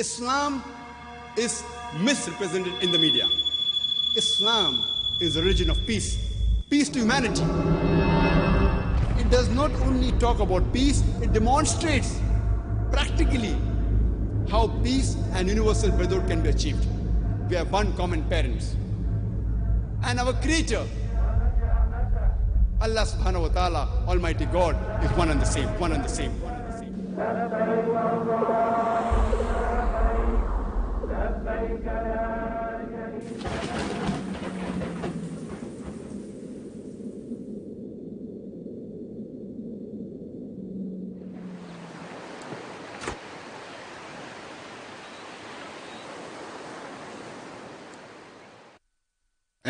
Islam is misrepresented in the media. Islam is a religion of peace, peace to humanity. It does not only talk about peace, it demonstrates practically how peace and universal brotherhood can be achieved. We have one common parents. And our Creator, Allah subhanahu wa ta'ala, Almighty God, is one and the same, one and the same, one and the same.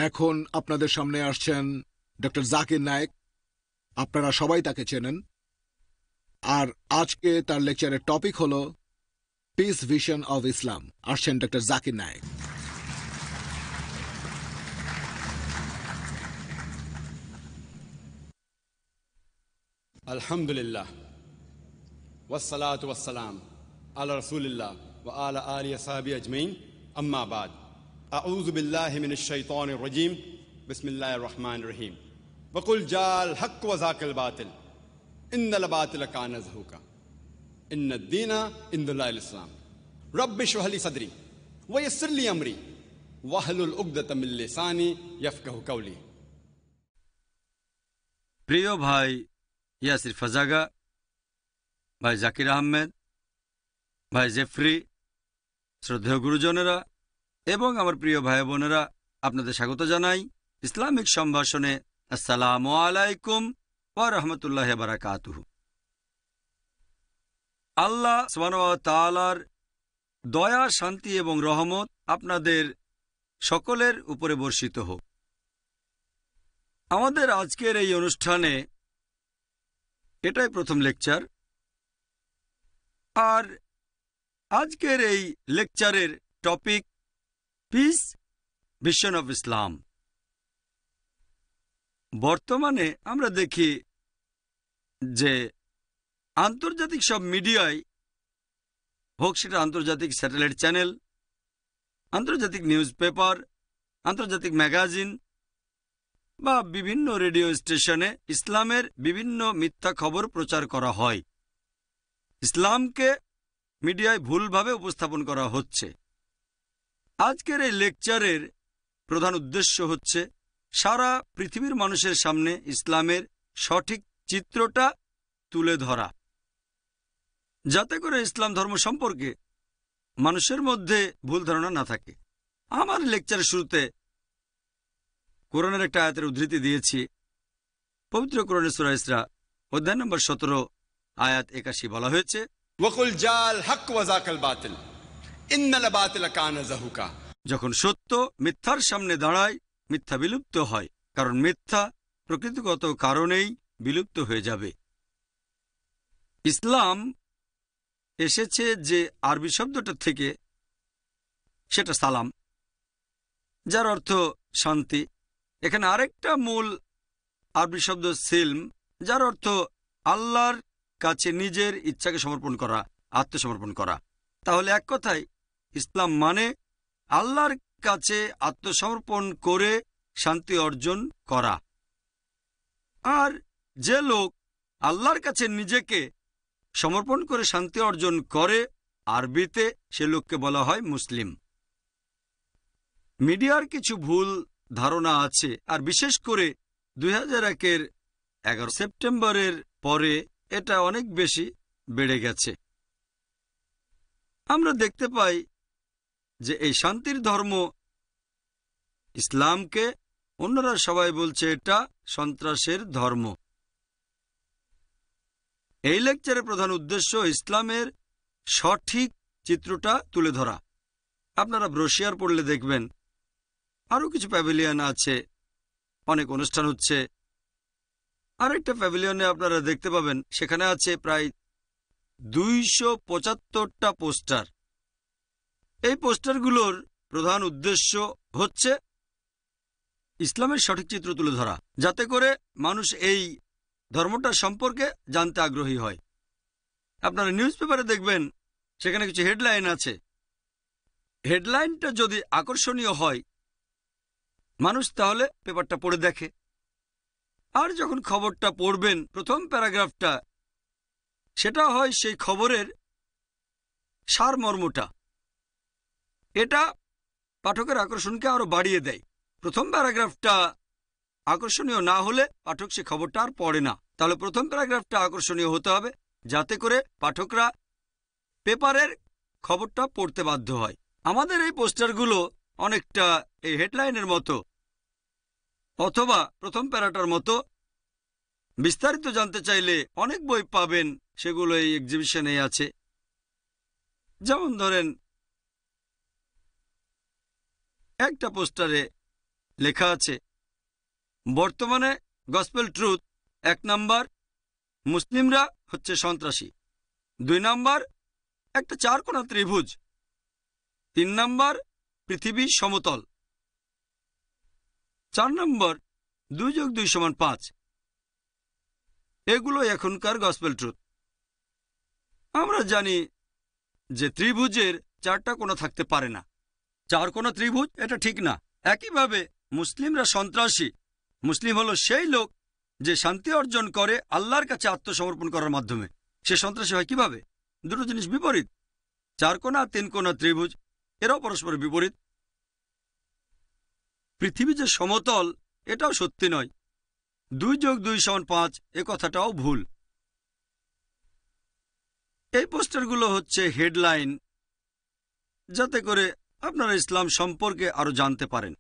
এখন আপনাদের সামনে আসছেন doctor Zakir Naik. আপনারা সবাই তাকে চেনেন, আর আজকে তার লেকচারের টপিক হল পিস ভিশন অফ ইসলাম। আসছেন doctor Zakir Naik. Alhamdulillah, wassalatu wassalam ala rasulillah wa ala alihi ashabi ajmain, amma ba'd. A'udhu billahi minash shaitanir rajim. Bismillahir rahmanir rahim. Wa qul ja'al haqq wa zaqal batil. Innal batila kana zahuqa. Inna ad-dina indallahi al-islam. Rabbi shrah li sadri wa yassir li amri wahlul 'uqdatam min lisani yafqahu qawli. প্রিয় ভাই ইয়াসির ফাজাগা, ভাই জাকির আহমেদ, ভাই Jeffrey, শ্রদ্ধেয় গুরুজনেরা এবং আমার প্রিয় ভাই বোনেরা, আপনাদের স্বাগত জানাই ইসলামিক সম্ভাষণে। আসসালামু আলাইকুম ওয়া রাহমাতুল্লাহি ওয়া বারাকাতুহু। আল্লাহ সুবহানাহু ওয়া তাআলার দয়া, শান্তি এবং রহমত আপনাদের সকলের উপরে বর্ষিত হোক। আমাদের আজকের এই অনুষ্ঠানে এটাই প্রথম লেকচার, আর আজকের এই লেকচারের টপিক পিস ভিশন অফ ইসলাম। বর্তমানে আমরা দেখি যে আন্তর্জাতিক সব মিডিয়ায় হোক, সেটা আন্তর্জাতিক স্যাটেলাইট চ্যানেল, আন্তর্জাতিক নিউজ পেপার, আন্তর্জাতিক ম্যাগাজিন বা বিভিন্ন রেডিও স্টেশনে ইসলামের বিভিন্ন মিথ্যা খবর প্রচার করা হয়। ইসলামকে মিডিয়ায় ভুলভাবে উপস্থাপন করা হচ্ছে। আজকের এই লেকচারের প্রধান উদ্দেশ্য হচ্ছে সারা পৃথিবীর মানুষের সামনে ইসলামের সঠিক চিত্রটা তুলে ধরা, যাতে করে ইসলাম ধর্ম সম্পর্কে মানুষের মধ্যে ভুল ধারণা না থাকে। আমার লেকচারের শুরুতে কোরআনের একটা আয়াতের উদ্ধৃতি দিয়েছি। পবিত্র কোরআনের সূরা ইসরা অধ্যায় নম্বর 17 আয়াত 81 বলা হয়েছে, ওয়াকুল জাল হক ওয়া যাকাল বাতিল ইন্নাল বাতিলা কানা যাহুকা। যখন সত্য মিথ্যার সামনে দাঁড়ায়, মিথ্যা বিলুপ্ত হয়, কারণ মিথ্যা প্রকৃতিগত কারণেই বিলুপ্ত হয়ে যাবে। ইসলাম এসেছে যে আরবি শব্দটা থেকে, সেটা সালাম, যার অর্থ শান্তি। এখানে আরেকটা মূল আরবি শব্দ সিলম, যার অর্থ আল্লাহর কাছে নিজের ইচ্ছাকে সমর্পণ করা, আত্মসমর্পণ করা। তাহলে এক কথায় ইসলাম মানে আল্লাহর কাছে আত্মসমর্পণ করে শান্তি অর্জন করা। আর যে লোক আল্লাহর কাছে নিজেকে সমর্পণ করে শান্তি অর্জন করে, আরবিতে সে লোককে বলা হয় মুসলিম। মিডিয়ার কিছু ভুল ধারণা আছে, আর বিশেষ করে 2001-এর 11 সেপ্টেম্বরের পরে এটা অনেক বেশি বেড়ে গেছে। আমরা দেখতে পাই যে এই শান্তির ধর্ম ইসলামকে অন্যরা সবাই বলছে এটা সন্ত্রাসের ধর্ম। এই লেকচারের প্রধান উদ্দেশ্য ইসলামের সঠিক চিত্রটা তুলে ধরা। আপনারা ব্রোশিয়ার পড়লে দেখবেন আরও কিছু প্যাভিলিয়ন আছে, অনেক অনুষ্ঠান হচ্ছে। আরেকটা প্যাভিলিয়নে আপনারা দেখতে পাবেন সেখানে আছে প্রায় 275টা পোস্টার। এই পোস্টারগুলোর প্রধান উদ্দেশ্য হচ্ছে ইসলামের সঠিক চিত্র তুলে ধরা, যাতে করে মানুষ এই ধর্মটা সম্পর্কে জানতে আগ্রহী হয়। আপনারা নিউজ পেপারে দেখবেন সেখানে কিছু হেডলাইন আছে, হেডলাইনটা যদি আকর্ষণীয় হয়, মানুষ তাহলে পেপারটা পড়ে দেখে। আর যখন খবরটা পড়বেন, প্রথম প্যারাগ্রাফটা, সেটা হয় সেই খবরের সারমর্মটা। এটা পাঠকের আকর্ষণকে আরো বাড়িয়ে দেয়। প্রথম প্যারাগ্রাফটা আকর্ষণীয় না হলে পাঠক সে খবরটা আর পড়ে না। তাহলে প্রথম প্যারাগ্রাফটা আকর্ষণীয় হতে হবে, যাতে করে পাঠকরা পেপারের খবরটা পড়তে বাধ্য হয়। আমাদের এই পোস্টারগুলো অনেকটা এই হেডলাইনের মতো, অথবা প্রথম প্যারাটার মতো। বিস্তারিত জানতে চাইলে অনেক বই পাবেন, সেগুলো এই এক্সিবিশনে আছে। যেমন ধরেন, একটা পোস্টারে লেখা আছে, বর্তমানে গসপেল ট্রুথ 1 নাম্বার, মুসলিমরা হচ্ছে সন্ত্রাসী। 2 নাম্বার, একটা 4 কোণা ত্রিভুজ। 3 নাম্বার, পৃথিবী সমতল। 4 নম্বর, 2 যোগ 2 সমান 5। এগুলো এখনকার গসপেল ট্রুথ। আমরা জানি যে ত্রিভুজের 4টা কোণা থাকতে পারে না। 4 কোণা ত্রিভুজ এটা ঠিক না। একইভাবে মুসলিমরা সন্ত্রাসী। মুসলিম হলো সেই লোক যে শান্তি অর্জন করে আল্লাহর কাছে আত্মসমর্পণ করার মাধ্যমে। সে সন্ত্রাসী হয় কিভাবে? দুটো জিনিস বিপরীত। 4 কোণা আর 3 কোণা ত্রিভুজ এরাও পরস্পর বিপরীত। পৃথিবী যে সমতল এটাও সত্যি নয়। 2 যোগ 2 সমান 5 এ কথাটাও ভুল। এই পোস্টারগুলো হচ্ছে হেডলাইন, যাতে করে আপনারা ইসলাম সম্পর্কে আরো জানতে পারেন।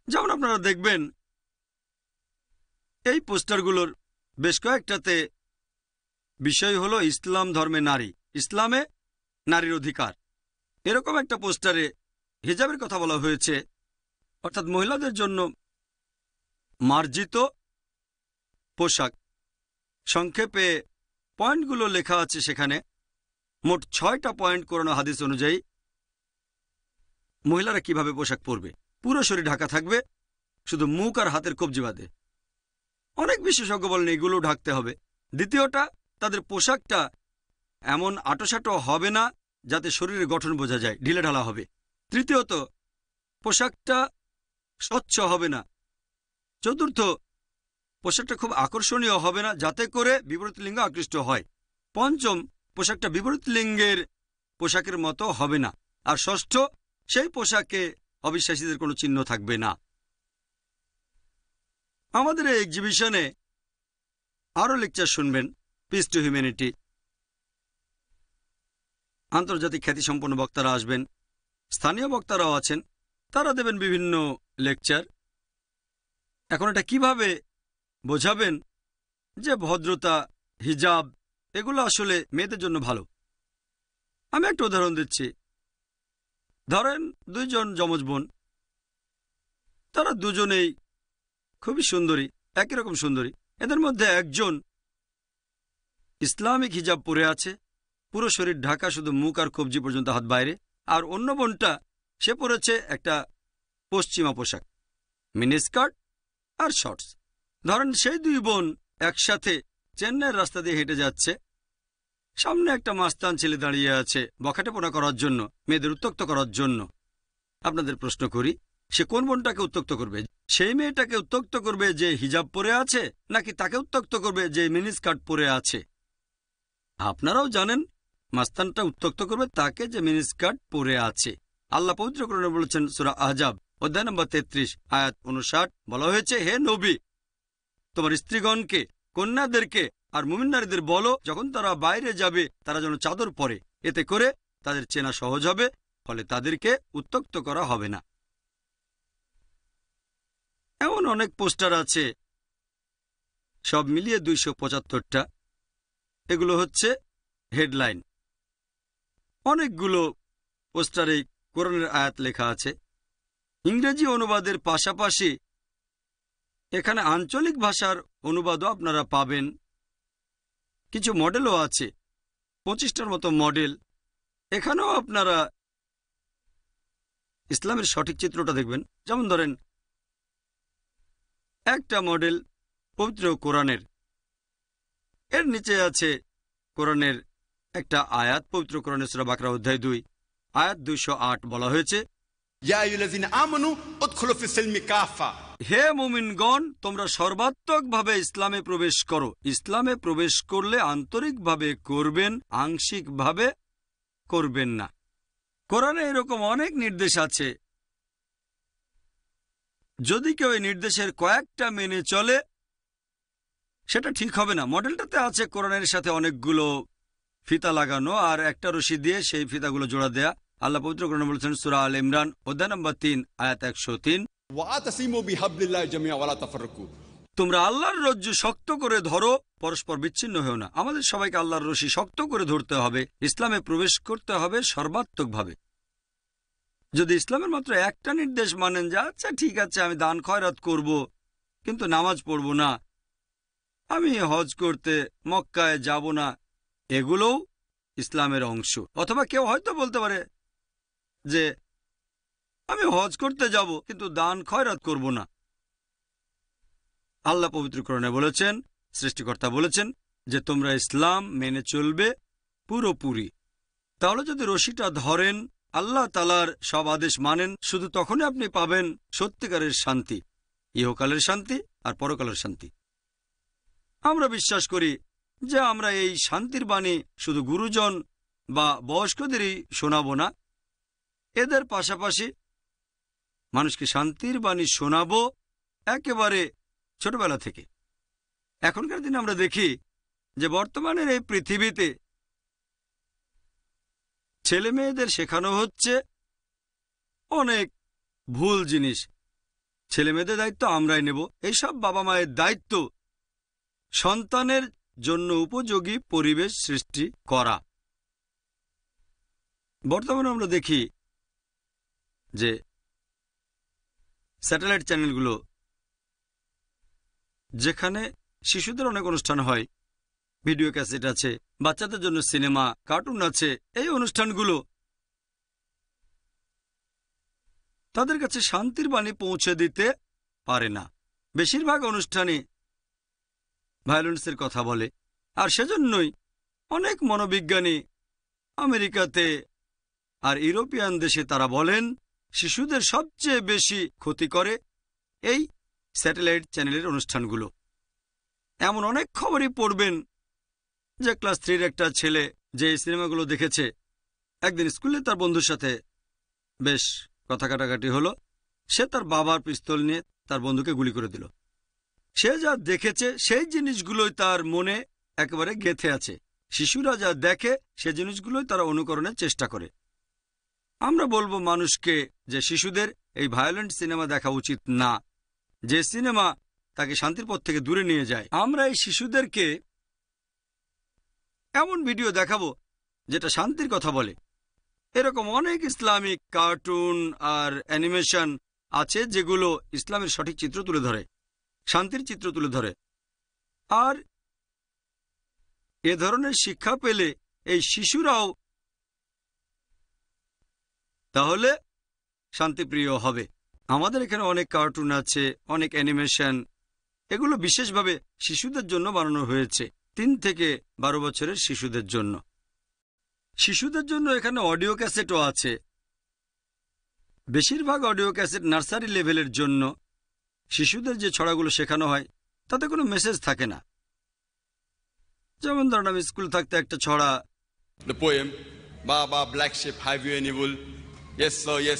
যেমন আপনারা দেখবেন এই পোস্টারগুলোর বেশ কয়েকটাতে বিষয় হলো ইসলাম ধর্মে নারী, ইসলামে নারীর অধিকার। এরকম একটা পোস্টারে হিজাবের কথা বলা হয়েছে, অর্থাৎ মহিলাদের জন্য মার্জিত পোশাক। সংক্ষেপে পয়েন্টগুলো লেখা আছে সেখানে। মোট 6টা পয়েন্ট কোরআন ও হাদিস অনুযায়ী মহিলারা কিভাবে পোশাক পরবে। পুরো শরীর ঢাকা থাকবে, শুধু মুখ আর হাতের কবজি বাদে। অনেক বিশেষজ্ঞ বলেন এগুলো ঢাকতে হবে। দ্বিতীয়টা, তাদের পোশাকটা এমন আঁটোসাঁটো হবে না যাতে শরীরের গঠন বোঝা যায়, ঢিলে ঢালা হবে। তৃতীয়ত, পোশাকটা স্বচ্ছ হবে না। চতুর্থ, পোশাকটা খুব আকর্ষণীয় হবে না যাতে করে বিপরীত লিঙ্গ আকৃষ্ট হয়। পঞ্চম, পোশাকটা বিপরীত লিঙ্গের পোশাকের মতো হবে না। আর ষষ্ঠ, সেই পোশাকে অবিশ্বাসীদের কোনো চিহ্ন থাকবে না। আমাদের এই এক্সিবিশনে আরও লেকচার শুনবেন, পিস টু হিউম্যানিটি। আন্তর্জাতিক খ্যাতিসম্পন্ন বক্তারা আসবেন, স্থানীয় বক্তারাও আছেন, তারা দেবেন বিভিন্ন লেকচার। এখন এটা কিভাবে বোঝাবেন যে ভদ্রতা, হিজাব এগুলো আসলে মেয়েদের জন্য ভালো? আমি একটা উদাহরণ দিচ্ছি। ধরেন 2 জন যমজ বোন, তারা দুজনেই খুবই সুন্দরী, একই রকম সুন্দরী। এদের মধ্যে একজন ইসলামিক হিজাব পরে আছে, পুরো শরীর ঢাকা, শুধু মুখ আর কবজি পর্যন্ত, হাত বাইরে। আর অন্য বোনটা, সে পরেছে একটা পশ্চিমা পোশাক, মিনিস্কার্ট আর শর্টস। ধরেন সেই 2 বোন একসাথে চেন্নাইয়ের রাস্তা দিয়ে হেঁটে যাচ্ছে। সামনে একটা মাস্তান ছেলে দাঁড়িয়ে আছে বখাটেপনা করার জন্য, মেয়েদের উত্ত্যক্ত করার জন্য। আপনাদের প্রশ্ন করি, সে কোন বোনটাকে উত্ত্যক্ত করবে? সেই মেয়েটাকে উত্ত্যক্ত করবে যে হিজাব পরে আছে, নাকি তাকে উত্ত্যক্ত করবে যে মিনিস্কার্ট পরে আছে? আপনারাও জানেন মাস্তানটা উত্ত্যক্ত করবে তাকে যে মিনিস্কার্ট পরে আছে। আল্লাহ পবিত্র কোরআনে বলেছেন, সূরা আহজাব অধ্যায় নম্বর 33 আয়াত 59, বলা হয়েছে, হে নবী, তোমার স্ত্রীগণকে, কন্যাদেরকে আর মুমিন নারীদের বলো, যখন তারা বাইরে যাবে তারা যেন চাদর পরে, এতে করে তাদের চেনা সহজ হবে, ফলে তাদেরকে উত্ত্যক্ত করা হবে না। এমন অনেক পোস্টার আছে, সব মিলিয়ে 275টা। এগুলো হচ্ছে হেডলাইন। অনেকগুলো পোস্টারে কোরআনের আয়াত লেখা আছে। ইংরেজি অনুবাদের পাশাপাশি এখানে আঞ্চলিক ভাষার অনুবাদও আপনারা পাবেন। কিছু মডেলও আছে, 25টার মতো মডেল। এখানেও আপনারা ইসলামের সঠিক চিত্রটা দেখবেন। যেমন ধরেন, একটা মডেল পবিত্র কোরআনের, এর নিচে আছে কোরআনের একটা আয়াত, পবিত্র কোরআনের সূরা বাকরা অধ্যায় 2, আয়াত 208 বলা হয়েছে, या अय्युहल्लज़ीना आमनू उदखुलू फिस्सिल्मि काफ़ा। হে মুমিনগণ, তোমরা সর্বাত্মকভাবে ইসলামে প্রবেশ করো। ইসলামে প্রবেশ করলে আন্তরিকভাবে করবেন, আংশিকভাবে করবেন না। কোরআনে এরকম অনেক নির্দেশ আছে। যদি কেউ এই নির্দেশের কয়েকটা মেনে চলে, সেটা ঠিক হবে না। মডেলটাতে আছে কোরআনের সাথে অনেকগুলো ফিতা লাগানো আর একটা রশি দিয়ে সেই ফিতাগুলো জোড়া দেয়া। আল্লাহ পবিত্র কোরআনে বলেছেন সূরা আল ইমরান অধ্যায় নম্বর 3 আয়াত 103, वातसिमू बिहब्लिल्लाहि जमीअन वला तफरकू। তোমরা আল্লাহর রজ্জু শক্ত করে ধরো, পরস্পর বিচ্ছিন্ন হও না। আমাদের সবাইকে আল্লাহর রশি শক্ত করে ধরতে হবে। ইসলামে প্রবেশ করতে হবে সর্বাত্মকভাবে। যদি ইসলামের মাত্র একটা নির্দেশ মানেন যে আচ্ছা ঠিক আছে আমি দান খয়রাত করব কিন্তু নামাজ পড়ব না, আমি হজ করতে মক্কায় যাব না, এগুলোও ইসলামের অংশ। অথবা কেউ হয়তো বলতে পারে যে আমি হজ করতে যাব কিন্তু দান খয়রাত করব না। আল্লাহ পবিত্র কোরআনে বলেছেন, সৃষ্টিকর্তা বলেছেন যে তোমরা ইসলাম মেনে চলবে পুরোপুরি। তাহলে যদি রশিটা ধরেন, আল্লাহ তাআলার সব আদেশ মানেন, শুধু তখনই আপনি পাবেন সত্যিকারের শান্তি, ইহকালের শান্তি আর পরকালের শান্তি। আমরা বিশ্বাস করি যে আমরা এই শান্তির বাণী শুধু গুরুজন বা বয়স্কদেরই শোনাব না, এদের পাশাপাশি মানুষকে শান্তির বাণী শোনাবো একেবারে ছোটবেলা থেকে। এখনকার দিনে আমরা দেখি যে বর্তমানের এই পৃথিবীতে ছেলে মেয়েদের শেখানো হচ্ছে অনেক ভুল জিনিস। ছেলে মেয়েদের দায়িত্ব আমরাই নেব। এইসব বাবা মায়ের দায়িত্ব সন্তানের জন্য উপযোগী পরিবেশ সৃষ্টি করা। বর্তমানে আমরা দেখি যে স্যাটেলাইট চ্যানেলগুলো, যেখানে শিশুদের অনেক অনুষ্ঠান হয়, ভিডিও ক্যাসেট আছে, বাচ্চাদের জন্য সিনেমা, কার্টুন আছে, এই অনুষ্ঠানগুলো তাদের কাছে শান্তির বাণী পৌঁছে দিতে পারে না। বেশিরভাগ অনুষ্ঠানে ভায়োলেন্সের কথা বলে। আর সেজন্যই অনেক মনোবিজ্ঞানী আমেরিকাতে আর ইউরোপিয়ান দেশে তারা বলেন শিশুদের সবচেয়ে বেশি ক্ষতি করে এই স্যাটেলাইট চ্যানেলের অনুষ্ঠানগুলো। এমন অনেক খবরই পড়বেন যে ক্লাস 3-র একটা ছেলে যে এই সিনেমাগুলো দেখেছে, একদিন স্কুলে তার বন্ধুর সাথে বেশ কথা কাটাকাটি হলো, সে তার বাবার পিস্তল নিয়ে তার বন্ধুকে গুলি করে দিল। সে যা দেখেছে সেই জিনিসগুলোই তার মনে একেবারে গেঁথে আছে। শিশুরা যা দেখে সে জিনিসগুলোই তারা অনুকরণের চেষ্টা করে। আমরা বলবো মানুষকে যে শিশুদের এই ভায়োলেন্ট সিনেমা দেখা উচিত না, যে সিনেমা তাকে শান্তির পথ থেকে দূরে নিয়ে যায়। আমরা এই শিশুদেরকে এমন ভিডিও দেখাবো যেটা শান্তির কথা বলে। এরকম অনেক ইসলামিক কার্টুন আর অ্যানিমেশন আছে যেগুলো ইসলামের সঠিক চিত্র তুলে ধরে, শান্তির চিত্র তুলে ধরে। আর এ ধরনের শিক্ষা পেলে এই শিশুরাও তাহলে শান্তিপ্রিয় হবে। আমাদের এখানে অনেক কার্টুন আছে, অনেক অ্যানিমেশন, এগুলো বিশেষভাবে শিশুদের জন্য বানানো হয়েছে, 3 থেকে 12 বছরের শিশুদের জন্য। শিশুদের জন্য এখানে অডিও ক্যাসেটও আছে। বেশিরভাগ অডিও ক্যাসেট নার্সারি লেভেলের জন্য। শিশুদের যে ছড়াগুলো শেখানো হয় তাতে কোনো মেসেজ থাকে না। যেমন ধরুন আমি স্কুল থাকতে একটা ছড়া, The poem, Baba, black sheep, have you any wool? Yes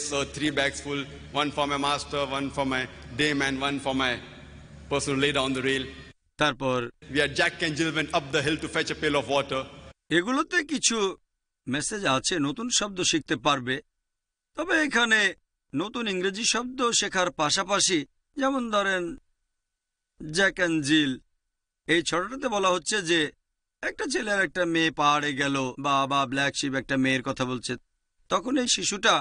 sir, 3 bags full, one for my master, one for my dame, and one for my person who lay down the rail. তারপর We are Jack and Jill went up the hill to fetch a pail of water. এগুলোতে কিছু message আছে, নতুন শব্দ শিখতে পারবে। তবে এখানে নতুন ইংরেজি শব্দ শেখার পাশাপাশি, যেমন ধরেন জ্যাক অ্যান্ড জিল, এই ছড়াটাতে বলা হচ্ছে যে একটা ছেলে আর একটা মেয়ে পাহাড়ে গেল, বা ব্ল্যাক শিপ একটা মেয়ের কথা বলছে। তখন এই শিশুটা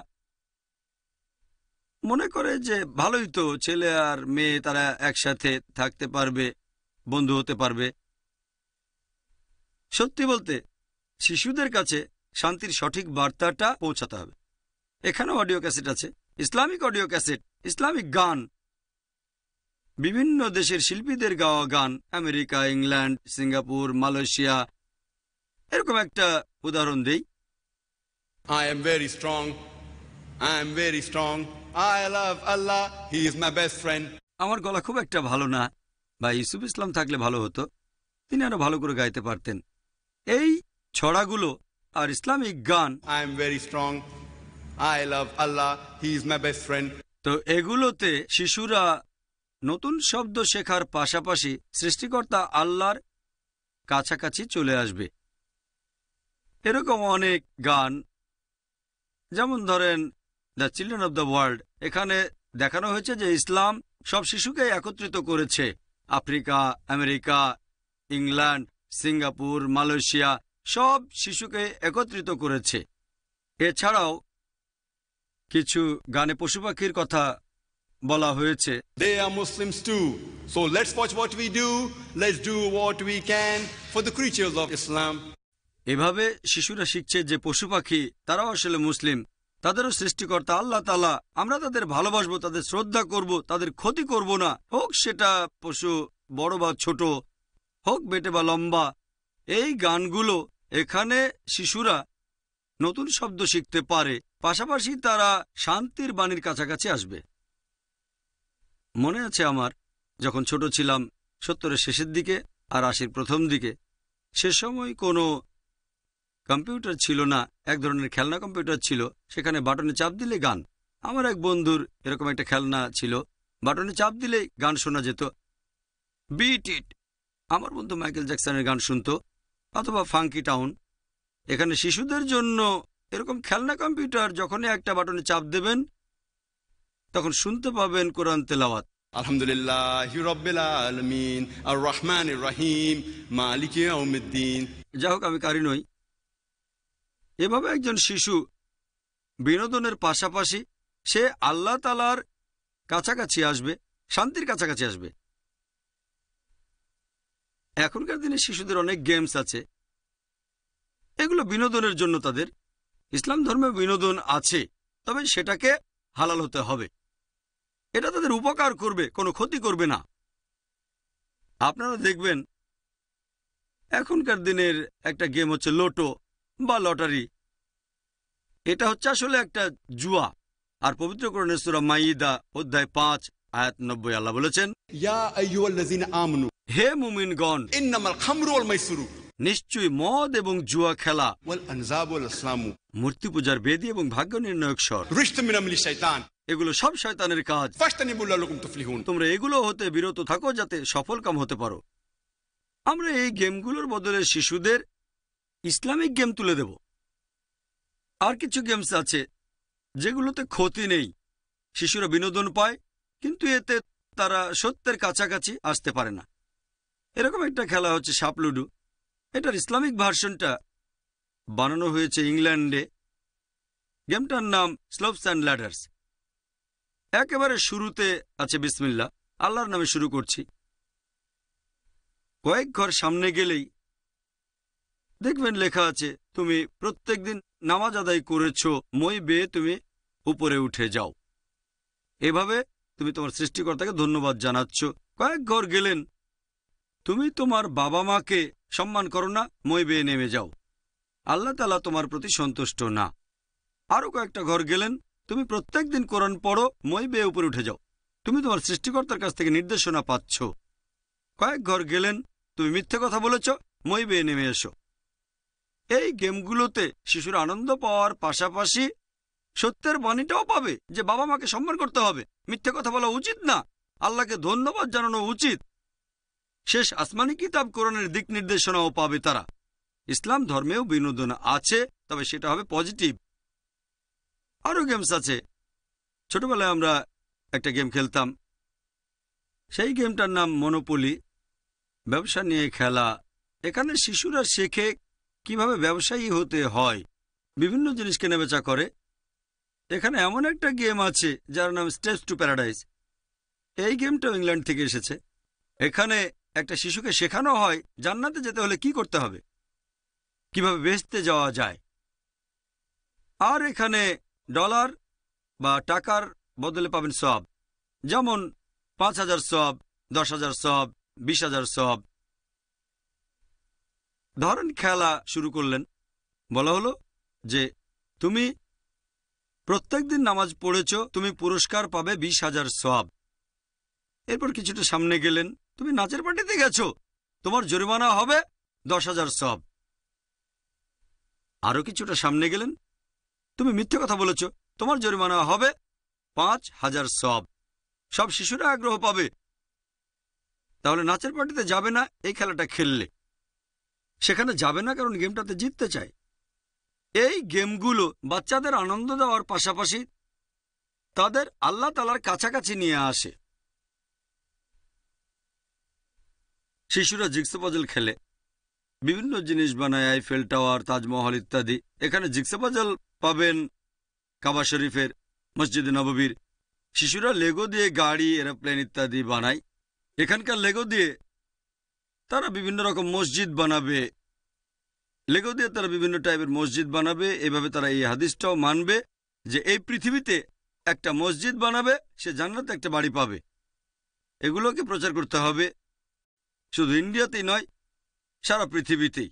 মনে করে যে ভালোই তো, ছেলে আর মেয়ে তারা একসাথে থাকতে পারবে, বন্ধু হতে পারবে। সত্যি বলতে শিশুদের কাছে শান্তির সঠিক বার্তাটা পৌঁছাতে হবে। এখানে অডিও ক্যাসেট আছে, ইসলামিক অডিও ক্যাসেট, ইসলামিক গান, বিভিন্ন দেশের শিল্পীদের গাওয়া গান, আমেরিকা, ইংল্যান্ড, সিঙ্গাপুর, মালয়েশিয়া। এরকম একটা উদাহরণ দেই। I am very strong. I am very strong. I love Allah. He is my best friend. আমার গলা খুব একটা ভালো না, বা ইউসুফ ইসলাম থাকলে ভালো হতো, তিনি আরো ভালো করে গাইতে পারতেন। এই ছড়াগুলো আর ইসলামিক গান, I am very strong. I love Allah. He is my best friend. তো এগুলোতে শিশুরা নতুন শব্দ শেখার পাশাপাশি সৃষ্টিকর্তা আল্লাহর কাছাকাছি চলে আসবে। এরকম অনেক গান, যেমন ধরেন the children of the world, এখানে দেখানো হয়েছে যে ইসলাম সব শিশুকে একত্রিত করেছে। Africa, America, England, Singapore, Malaysia সব শিশুকে একত্রিত করেছে। এছাড়াও কিছু গানে পশু পাখির কথা বলা হয়েছে। They are Muslims too. So let's watch what we do. Let's do what we can for the creatures of Islam. এভাবে শিশুরা শিখছে যে পশু পাখি তারাও আসলে মুসলিম, তাদেরও সৃষ্টিকর্তা আল্লাহ তাআলা। আমরা তাদের ভালোবাসবো, তাদের শ্রদ্ধা করব, তাদের ক্ষতি করব না, হোক সেটা পশু বড় বা ছোট, হোক বেটে বা লম্বা। এই গানগুলো এখানে শিশুরা নতুন শব্দ শিখতে পারে, পাশাপাশি তারা শান্তির বাণীর কাছাকাছি আসবে। মনে আছে আমার যখন ছোট ছিলাম, 70-এর শেষের দিকে আর 80-র প্রথম দিকে, সে সময় কোনো কম্পিউটার ছিল না, এক ধরনের খেলনা কম্পিউটার ছিল, সেখানে বাটনে চাপ দিলে গান। আমার এক বন্ধুর এরকম একটা খেলনা ছিল, বাটনে চাপ দিলেই গান শোনা যেত, বিট ইট। আমার বন্ধু মাইকেল জ্যাকসনের গান শুনত, অথবা ফাঙ্কি টাউন। এখানে শিশুদের জন্য এরকম খেলনা কম্পিউটার, যখনই একটা বাটনে চাপ দেবেন তখন শুনতে পাবেন কোরআন তেলাওয়াত। Alhamdulillahi Rabbil Alameen. Ar-Rahmanir Rahim. Maliki Yawmiddin. যাই হোক, আমি কারি নই। এভাবে একজন শিশু বিনোদনের পাশাপাশি সে আল্লাহ তাআলার কাছাকাছি আসবে, শান্তির কাছাকাছি আসবে। এখনকার দিনে শিশুদের অনেক গেমস আছে, এগুলো বিনোদনের জন্য। তাদের ইসলাম ধর্মে বিনোদন আছে, তবে সেটাকে হালাল হতে হবে। এটা তাদের উপকার করবে, কোনো ক্ষতি করবে না। আপনারা দেখবেন এখনকার দিনের একটা গেম হচ্ছে লোটো বা লটারি। এটা হচ্ছে আসলে একটা জুয়া। আর পবিত্র কোরআনের সূরা মাইদা অধ্যায় 5 আয়াত 90 আল্লাহ বলেছেন, Ya ayyuhallazina amanu. হে মুমিনগণ, Innamal khamru wal maisiru. নিশ্চয়ই মদ এবং জুয়া খেলা, Wal anzabu wal aslamu. মূর্তি পূজার বেদী এবং ভাগ্য নির্ণয়ক স্বর, Rijtun min amali shaytan. এগুলো সব শয়তানের কাজ। Fajtanibu la'allakum tuflihun. তোমরা এগুলো হতে বিরত থাকো যাতে সফল কাম হতে পারো। আমরা এই গেমগুলোর বদলে শিশুদের ইসলামিক গেম তুলে দেব। আর কিছু গেমস আছে যেগুলোতে ক্ষতি নেই, শিশুরা বিনোদন পায়, কিন্তু এতে তারা সত্যের কাছাকাছি আসতে পারে না। এরকম একটা খেলা হচ্ছে সাপ লুডু। এটার ইসলামিক ভার্সনটা বানানো হয়েছে ইংল্যান্ডে। গেমটার নাম স্লোপস অ্যান্ড ল্যাডার্স। একেবারে শুরুতে আছে বিসমিল্লাহ, আল্লাহর নামে শুরু করছি। কয়েক ঘর সামনে গেলেই দেখবেন লেখা আছে, তুমি প্রত্যেকদিন নামাজ আদায় করেছ, মই বেয়ে তুমি উপরে উঠে যাও। এভাবে তুমি তোমার সৃষ্টিকর্তাকে ধন্যবাদ জানাচ্ছ। কয়েক ঘর গেলেন, তুমি তোমার বাবা মাকে সম্মান করো না, মই বেয়ে নেমে যাও, আল্লাহ তাআলা তোমার প্রতি সন্তুষ্ট না। আরও কয়েকটা ঘর গেলেন, তুমি প্রত্যেকদিন কোরআন পড়ো, মই বেয়ে উপরে উঠে যাও, তুমি তোমার সৃষ্টিকর্তার কাছ থেকে নির্দেশনা পাচ্ছ। কয়েক ঘর গেলেন, তুমি মিথ্যে কথা বলেছ, মই বেয়ে নেমে এসো। এই গেমগুলোতে শিশুরা আনন্দ পাওয়ার পাশাপাশি সত্যের বাণীটাও পাবে যে বাবা মাকে সম্মান করতে হবে, মিথ্যে কথা বলা উচিত না, আল্লাহকে ধন্যবাদ জানানো উচিত। শেষ আসমানি কিতাব কোরআনের দিক নির্দেশনাও পাবে তারা। ইসলাম ধর্মেও বিনোদন আছে, তবে সেটা হবে পজিটিভ। আরও গেমস আছে। ছোটবেলায় আমরা একটা গেম খেলতাম, সেই গেমটার নাম মনোপলি, ব্যবসা নিয়ে খেলা। এখানে শিশুরা শেখে কিভাবে ব্যবসায়ী হতে হয়, বিভিন্ন জিনিস কেনাবেচা করে। এখানে এমন একটা গেম আছে যার নাম স্টেপস টু প্যারাডাইস। এই গেমটাও ইংল্যান্ড থেকে এসেছে। এখানে একটা শিশুকে শেখানো হয় জান্নাতে যেতে হলে কি করতে হবে, কিভাবে বেহেশতে যাওয়া যায়। আর এখানে ডলার বা টাকার বদলে পাবেন সওয়াব, যেমন ৫,০০০ সওয়াব, ১০,০০০ সওয়াব, ২০,০০০ সওয়াব। ধরেন খেলা শুরু করলেন, বলা হলো যে তুমি প্রত্যেকদিন নামাজ পড়েছ, তুমি পুরস্কার পাবে 20,000 সওয়াব। এরপর কিছুটা সামনে গেলেন, তুমি নাচের পার্টিতে গেছো, তোমার জরিমানা হবে 10,000 সওয়াব। আরো কিছুটা সামনে গেলেন, তুমি মিথ্যে কথা বলেছ, তোমার জরিমানা হবে 5,000 সওয়াব। সব শিশুরা আগ্রহ পাবে, তাহলে নাচের পার্টিতে যাবে না এই খেলাটা খেললে। সেখানে যাবে না কারণ গেমটাতে জিততে চায়। এই গেমগুলো বাচ্চাদের আনন্দ দেওয়ার পাশাপাশি তাদের আল্লাহ তাআলার কাছাকাছি নিয়ে আসে। শিশুরা জিগসা পাজল খেলে, বিভিন্ন জিনিস বানায়, আইফেল টাওয়ার, তাজমহল ইত্যাদি। এখানে জিগসা পাজল পাবেন কাবা শরীফের, মসজিদে নববীর। শিশুরা লেগো দিয়ে গাড়ি, এরোপ্লেন ইত্যাদি বানায়। এখানকার লেগো দিয়ে তারা বিভিন্ন রকম মসজিদ বানাবে, লেগো দিয়ে তারা বিভিন্ন টাইপের মসজিদ বানাবে। এভাবে তারা এই হাদিসটাও মানবে যে এই পৃথিবীতে একটা মসজিদ বানাবে, সে জান্নাতে একটা বাড়ি পাবে। এগুলোকে প্রচার করতে হবে শুধু ইন্ডিয়াতেই নয়, সারা পৃথিবীতেই।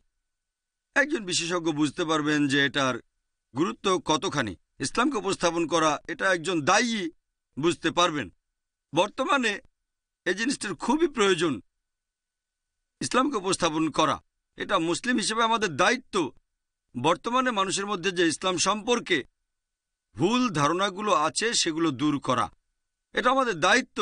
একজন বিশেষজ্ঞ বুঝতে পারবেন যে এটার গুরুত্ব কতখানি। ইসলামকে উপস্থাপন করা, এটা একজন দায়ী বুঝতে পারবেন। বর্তমানে এই জিনিসটার খুবই প্রয়োজন, ইসলামকে উপস্থাপন করা। এটা মুসলিম হিসেবে আমাদের দায়িত্ব। বর্তমানে মানুষের মধ্যে যে ইসলাম সম্পর্কে ভুল ধারণাগুলো আছে সেগুলো দূর করা, এটা আমাদের দায়িত্ব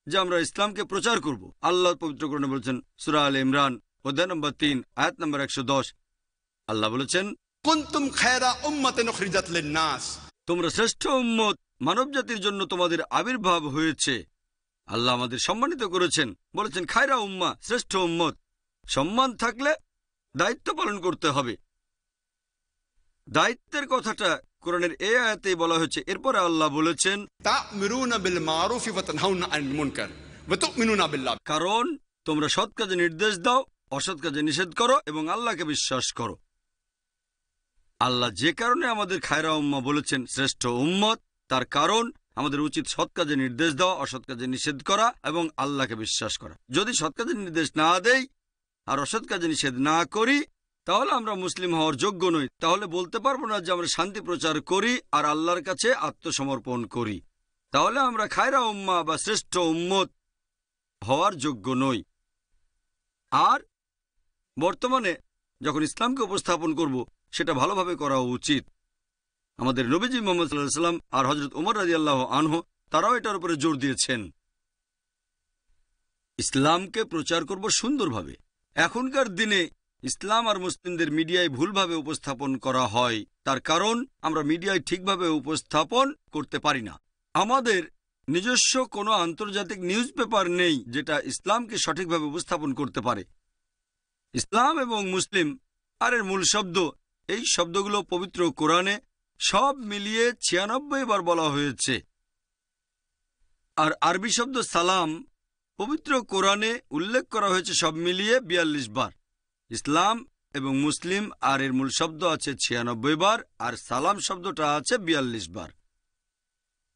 যে আমরা ইসলামকে প্রচার করব। আল্লাহ পবিত্র কোরআনে বলেছেন, সূরা আলে ইমরান অধ্যায় নম্বর 3 আয়াত নম্বর 110, আল্লাহ বলেছেন, কুনতুম খায়রা উম্মাতিন উখরিজাত লিন-নাস, তোমরা শ্রেষ্ঠ উম্মত, মানব জাতির জন্য তোমাদের আবির্ভাব হয়েছে। আল্লাহ আমাদের সম্মানিত করেছেন, বলেছেন খায়রা উম্মাহ, শ্রেষ্ঠ উম্মত। সম্মান থাকলে দায়িত্ব পালন করতে হবে। দায়িত্বের কথাটা কোরআনের এই আয়াতেই বলা হয়েছে। এরপরে আল্লাহ বলেছেন, তা'মুরুনা বিল মারুফ ওয়া তানহাউনা আনিল মুনকার ওয়া তু'মিনুনা বিল্লাহ, কারণ তোমরা সৎ কাজে নির্দেশ দাও, অসৎ কাজে নিষেধ করো এবং আল্লাহকে বিশ্বাস করো। আল্লাহ যে কারণে আমাদের খায়রা উম্মাহ বলেছেন শ্রেষ্ঠ উম্মত, তার কারণ আমাদের উচিত সৎ কাজে নির্দেশ দেওয়া, অসৎ কাজে নিষেধ করা এবং আল্লাহকে বিশ্বাস করা। যদি সৎ কাজে নির্দেশ না দেই আর অসৎ কাজে নিষেধ না করি, তাহলে আমরা মুসলিম হওয়ার যোগ্য নই। তাহলে বলতে পারবো না যে আমরা শান্তি প্রচার করি আর আল্লাহর কাছে আত্মসমর্পণ করি। তাহলে আমরা খায়রা উম্মাহ বা শ্রেষ্ঠ উম্মত হওয়ার যোগ্য নই। আর বর্তমানে যখন ইসলামকে উপস্থাপন করব, সেটা ভালোভাবে করা উচিত। আমাদের নবীজি মুহাম্মদ সাল্লাল্লাহু আলাইহি ওয়াসাল্লাম আর হযরত ওমর রাদিয়াল্লাহু আনহু তারাও এটার উপরে জোর দিয়েছেন। ইসলামকে প্রচার করব সুন্দরভাবে। এখনকার দিনে ইসলাম আর মুসলিমদের মিডিয়ায় ভুলভাবে উপস্থাপন করা হয়, তার কারণ আমরা মিডিয়ায় ঠিকভাবে উপস্থাপন করতে পারি না। আমাদের নিজস্ব কোনো আন্তর্জাতিক নিউজ পেপার নেই যেটা ইসলামকে সঠিকভাবে উপস্থাপন করতে পারে। ইসলাম এবং মুসলিম আর এর মূল শব্দ, এই শব্দগুলো পবিত্র কোরআনে সব মিলিয়ে 96 বার বলা হয়েছে। আর আরবি শব্দ সালাম পবিত্র কোরআনে উল্লেখ করা হয়েছে সব মিলিয়ে 42 বার। ইসলাম এবং মুসলিম আর এর মূল শব্দ আছে 96 বার, আর সালাম শব্দটা আছে 42 বার।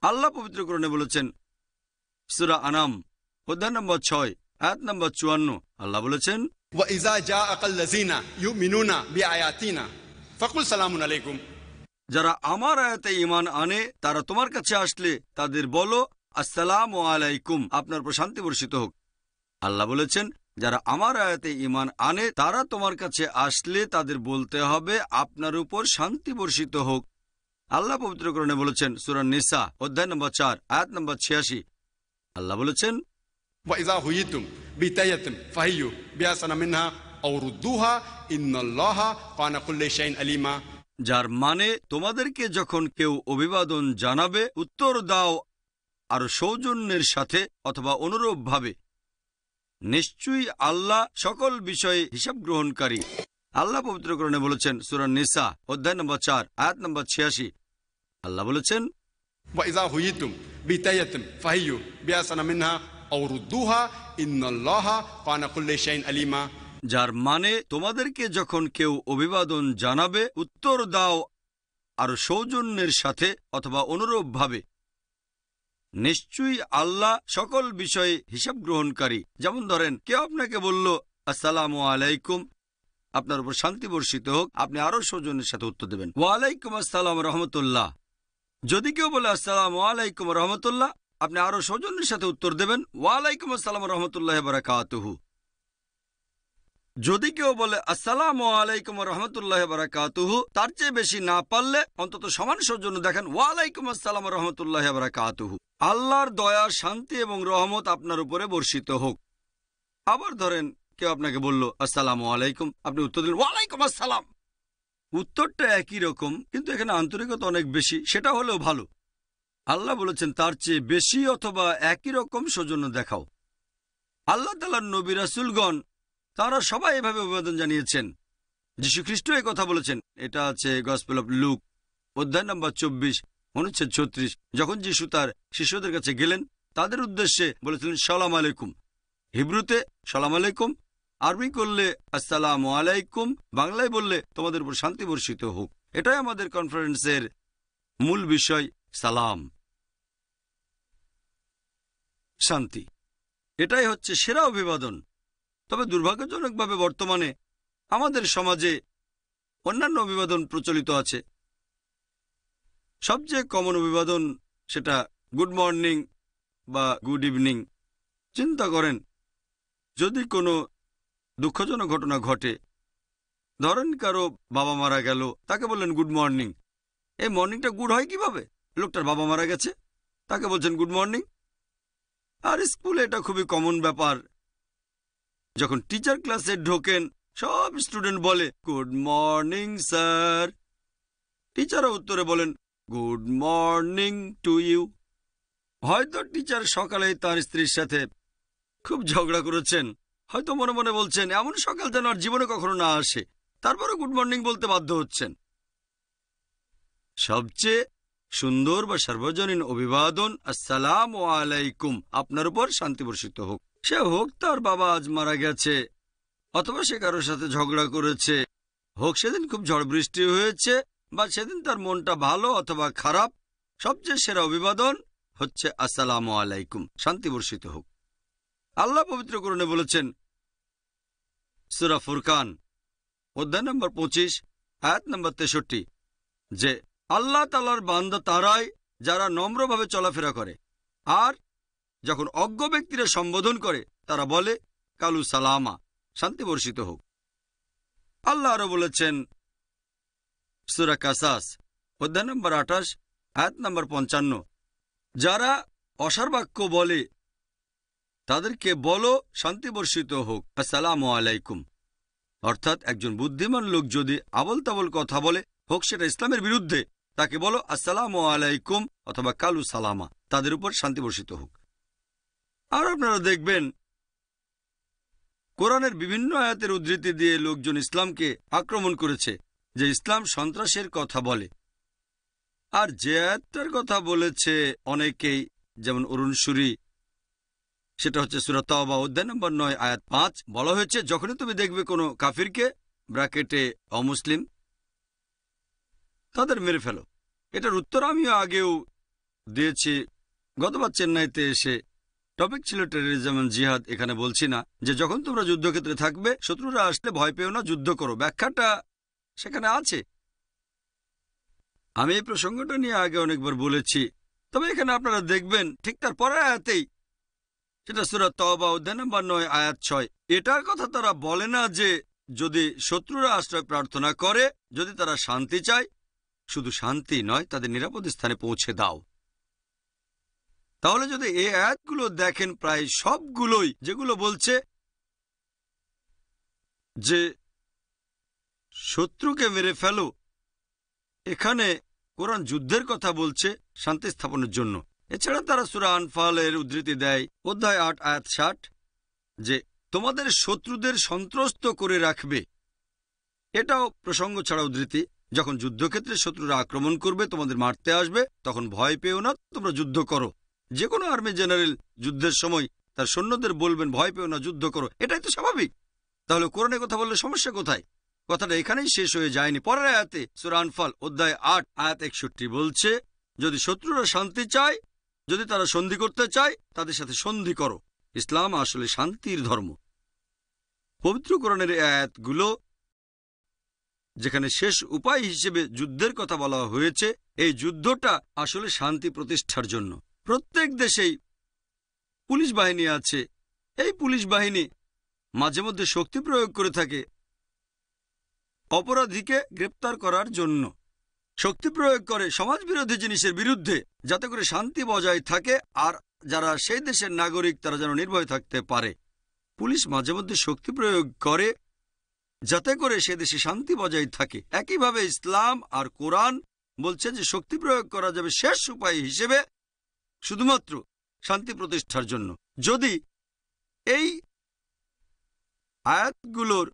আল্লাহ পবিত্র কোরআনে বলেছেন, সূরা আনাম অধ্যায় নম্বর 6 আয়াত নম্বর 54, আল্লাহ বলেছেন, ওয়া ইযা জাআকাল্লাযিনা ইউমিনুনা বিআয়াতিনা ফাকুল সালামুন আলাইকুম, যারা আমার আয়াতে ঈমান আনে তারা তোমার কাছে আসলে তাদের বলো আসসালামু আলাইকুম, আপনার উপর শান্তি বর্ষিত হোক। আল্লাহ বলেছেন, যারা আমার আয়াতে ঈমান আনে তারা তোমার কাছে আসলে তাদের বলতে হবে আপনার উপর শান্তি বর্ষিত হোক। আল্লাহ পবিত্র কোরআনে বলেছেন, সূরা নিসা অধ্যায় নম্বর 4 আয়াত নম্বর 86, আল্লাহ বলেছেন, ওয়া ইযা হুয়িতুম বিতায়াতিন ফাহিয়ু বিআসানা মিনহা আও রুদ্দুহা ইন্নাল্লাহা কানা কুল্লি শাইইন আলিমা, যার মানে তোমাদেরকে যখন কেউ অভিবাদন জানাবে উত্তর দাও আরো সৌজন্যের সাথে অথবা অনুরূপভাবে, নিশ্চয়ই আল্লাহ সকল বিষয়ে হিসাব গ্রহণকারী। আল্লাহ পবিত্র কোরআনে বলেছেন, সূরা নিসা অধ্যায় নম্বর 4 আয়াত নম্বর 86, আল্লাহ বলেছেন, ওয়া ইযা হুয়িতুম বিতায়াতিন ফাহিয়ু বিআসানা মিনহা আও রুদ্দুহা ইন্নাল্লাহা কানা কুল্লি শাইইন আলিমা, যার মানে তোমাদেরকে যখন কেউ অভিবাদন জানাবে উত্তর দাও আরো সৌজন্যের সাথে অথবা অনুরূপভাবে, নিশ্চয়ই আল্লাহ সকল বিষয়ে হিসাব গ্রহণকারী। যেমন ধরেন, কেউ আপনাকে বলল আসসালামু আলাইকুম, আপনার উপর শান্তি বর্ষিত হোক, আপনি আরো সৌজন্যের সাথে উত্তর দেবেন ওয়ালাইকুম আসসালাম রহমতুল্লাহ। যদি কেউ বলে আসসালামু আলাইকুম রহমতুল্লাহ, আপনি আরো সৌজন্যের সাথে উত্তর দেবেন ওয়ালাইকুম আসসালাম রহমতুল্লাহ বারাকাতুহু। যদি কেউ বলে আসসালামু আলাইকুম রহমতুল্লাহ বারাকাতুহু, তার চেয়ে বেশি না পারলে অন্তত সমান সৌজন্য দেখেন ওয়ালাইকুম আসসালাম রহমতুল্লাহ বারাকাতুহু। আল্লাহর দয়া, শান্তি এবং রহমত আপনার উপরে বর্ষিত হোক। আবার ধরেন কেউ আপনাকে বলল আসসালামু আলাইকুম, আপনি উত্তর দিলেন ওয়ালাইকুম আসসালাম। উত্তরটা একই রকম, কিন্তু এখানে আন্তরিকতা অনেক বেশি, সেটা হলেও ভালো। আল্লাহ বলেছেন তার চেয়ে বেশি অথবা একই রকম সৌজন্য দেখাও। আল্লাহ তাআলার নবী রাসূলগণ তারা সবাই এভাবে অভিবাদন জানিয়েছেন। যীশু খ্রিস্ট এই কথা বলেছেন, এটা আছে গসপেল অফ লুক অধ্যায় নম্বর 24 অনুচ্ছেদ 36। যখন যীশু তার শিষ্যদের কাছে গেলেন, তাদের উদ্দেশ্যে বলেছিলেন সালাম আলাইকুম। হিব্রুতে সালাম আলাইকুম, আরবি করলে আসসালামু আলাইকুম, বাংলায় বললে তোমাদের উপর শান্তি বর্ষিত হোক। এটাই আমাদের কনফারেন্সের মূল বিষয়, সালাম, শান্তি। এটাই হচ্ছে সেরা অভিবাদন। তবে দুর্ভাগ্যজনকভাবে বর্তমানে আমাদের সমাজে অন্যান্য অভিবাদন প্রচলিত আছে। সবচেয়ে কমন অভিবাদন সেটা গুড মর্নিং বা গুড ইভিনিং। চিন্তা করেন, যদি কোনো দুঃখজনক ঘটনা ঘটে, ধরেন কারো বাবা মারা গেল, তাকে বললেন গুড মর্নিং। এই মর্নিংটা গুড হয় কিভাবে? লোকটার বাবা মারা গেছে, তাকে বলছেন গুড মর্নিং। আর স্কুলে এটা খুবই কমন ব্যাপার। যখন টিচার ক্লাসে ঢোকেন, সব স্টুডেন্ট বলে গুড মর্নিং স্যার। টিচারও উত্তরে বলেন গুড মর্নিং টু ইউ। হয়তো টিচার সকালে তার স্ত্রীর সাথে খুব ঝগড়া করেছেন, হয়তো মনে মনে বলছেন এমন সকাল যেন আর জীবনে কখনো না আসে, তারপরে গুড মর্নিং বলতে বাধ্য হচ্ছেন। সবচেয়ে সুন্দর বা সার্বজনীন অভিবাদন আসসালামু আলাইকুম, আপনার উপর শান্তি বর্ষিত হোক। সে হোক তার বাবা আজ মারা গেছে, অথবা সে কারোর সাথে ঝগড়া করেছে, হোক সেদিন খুব ঝড় বৃষ্টি হয়েছে, বা সেদিন তার মনটা ভালো অথবা খারাপ, সবচেয়ে সেরা অভিবাদন হচ্ছে আসসালামু আলাইকুম, শান্তি বর্ষিত হোক। আল্লাহ পবিত্র কোরআনে বলেছেন সূরা ফুরকান অধ্যায় নম্বর 25 আয়াত নম্বর 63 যে আল্লাহ তাআলার বান্দা তারাই যারা নম্রভাবে চলাফেরা করে, আর যখন অজ্ঞ ব্যক্তিরা সম্বোধন করে তারা বলে কালু সালামা, শান্তি বর্ষিত হোক। আল্লাহ আরো বলেছেন সূরা কাসাস অধ্যায় নম্বর 28 আয়াত নম্বর 55 যারা অসার বাক্য বলে তাদেরকে বলো শান্তি বর্ষিত হোক, আসসালামু আলাইকুম। অর্থাৎ একজন বুদ্ধিমান লোক যদি আবল তাবল কথা বলে, হোক সেটা ইসলামের বিরুদ্ধে, তাকে বলো আসসালামু আলাইকুম অথবা কালু সালামা, তাদের উপর শান্তি বর্ষিত হোক। আর আপনারা দেখবেন কোরআনের বিভিন্ন আয়াতের উদ্ধৃতি দিয়ে লোকজন ইসলামকে আক্রমণ করেছে যে ইসলাম সন্ত্রাসের কথা বলে। আর যে আয়াতটার কথা বলেছে অনেকেই, যেমন অরুণ সুরি, সেটা হচ্ছে সূরা তাওবা অধ্যায় নম্বর 9 আয়াত 5। বলা হয়েছে যখনই তুমি দেখবে কোনো কাফিরকে ব্র্যাকেটে অমুসলিম, তাদের মেরে ফেলো। এটার উত্তর আমিও আগেও দিয়েছি। গতবার চেন্নাইতে এসে টপিক ছিল টেররিজম এন্ড জিহাদ। এখানে বলছি না যে যখন তোমরা যুদ্ধক্ষেত্রে থাকবে শত্রুরা আসলে ভয় পেও না, যুদ্ধ করো। ব্যাখ্যাটা সেখানে আছে। আমি এই প্রসঙ্গটা নিয়ে আগে অনেকবার বলেছি, তবে এখানে আপনারা দেখবেন ঠিক তার পরের আয়াতেই, সেটা সূরা তাওবা অধ্যায় নম্বর 9 আয়াত 6, এটার কথা তারা বলে না যে যদি শত্রুরা আশ্রয় প্রার্থনা করে, যদি তারা শান্তি চায়, শুধু শান্তি নয় তাদের নিরাপদ স্থানে পৌঁছে দাও। তাহলে যদি এই আয়াতগুলো দেখেন, প্রায় সবগুলোই যেগুলো বলছে যে শত্রুকে মেরে ফেলো, এখানে কোরআন যুদ্ধের কথা বলছে শান্তি স্থাপনের জন্য। এছাড়া তারা সূরা আনফালের উদ্ধৃতি দেয় অধ্যায় 8 আয়াত 60 যে তোমাদের শত্রুদের সন্ত্রস্ত করে রাখবে। এটাও প্রসঙ্গ ছাড়া উদ্ধৃতি। যখন যুদ্ধক্ষেত্রে শত্রুরা আক্রমণ করবে, তোমাদের মারতে আসবে, তখন ভয় পেও না, তোমরা যুদ্ধ করো। যে কোনো আর্মি জেনারেল যুদ্ধের সময় তার সৈন্যদের বলবেন ভয় পেও না, যুদ্ধ করো। এটাই তো স্বাভাবিক। তাহলে কোরআনে কথা বললে সমস্যা কোথায়? কথাটা এখানেই শেষ হয়ে যায়নি। পরের আয়াতে সূরা আনফাল অধ্যায় 8 আয়াত 61 বলছে যদি শত্রুরা শান্তি চায়, যদি তারা সন্ধি করতে চায়, তাদের সাথে সন্ধি করো। ইসলাম আসলে শান্তির ধর্ম। পবিত্র কোরআনের এই আয়াতগুলো যেখানে শেষ উপায় হিসেবে যুদ্ধের কথা বলা হয়েছে, এই যুদ্ধটা আসলে শান্তি প্রতিষ্ঠার জন্য। প্রত্যেক দেশেই পুলিশ বাহিনী আছে। এই পুলিশ বাহিনী মাঝে মধ্যে শক্তি প্রয়োগ করে থাকে অপরাধীকে গ্রেপ্তার করার জন্য। শক্তি প্রয়োগ করে সমাজবিরোধী জিনিসের বিরুদ্ধে, যাতে করে শান্তি বজায় থাকে আর যারা সেই দেশের নাগরিক তারা যেন নির্ভয় থাকতে পারে। পুলিশ মাঝে মধ্যে শক্তি প্রয়োগ করে যাতে করে সে দেশে শান্তি বজায় থাকে। একইভাবে ইসলাম আর কোরআন বলছে যে শক্তি প্রয়োগ করা যাবে শেষ উপায় হিসেবে শুধুমাত্র শান্তি প্রতিষ্ঠার জন্য। যদি এই আয়াতগুলোর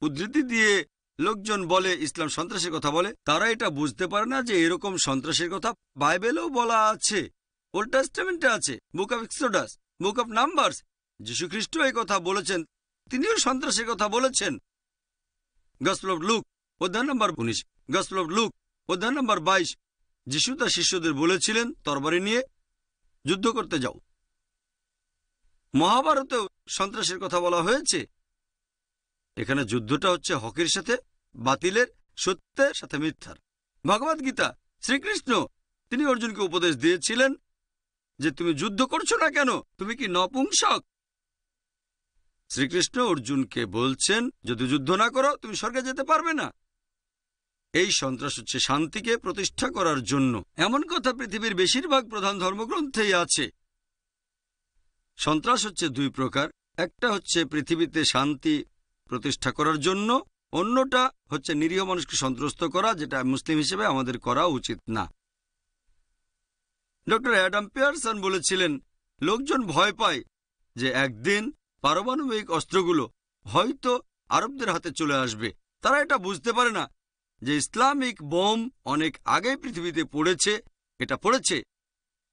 উদ্ধৃতি দিয়ে লোকজন বলে ইসলাম সন্ত্রাসের কথা বলে, তারা এটা বুঝতে পারে না যে এরকম সন্ত্রাসের কথা বাইবেলেও বলা আছে, ওল্ড টেস্টামেন্টে আছে, book of Exodus, book of numbers. যীশু খ্রিস্ট এই কথা বলেছেন, তিনিও সন্ত্রাসের কথা বলেছেন। গসপেল অফ লুক অধ্যায় নম্বর 19, গসপেল অফ লুক অধ্যায় নম্বর 22, যীশু তার শিষ্যদের বলেছিলেন তরবারি নিয়ে যুদ্ধ করতে যাও। মহাভারতেও সন্ত্রাসের কথা বলা হয়েছে। এখানে যুদ্ধটা হচ্ছে হকের সাথে বাতিলের, সত্যের সাথে মিথ্যার। ভগবদ গীতা, শ্রীকৃষ্ণ তিনি অর্জুনকে উপদেশ দিয়েছিলেন যে তুমি যুদ্ধ করছো না কেন, তুমি কি নপুংসক? শ্রীকৃষ্ণ অর্জুনকে বলছেন যদি যুদ্ধ না করো তুমি স্বর্গে যেতে পারবে না। এই সন্ত্রাস হচ্ছে শান্তিকে প্রতিষ্ঠা করার জন্য। এমন কথা পৃথিবীর বেশিরভাগ প্রধান ধর্মগ্রন্থেই আছে। সন্ত্রাস হচ্ছে দুই প্রকার, একটা হচ্ছে পৃথিবীতে শান্তি প্রতিষ্ঠা করার জন্য, অন্যটা হচ্ছে নিরীহ মানুষকে সন্ত্রস্ত করা, যেটা মুসলিম হিসেবে আমাদের করা উচিত না। ডক্টর অ্যাডাম পিয়ারসন বলেছিলেন লোকজন ভয় পায় যে একদিন পারমাণবিক অস্ত্রগুলো হয়তো আরবদের হাতে চলে আসবে। তারা এটা বুঝতে পারে না যে ইসলামিক বোম অনেক আগেই পৃথিবীতে পড়েছে। এটা পড়েছে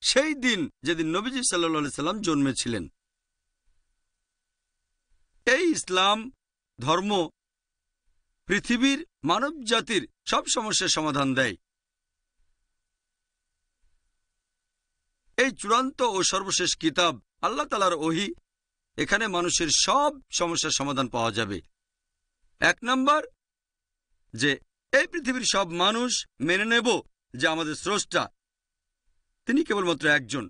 সেই দিন যেদিন নবীজি সাল্লাল্লাহু আলাইহি সাল্লাম জন্মেছিলেন। এই ইসলাম ধর্ম পৃথিবীর মানব জাতির সব সমস্যার সমাধান দেয়। এই চূড়ান্ত ও সর্বশেষ কিতাব আল্লাহ তাআলার ওহী, এখানে মানুষের সব সমস্যার সমাধান পাওয়া যাবে। এক নাম্বার, যে এই পৃথিবীর সব মানুষ মেনে নেব যে আমাদের স্রষ্টা তিনি কেবলমাত্র একজন।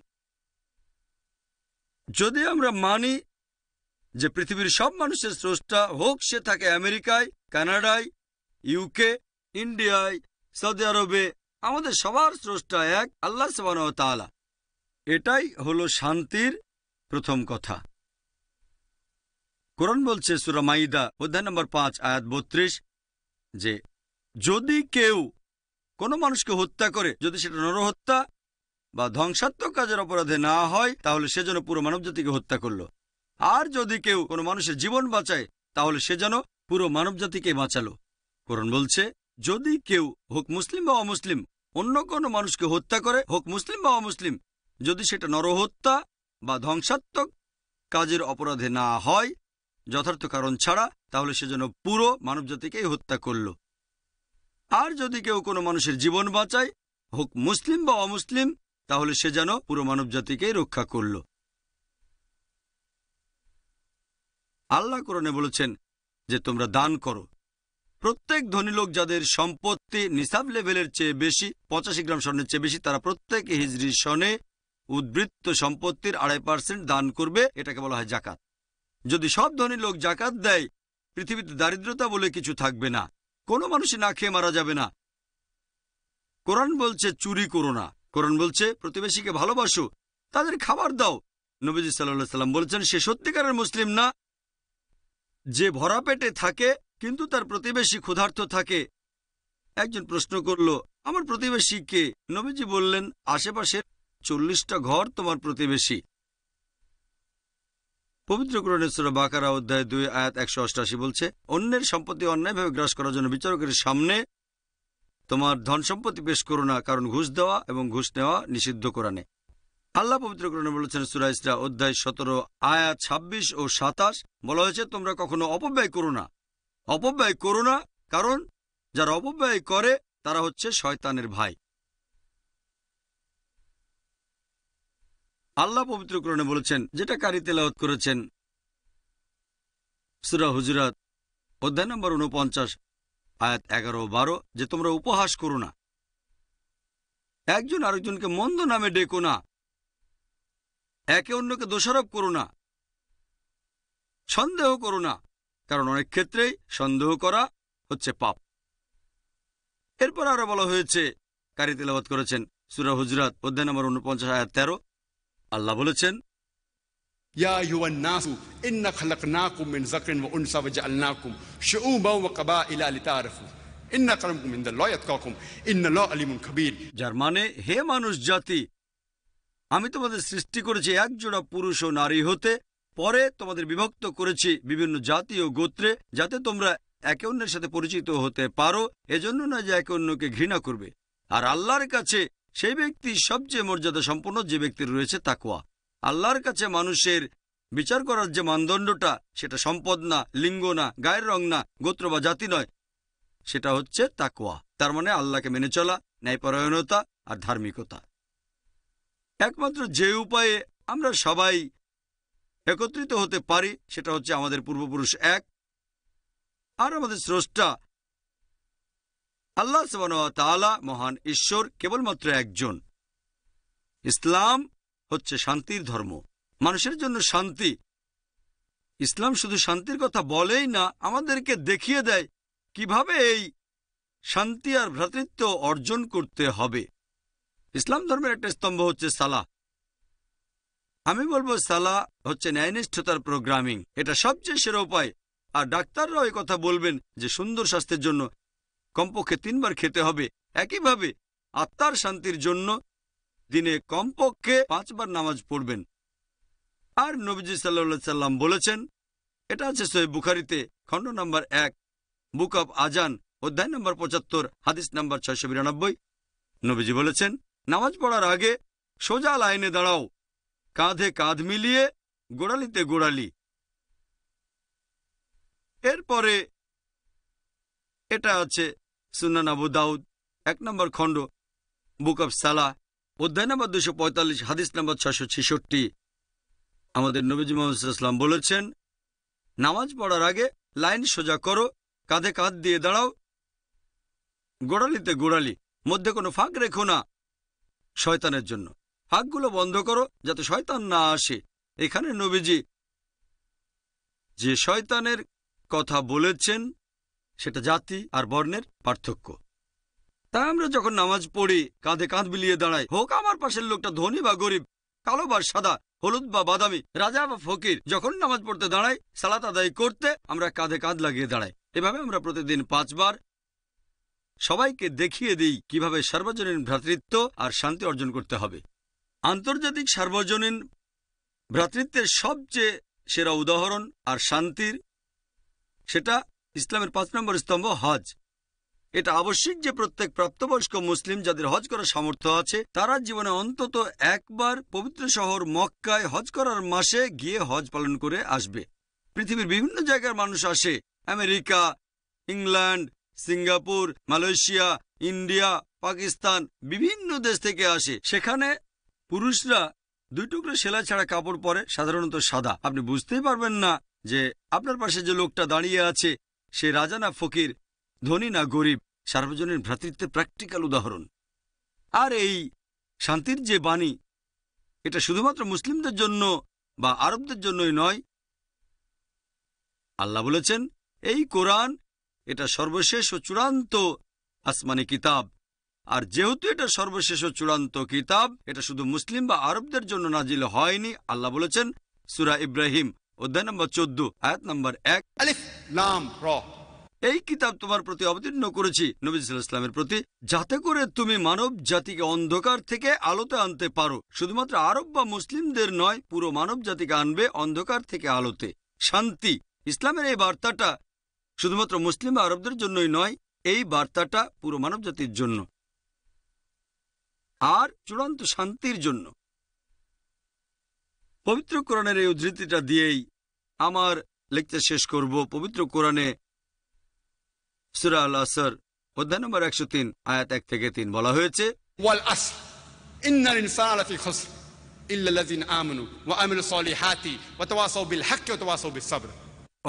যদি আমরা মানি যে পৃথিবীর সব মানুষের স্রষ্টা, হোক সে থাকে আমেরিকায়, কানাডায়, ইউকে, ইন্ডিয়ায়, সৌদি আরবে, আমাদের সবার স্রষ্টা এক, আল্লাহ সুবহানাহু ওয়া তাআলা। এটাই হলো শান্তির প্রথম কথা। কোরআন বলছে সূরা মাইদা অধ্যায় নম্বর 5 আয়াত 32 যে যদি কেউ কোনো মানুষকে হত্যা করে, যদি সেটা নরহত্যা বা ধ্বংসাত্মক কাজের অপরাধে না হয়, তাহলে সে যেন পুরো মানবজাতিকে হত্যা করল। আর যদি কেউ কোনো মানুষের জীবন বাঁচায়, তাহলে সে যেন পুরো মানবজাতিকে বাঁচালো। কোরআন বলছে যদি কেউ, হোক মুসলিম বা অমুসলিম, অন্য কোনো মানুষকে হত্যা করে, হোক মুসলিম বা অমুসলিম, যদি সেটা নরহত্যা বা ধ্বংসাত্মক কাজের অপরাধে না হয়, যথার্থ কারণ ছাড়া, তাহলে সে যেন পুরো মানবজাতিকেই হত্যা করল। আর যদি কেউ কোনো মানুষের জীবন বাঁচায়, হোক মুসলিম বা অমুসলিম, তাহলে সে যেন পুরো মানবজাতিকেই রক্ষা করল। আল্লাহ কোরআনে বলেছেন যে তোমরা দান করো। প্রত্যেক ধনী লোক যাদের সম্পত্তি নিসাব লেভেলের চেয়ে বেশি, 85 গ্রাম স্বর্ণের চেয়ে বেশি, তারা প্রত্যেকে হিজরি সনে উদ্বৃত্ত সম্পত্তির 2.5% দান করবে। এটাকে বলা হয় জাকাত। যদি সব ধনী লোক জাকাত দেয়, পৃথিবীতে দারিদ্রতা বলে কিছু থাকবে না, কোনো মানুষই না খেয়ে মারা যাবে না। কোরআন বলছে চুরি করো না, কোরআন বলছে প্রতিবেশীকে ভালোবাসো, তাদের খাবার দাও। নবীজি সাল্লাল্লাহু আলাইহি সাল্লাম বলেছেন সে সত্যিকারের মুসলিম না যে ভরা পেটে থাকে কিন্তু তার প্রতিবেশী ক্ষুধার্ত থাকে। একজন প্রশ্ন করল আমার প্রতিবেশী কে? নবীজি বললেন আশেপাশের 40টা ঘর তোমার প্রতিবেশী। পবিত্র কোরআনের সূরা বাকারা অধ্যায় 2 আয়াত 188 বলছে অন্যের সম্পত্তি অন্যায়ভাবে গ্রাস করার জন্য বিচারকের সামনে তোমার ধন সম্পত্তি পেশ করো না, কারণ ঘুষ দেওয়া এবং ঘুষ নেওয়া নিষিদ্ধ কোরআনে। আল্লাহ পবিত্র কোরআনে বলেছেন সূরা ইসরা অধ্যায় 17 আয়াত 26 ও 27 বলা হয়েছে তোমরা কখনো অপব্যয় করো না। অপব্যয় করো না, কারণ যারা অপব্যয় করে তারা হচ্ছে শয়তানের ভাই। আল্লাহ পবিত্র কোরআনে বলেছেন, যেটা কারি তেলাওয়াত করেছেন সূরা হুজুরাত অধ্যায় নম্বর 49 আয়াত 11 ও 12, যে তোমরা উপহাস করো না, একজন আরেকজনকে মন্দ নামে ডেকো না, একে অন্যকে দোষারোপ করো না, সন্দেহ করো না, কারণ অনেক ক্ষেত্রেই সন্দেহ করা হচ্ছে পাপ। এরপর আরো বলা হয়েছে, কারি তেলাওয়াত করেছেন সূরা হুজরাত অধ্যায় নম্বর 49 আয়াত 13। আল্লাহ বলেছেন, ইয়া আইয়ুহান নাসু ইন্না খালাকনাকুম মিন যাকরিন ওয়া উনসা ওয়া জাআলনাকুম শুউবান ওয়া কাবাইলা লিতাআরাফু ইন্না আকরামাকুম ইনদাল্লাহি আতকাকুম ইন্নাল্লাহা আলিমুন খাবীর। যার মানে, হে মানুষ জাতি, আমি তোমাদের সৃষ্টি করেছি এক জোড়া পুরুষ ও নারী হতে, পরে তোমাদের বিভক্ত করেছি বিভিন্ন জাতি ও গোত্রে, যাতে তোমরা একে অন্যের সাথে পরিচিত হতে পারো, এজন্য না যে একে অন্যকে ঘৃণা করবে। আর আল্লাহর কাছে সেই ব্যক্তি সবচেয়ে মর্যাদা সম্পন্ন যে ব্যক্তির রয়েছে তাকওয়া। আল্লাহর কাছে মানুষের বিচার করার যে মানদণ্ডটা, সেটা সম্পদ না, লিঙ্গ না, গায়ের রং না, গোত্র বা জাতি নয়, সেটা হচ্ছে তাকওয়া। তার মানে আল্লাহকে মেনে চলা, ন্যায়পরায়ণতা আর ধার্মিকতা। একমাত্র যে উপায়ে আমরা সবাই একত্রিত হতে পারি সেটা হচ্ছে আমাদের পূর্বপুরুষ এক আর আমাদের স্রষ্টা আল্লাহ সুবহানাহু ওয়া তাআলা, মহান ঈশ্বর, কেবলমাত্র একজন। ইসলাম হচ্ছে শান্তির ধর্ম, মানুষের জন্য শান্তি। ইসলাম শুধু শান্তির কথা বলেই না, আমাদেরকে দেখিয়ে দেয় কিভাবে এই শান্তি আর ভ্রাতৃত্ব অর্জন করতে হবে। ইসলাম ধর্মের একটা স্তম্ভ হচ্ছে সালাহ। আমি বলবো সালাহ হচ্ছে ন্যায়নিষ্ঠতার প্রোগ্রামিং। এটা সবচেয়ে সেরা উপায়। আর ডাক্তাররাও এই কথা বলবেন যে সুন্দর স্বাস্থ্যের জন্য কমপক্ষে 3 বার খেতে হবে। একইভাবে আত্মার শান্তির জন্য দিনে কমপক্ষে 5 বার নামাজ পড়বেন। আর নবীজি সাল্লাল্লাহু আলাইহি সাল্লাম বলেছেন, এটা আছে সহিহ বুখারীতে খণ্ড নম্বর 1, বুক অব আজান, অধ্যায় নম্বর 75, হাদিস নম্বর 692। নবীজি বলেছেন, নামাজ পড়ার আগে সোজা লাইনে দাঁড়াও, কাঁধে কাঁধ মিলিয়ে, গোড়ালিতে গোড়ালি। এরপরে এটা আছে সুনান আবু দাউদ 1 নম্বর খণ্ড, বুক অব সালাহ, অধ্যায় নম্বর 245, হাদিস নম্বর 666। আমাদের নবীজি মুহাম্মদ সাল্লাল্লাহু আলাইহি ওয়াসাল্লাম বলেছেন, নামাজ পড়ার আগে লাইন সোজা করো, কাঁধে কাঁধ দিয়ে দাঁড়াও, গোড়ালিতে গোড়ালি, মধ্যে কোনো ফাঁক রেখো না শয়তানের জন্য। ফাঁকগুলো বন্ধ করো যাতে শয়তান না আসে। এখানে নবীজি যে শয়তানের কথা বলেছেন সেটা জাতি আর বর্ণের পার্থক্য। তাই আমরা যখন নামাজ পড়ি কাঁধে কাঁধ মিলিয়ে দাঁড়াই, হোক আমার পাশের লোকটা ধনী বা গরিব, কালো বা সাদা, হলুদ বা বাদামি, রাজা বা ফকির, যখন নামাজ পড়তে দাঁড়াই, সালাত আদায় করতে আমরা কাঁধে কাঁধ লাগিয়ে দাঁড়াই। এভাবে আমরা প্রতিদিন 5 বার সবাইকে দেখিয়ে দিই কিভাবে সার্বজনীন ভ্রাতৃত্ব আর শান্তি অর্জন করতে হবে। আন্তর্জাতিক সার্বজনীন ভ্রাতৃত্বের সবচেয়ে সেরা উদাহরণ আর শান্তির, সেটা ইসলামের 5 নম্বর স্তম্ভ হজ। এটা আবশ্যিক যে প্রত্যেক প্রাপ্তবয়স্ক মুসলিম যাদের হজ করার সামর্থ্য আছে, তারা জীবনে অন্তত একবার পবিত্র শহর মক্কায় হজ করার মাসে গিয়ে হজ পালন করে আসবে। পৃথিবীর বিভিন্ন জায়গার মানুষ আসে, America, England, Singapore, Malaysia, India, Pakistan, বিভিন্ন দেশ থেকে আসে। সেখানে পুরুষরা 2 টুকরো সেলাই ছাড়া কাপড় পরে, সাধারণত সাদা। আপনি বুঝতেই পারবেন না যে আপনার পাশে যে লোকটা দাঁড়িয়ে আছে সে রাজা না ফকির, ধনী না গরিব। সার্বজনীন ভ্রাতৃত্বের প্র্যাকটিক্যাল উদাহরণ। আর এই শান্তির যে বাণী, এটা শুধুমাত্র মুসলিমদের জন্য বা আরবদের জন্যই নয়। আল্লাহ বলেছেন, এই কোরআন এটা সর্বশেষ ও চূড়ান্ত আসমানি কিতাব। আর যেহেতু এটা সর্বশেষ ও চূড়ান্ত কিতাব, এটা শুধু মুসলিম বা আরবদের জন্য নাজিল হয়নি। আল্লাহ বলেছেন সূরা ইব্রাহিম অধ্যায় নম্বর 14, আয়াত নম্বর 1, আলিফ লাম র, এই কিতাব তোমার প্রতি অবতীর্ণ করেছি, নবী সাল্লাল্লাহু আলাইহি ওয়াসাল্লামের প্রতি, যাতে করে তুমি মানব জাতিকে অন্ধকার থেকে আলোতে আনতে পারো। শুধুমাত্র আরব বা মুসলিমদের নয়, পুরো মানব জাতিকে আনবে অন্ধকার থেকে আলোতে। শান্তি, ইসলামের এই বার্তাটা শুধুমাত্র মুসলিম বা আরবদের জন্যই নয়, এই বার্তাটা পুরো মানব জাতির জন্য আর চূড়ান্ত শান্তির জন্য। পবিত্র কোরআনের এই উদ্ধৃতিটা দিয়েই আমার লেকচার শেষ করব। পবিত্র কোরআনে সূরা আল আসর অধ্যায় নম্বর 103, আয়াত 1 থেকে 3 বলা হয়েছে, ওয়াল আসর ইন্নাল ইনসানা লাফি খুসর ইল্লা আল্লাযিনা আমানু ওয়া আমিলুস সলিহাতি ওয়া তাওয়াসাউ বিল হাক্কি ওয়া তাওয়াসাউ বিস সাবর।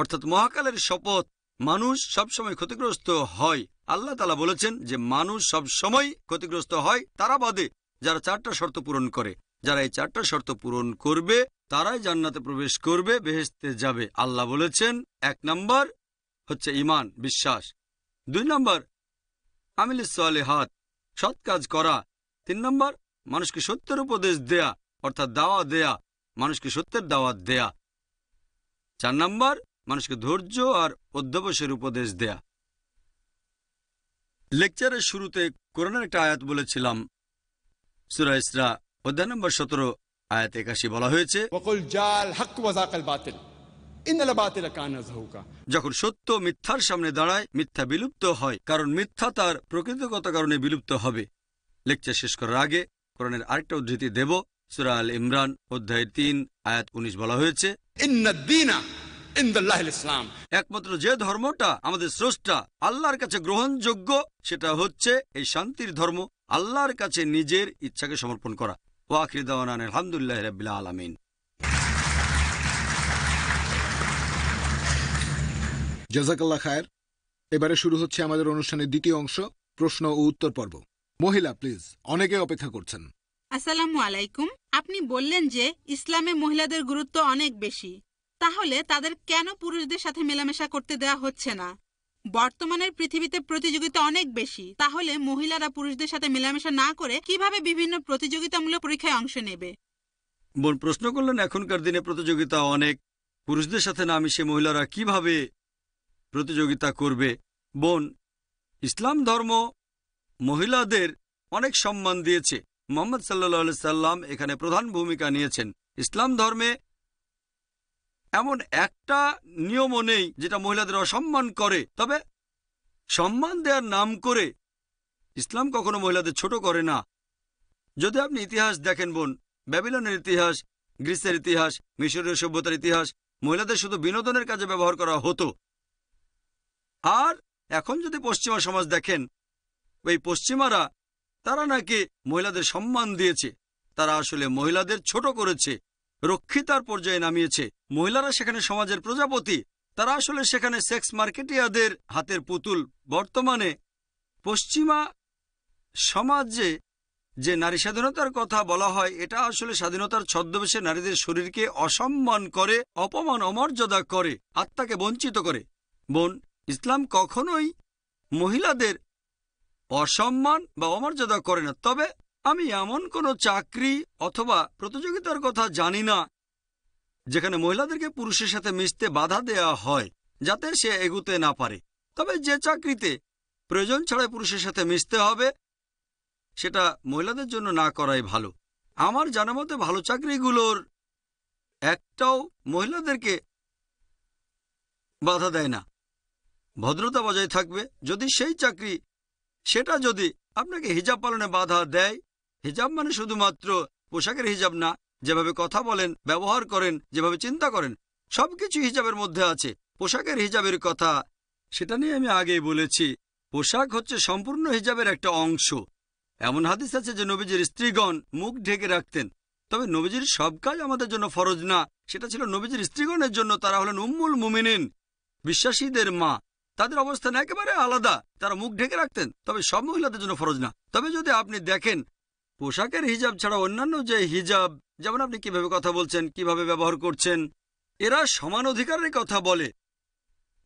অর্থাৎ মহাকালের শপথ, মানুষ সবসময় ক্ষতিগ্রস্ত হয়। আল্লাহ তাআলা বলেছেন যে মানুষ সব সময় ক্ষতিগ্রস্ত হয় তারা বাদে যারা 4টা শর্ত পূরণ করে। যারা এই 4টা শর্ত পূরণ করবে তারাই জান্নাতে প্রবেশ করবে, বেহেশতে যাবে। আল্লাহ বলেছেন 1 নম্বর হচ্ছে ঈমান, বিশ্বাস। 2 নম্বর আমিলুস সালিহাত, সৎ কাজ করা। 3 নম্বর মানুষকে সত্যের উপদেশ দেয়া, অর্থাৎ দাওয়াত দেয়া, মানুষকে সত্যের দাওয়াত দেয়া। 4 নম্বর মানুষকে ধৈর্য আর অধ্যবসায়ের উপদেশ দেয়া। লেকচারের শুরুতে কোরআনের একটা আয়াত বলেছিলাম, সূরা ইসরা অধ্যায় নম্বর 17 আয়াত 81 বলা হয়েছে, ওয়াকুল জাল হক ওয়া যাকাল বাতিল ইন্নাল বাতিলা কানা যাহুকা। যখন সত্য মিথ্যার সামনে দাঁড়ায় মিথ্যা বিলুপ্ত হয়, কারণ মিথ্যা তার প্রকৃতিগত কারণে বিলুপ্ত হবে। লেকচার শেষ করার আগে কোরআনের আরেকটা উদ্ধৃতি দেব। সূরা আল ইমরান অধ্যায় 3 আয়াত 19 বলা হয়েছে, ইন্নাদ দীনা ইনদাল্লাহিল ইসলাম। একমাত্র যে ধর্মটা আমাদের স্রষ্টা আল্লাহর কাছে গ্রহণযোগ্য সেটা হচ্ছে এই শান্তির ধর্ম, আল্লাহর কাছে নিজের ইচ্ছাকে সমর্পণ করা। ওয়া আখিরু দাওয়ানা আলহামদুলিল্লাহি রাব্বিল আলামিন। জাযাকাল্লাহ খায়ের। এবারে শুরু হচ্ছে আমাদের অনুষ্ঠানের দ্বিতীয় অংশ, প্রশ্ন ও উত্তর পর্ব। মহিলা প্লিজ, অনেকে অপেক্ষা করছেন। আসসালামু আলাইকুম। আপনি বললেন যে ইসলামে মহিলাদের গুরুত্ব অনেক বেশি, তাহলে তাদের কেন পুরুষদের সাথে মেলামেশা করতে দেওয়া হচ্ছে না? বর্তমানের পৃথিবীতে প্রতিযোগিতা অনেক বেশি, তাহলে মহিলারা পুরুষদের সাথে মেলামেশা না করে কিভাবে বিভিন্ন প্রতিযোগিতামূলক পরীক্ষায় অংশ নেবে? বোন প্রশ্ন করলেন, এখনকার দিনে প্রতিযোগিতা অনেক, পুরুষদের সাথে না মিশে মহিলারা কিভাবে প্রতিযোগিতা করবে? বোন, ইসলাম ধর্ম মহিলাদের অনেক সম্মান দিয়েছে। মুহাম্মদ সাল্লাল্লাহু আলাইহি সাল্লাম এখানে প্রধান ভূমিকা নিয়েছেন। ইসলাম ধর্মে এমন একটা নিয়মও নেই যেটা মহিলাদের অসম্মান করে, তবে সম্মান দেওয়ার নাম করে ইসলাম কখনো মহিলাদের ছোট করে না। যদি আপনি ইতিহাস দেখেন বোন, ব্যাবিলনের ইতিহাস, গ্রিসের ইতিহাস, মিশরীয় সভ্যতার ইতিহাস, মহিলাদের শুধু বিনোদনের কাজে ব্যবহার করা হতো। আর এখন যদি পশ্চিমা সমাজ দেখেন, ওই পশ্চিমারা তারা নাকি মহিলাদের সম্মান দিয়েছে, তারা আসলে মহিলাদের ছোট করেছে, রক্ষিতার পর্যায়ে নামিয়েছে। মহিলারা সেখানে সমাজের প্রজাপতি, তারা আসলে সেখানে সেক্স মার্কেটিয়াদের হাতের পুতুল। বর্তমানে পশ্চিমা সমাজে যে নারী স্বাধীনতার কথা বলা হয়, এটা আসলে স্বাধীনতার ছদ্মবেশে নারীদের শরীরকে অসম্মান করে, অপমান অমর্যাদা করে, আত্মাকে বঞ্চিত করে। বোন, ইসলাম কখনোই মহিলাদের অসম্মান বা অমর্যাদা করে না। তবে আমি এমন কোনো চাকরি অথবা প্রতিযোগিতার কথা জানি না যেখানে মহিলাদেরকে পুরুষের সাথে মিশতে বাধা দেয়া হয় যাতে সে এগুতে না পারে। তবে যে চাকরিতে প্রয়োজন ছাড়াই পুরুষের সাথে মিশতে হবে সেটা মহিলাদের জন্য না করাই ভালো। আমার জানা মতে ভালো চাকরিগুলোর একটাও মহিলাদেরকে বাধা দেয় না, ভদ্রতা বজায় থাকবে। যদি সেই চাকরি সেটা যদি আপনাকে হিজাব পালনে বাধা দেয়, হিজাব মানে শুধুমাত্র পোশাকের হিজাব না, যেভাবে কথা বলেন, ব্যবহার করেন, যেভাবে চিন্তা করেন, সবকিছু হিজাবের মধ্যে আছে। পোশাকের হিজাবের কথা সেটা নিয়ে আমি আগেই বলেছি। পোশাক হচ্ছে সম্পূর্ণ হিজাবের একটা অংশ। এমন হাদিস আছে যে নবীজির স্ত্রীগণ মুখ ঢেকে রাখতেন, তবে নবীজির সব কাজ আমাদের জন্য ফরজ না, সেটা ছিল নবীজির স্ত্রীগণের জন্য। তারা হলেন উম্মুল মুমিনিন, বিশ্বাসীদের মা, তাদের অবস্থান একেবারে আলাদা, তারা মুখ ঢেকে রাখতেন, তবে সব মহিলাদের জন্য ফরজ না। তবে যদি আপনি দেখেন পোশাকের হিজাব ছাড়া অন্যান্য যে হিজাব, যেমন আপনি কিভাবে কথা বলছেন, কিভাবে ব্যবহার করছেন, এরা সমান অধিকারের কথা বলে।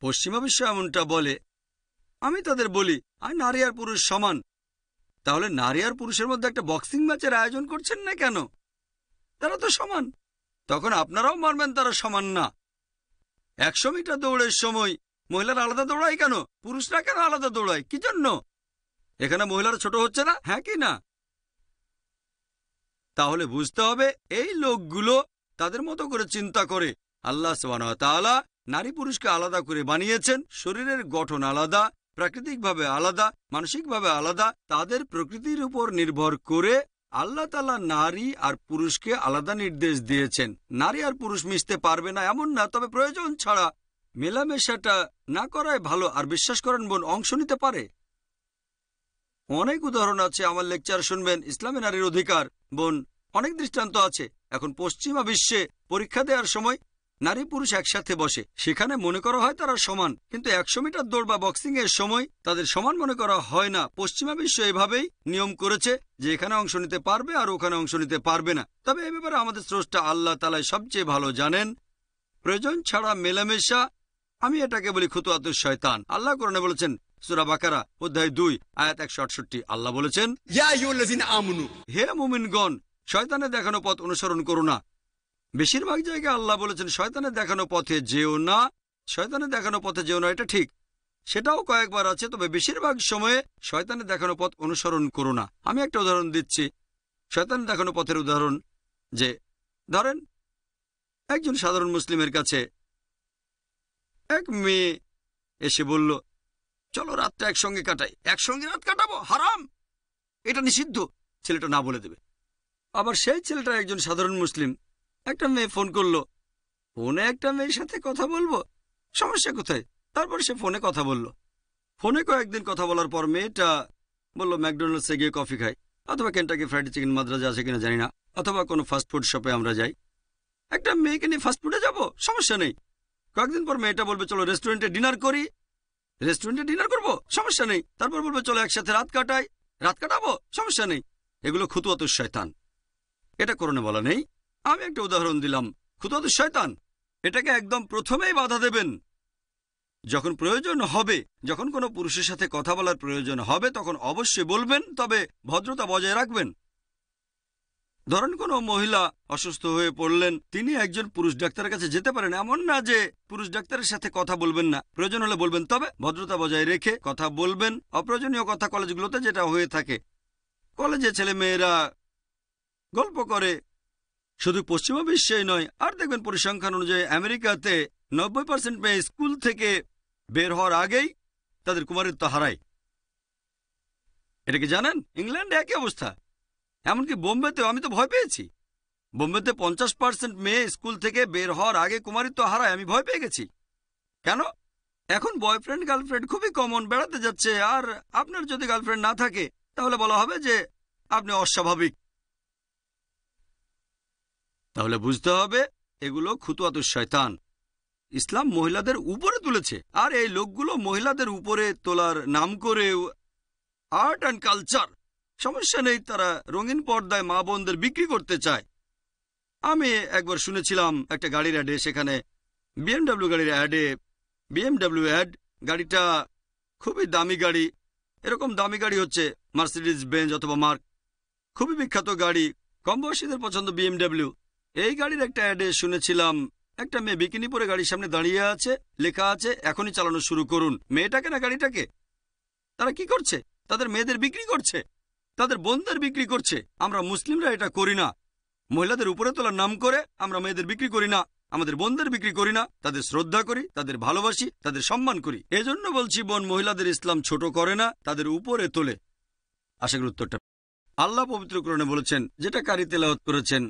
পশ্চিমা বিশ্ব এমনটা বলে। আমি তাদের বলি, নারী আর পুরুষ সমান। তাহলে নারী আর পুরুষের মধ্যে একটা বক্সিং ম্যাচের আয়োজন করছেন না কেন? তারা তো সমান। তখন আপনারাও মানবেন তারা সমান না। 100 মিটার দৌড়ের সময় মহিলারা আলাদা দৌড়ায় কেন? পুরুষরা কেন আলাদা দৌড়ায়? কি জন্য? এখানে মহিলারা ছোট হচ্ছে না? হ্যাঁ কি না? তাহলে বুঝতে হবে এই লোকগুলো তাদের মতো করে চিন্তা করে। আল্লাহ সুবহানাহু ওয়া তাআলা নারী পুরুষকে আলাদা করে বানিয়েছেন। শরীরের গঠন আলাদা, প্রাকৃতিকভাবে আলাদা, মানসিকভাবে আলাদা। তাদের প্রকৃতির উপর নির্ভর করে আল্লাহ তাআলা নারী আর পুরুষকে আলাদা নির্দেশ দিয়েছেন। নারী আর পুরুষ মিশতে পারবে না এমন না, তবে প্রয়োজন ছাড়া মেলামেশাটা না করাই ভালো। আর বিশ্বাস করেন বোন, অংশ নিতে পারে। অনেক উদাহরণ আছে, আমার লেকচার শুনবেন ইসলামে নারীর অধিকার। বোন, অনেক দৃষ্টান্ত আছে। এখন পশ্চিমা বিশ্বে পরীক্ষা দেওয়ার সময় নারী পুরুষ একসাথে বসে, সেখানে মনে করা হয় তারা সমান, কিন্তু 100 মিটার দৌড় বা বক্সিং এর সময় তাদের সমান মনে করা হয় না। পশ্চিমা বিশ্ব এভাবেই নিয়ম করেছে যে এখানে অংশ নিতে পারবে আর ওখানে অংশ নিতে পারবে না। তবে এ ব্যাপারে আমাদের স্রষ্টা আল্লাহ তাআলাই সবচেয়ে ভালো জানেন। প্রয়োজন ছাড়া মেলামেশা, আমি এটাকে বলি খুতুয়াতুশ শয়তান। আল্লাহ কোরআনে বলেছেন, সূরা বাকারা অধ্যায় 2 আয়াত 168, আল্লাহ বলেছেন, ইয়া আইয়ুহাল্লাযিনা আমানু, হে মুমিনগণ, শয়তানের দেখানো পথ অনুসরণ করো না। বেশিরভাগ জায়গায় আল্লাহ বলেছেন শয়তানের দেখানো পথে যেও না, শয়তানের দেখানো পথে যেও না, এটা ঠিক, সেটাও কয়েকবার আছে, তবে বেশিরভাগ সময়ে শয়তানের দেখানো পথ অনুসরণ করো না। আমি একটা উদাহরণ দিচ্ছি, শয়তানের দেখানো পথের উদাহরণ। যে ধরেন একজন সাধারণ মুসলিমের কাছে এক মেয়ে এসে বলল, চলো রাতটা একসঙ্গে কাটাই। একসঙ্গে রাত কাটাবো? হারাম, এটা নিষিদ্ধ। ছেলেটা না বলে দেবে। আবার সেই ছেলেটা একজন সাধারণ মুসলিম, একটা মেয়ে ফোন করলো, ফোনে একটা মেয়ের সাথে কথা বলবো, সমস্যা কোথায়? তারপর সে ফোনে কথা বলল। ফোনে কয়েকদিন কথা বলার পর মেয়েটা বলল ম্যাকডোনাল্ডসে গিয়ে কফি খাই, অথবা কেন্টাকি ফ্রাইড চিকেন মাদ্রাজা আছে কিনা জানি না, অথবা কোনো ফাস্টফুড শপে আমরা যাই। একটা মেয়েকে নিয়ে ফাস্টফুডে যাবো, সমস্যা নেই। কয়েকদিন পর মেয়েটা বলবে চলো রেস্টুরেন্টে ডিনার করি, রেস্টুরেন্টে ডিনার করবো, সমস্যা নেই। তারপর বলবে চলো একসাথে রাত কাটাই, রাত কাটাবো, সমস্যা নেই। এগুলো খুতুয়াতুশ শয়তান, এটা কোরআনে বলা নেই। আমি একটা উদাহরণ দিলাম, খুতুয়াতুশ শয়তান। এটাকে একদম প্রথমেই বাধা দেবেন যখন প্রয়োজন হবে। যখন কোনো পুরুষের সাথে কথা বলার প্রয়োজন হবে তখন অবশ্যই বলবেন, তবে ভদ্রতা বজায় রাখবেন। ধরেন কোনো মহিলা অসুস্থ হয়ে পড়লেন, তিনি একজন পুরুষ ডাক্তারের কাছে যেতে পারেন, এমন না যে পুরুষ ডাক্তারের সাথে কথা বলবেন না, প্রয়োজন হলে বলবেন, তবে ভদ্রতা বজায় রেখে কথা বলবেন। অপ্রয়োজনীয় কথা কলেজগুলোতে যেটা হয়ে থাকে, কলেজে ছেলে মেয়েরা গল্প করে, শুধু পশ্চিমা বিশ্বেই নয়, আর দেখবেন পরিসংখ্যান অনুযায়ী আমেরিকাতে 90% মেয়ে স্কুল থেকে বের হওয়ার আগেই তাদের কুমারিত্ব হারায়। এটা কি জানেন? ইংল্যান্ডে একই অবস্থা, এমনকি বোম্বেতেও। আমি তো ভয় পেয়েছি, বোম্বেতে 50% মেয়ে স্কুল থেকে বের হওয়ার আগে কুমারিত্ব হারায়, আমি ভয় পেয়ে গেছি। কেন? এখন বয়ফ্রেন্ড গার্লফ্রেন্ড খুবই কমন, বেড়াতে যাচ্ছে, আর আপনার যদি গার্লফ্রেন্ড না থাকে তাহলে বলা হবে যে আপনি অস্বাভাবিক। তাহলে বুঝতে হবে এগুলো খুতুয়াতুশ শয়তান। ইসলাম মহিলাদের উপরে তুলেছে, আর এই লোকগুলো মহিলাদের উপরে তোলার নাম করে আর্ট অ্যান্ড কালচার, সমস্যা নেই, তারা রঙিন পর্দায় মা বোনদের বিক্রি করতে চায়। আমি একবার শুনেছিলাম একটা গাড়ির অ্যাডে, সেখানে BMW গাড়ির অ্যাডে, BMW অ্যাড, গাড়িটা খুবই দামি গাড়ি, এরকম দামি গাড়ি হচ্ছে মার্সিডিজ বেঞ্জ অথবা মার্ক, খুবই বিখ্যাত গাড়ি, কম বয়সীদের পছন্দ BMW। এই গাড়ির একটা অ্যাডে শুনেছিলাম একটা মেয়ে বিকিনি পরে গাড়ির সামনে দাঁড়িয়ে আছে, লেখা আছে এখনই চালানো শুরু করুন। মেয়েটাকে না গাড়িটাকে? তারা কি করছে? তাদের মেয়েদের বিক্রি করছে, তাদের বোনদের বিক্রি করছে। আমরা মুসলিমরা এটা করি না, মহিলাদের উপরে তোলার নাম করে আমরা মেয়েদের বিক্রি করি না, আমাদের বোনদের বিক্রি করি না, তাদের শ্রদ্ধা করি, তাদের ভালোবাসি, তাদের সম্মান করি। এজন্য বলছি বোন, মহিলাদের ইসলাম ছোট করে না, তাদের উপরে তোলে। আশা করি উত্তরটা। আল্লাহ পবিত্র কোরআনে বলেছেন, যেটা কারি তেলাওয়াত করেছেন,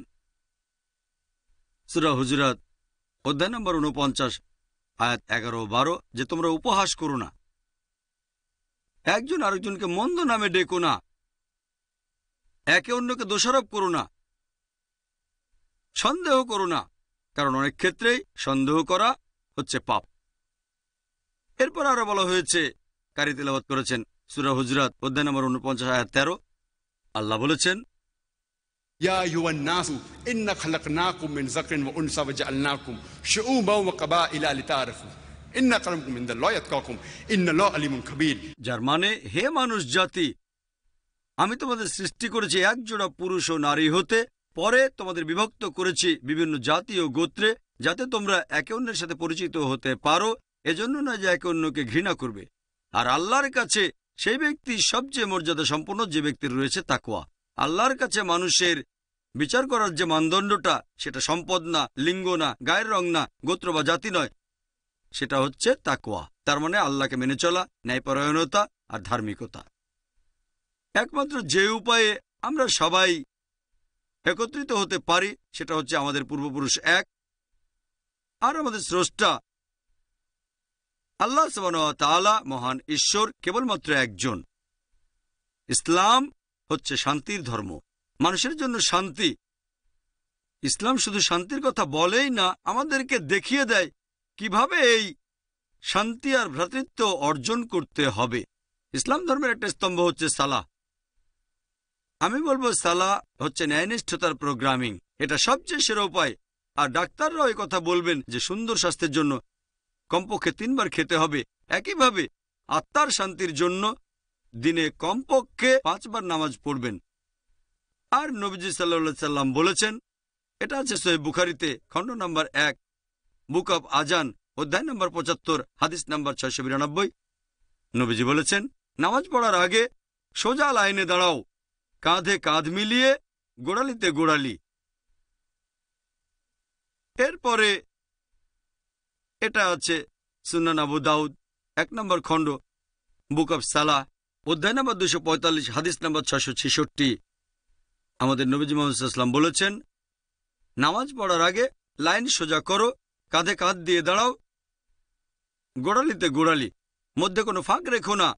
সূরা হুজুরাত অধ্যায় নম্বর 49 আয়াত 11 ও 12, যে তোমরা উপহাস করো না, একজন আরেকজনকে মন্দ নামে ডেকো না, একে অন্যকে দোষারোপ করো না, সন্দেহ করো না, কারণ অনেক ক্ষেত্রেই সন্দেহ করা হচ্ছে পাপ। এরপর আরো বলা হয়েছে, কারি তেলাওয়াত করেছেন সূরা হুজুরাত অধ্যায় নম্বর 49 আয়াত 13, আল্লাহ বলেছেন, ইয়া আইয়ুহান নাসু ইন্না খালাকনাকুম মিন যাকরিন ওয়া উনসা ওয়া জাআলনাকুম শুউবান ওয়া কাবাইলা লিতাআরাফু ইন্না আকরামাকুম ইনদাল্লাহি আতকাকুম ইন্নাল্লাহা আলিমুন খাবীর। যার মানে, হে মানুষ জাতি, আমি তোমাদের সৃষ্টি করেছি এক জোড়া পুরুষ ও নারী হতে, পরে তোমাদের বিভক্ত করেছি বিভিন্ন জাতি ও গোত্রে, যাতে তোমরা একে অন্যের সাথে পরিচিত হতে পারো, এজন্য না যে একে অন্যকে ঘৃণা করবে। আর আল্লাহর কাছে সেই ব্যক্তি সবচেয়ে মর্যাদা সম্পন্ন যে ব্যক্তির রয়েছে তাকওয়া। আল্লাহর কাছে মানুষের বিচার করার যে মানদণ্ডটা, সেটা সম্পদ না, লিঙ্গ না, গায়ের রং না, গোত্র বা জাতি নয়, সেটা হচ্ছে তাকওয়া। তার মানে আল্লাহকে মেনে চলা, ন্যায়পরায়ণতা আর ধার্মিকতা। একমাত্র যে উপায়ে আমরা সবাই একত্রিত হতে পারি সেটা হচ্ছে আমাদের পূর্বপুরুষ এক, আর আমাদের স্রষ্টা আল্লাহ সুবহানাহু ওয়া তাআলা, মহান ঈশ্বর, কেবলমাত্র একজন। ইসলাম হচ্ছে শান্তির ধর্ম, মানুষের জন্য শান্তি। ইসলাম শুধু শান্তির কথা বলেই না, আমাদেরকে দেখিয়ে দেয় কিভাবে এই শান্তি আর ভ্রাতৃত্ব অর্জন করতে হবে। ইসলাম ধর্মের একটা স্তম্ভ হচ্ছে সালাহ। আমি বলবো সালাহ হচ্ছে ন্যায়নিষ্ঠতার প্রোগ্রামিং। এটা সবচেয়ে সেরা উপায়। আর ডাক্তাররাও এই কথা বলবেন যে সুন্দর স্বাস্থ্যের জন্য কমপক্ষে 3 বার খেতে হবে। একইভাবে আত্মার শান্তির জন্য দিনে কমপক্ষে 5 বার নামাজ পড়বেন। আর নবীজি সাল্লাল্লাহু আলাইহি সাল্লাম বলেছেন, এটা আছে সহিহ বুখারীতে, খণ্ড নম্বর 1, বুক অব আজান, অধ্যায় নম্বর 75, হাদিস নম্বর 692। নবীজি বলেছেন, নামাজ পড়ার আগে সোজা লাইনে দাঁড়াও, কাঁধে কাঁধ মিলিয়ে, গোড়ালিতে গোড়ালি। এরপরে এটা আছে সুনান আবু দাউদ, 1 নম্বর খণ্ড, বুক অব সালাহ, অধ্যায় নম্বর 245, হাদিস নম্বর 666। আমাদের নবীজি মুহাম্মদ সাল্লাল্লাহু আলাইহি ওয়াসাল্লাম বলেছেন, নামাজ পড়ার আগে লাইন সোজা করো, কাঁধে কাঁধ দিয়ে দাঁড়াও, গোড়ালিতে গোড়ালি, মধ্যে কোনো ফাঁক রেখো না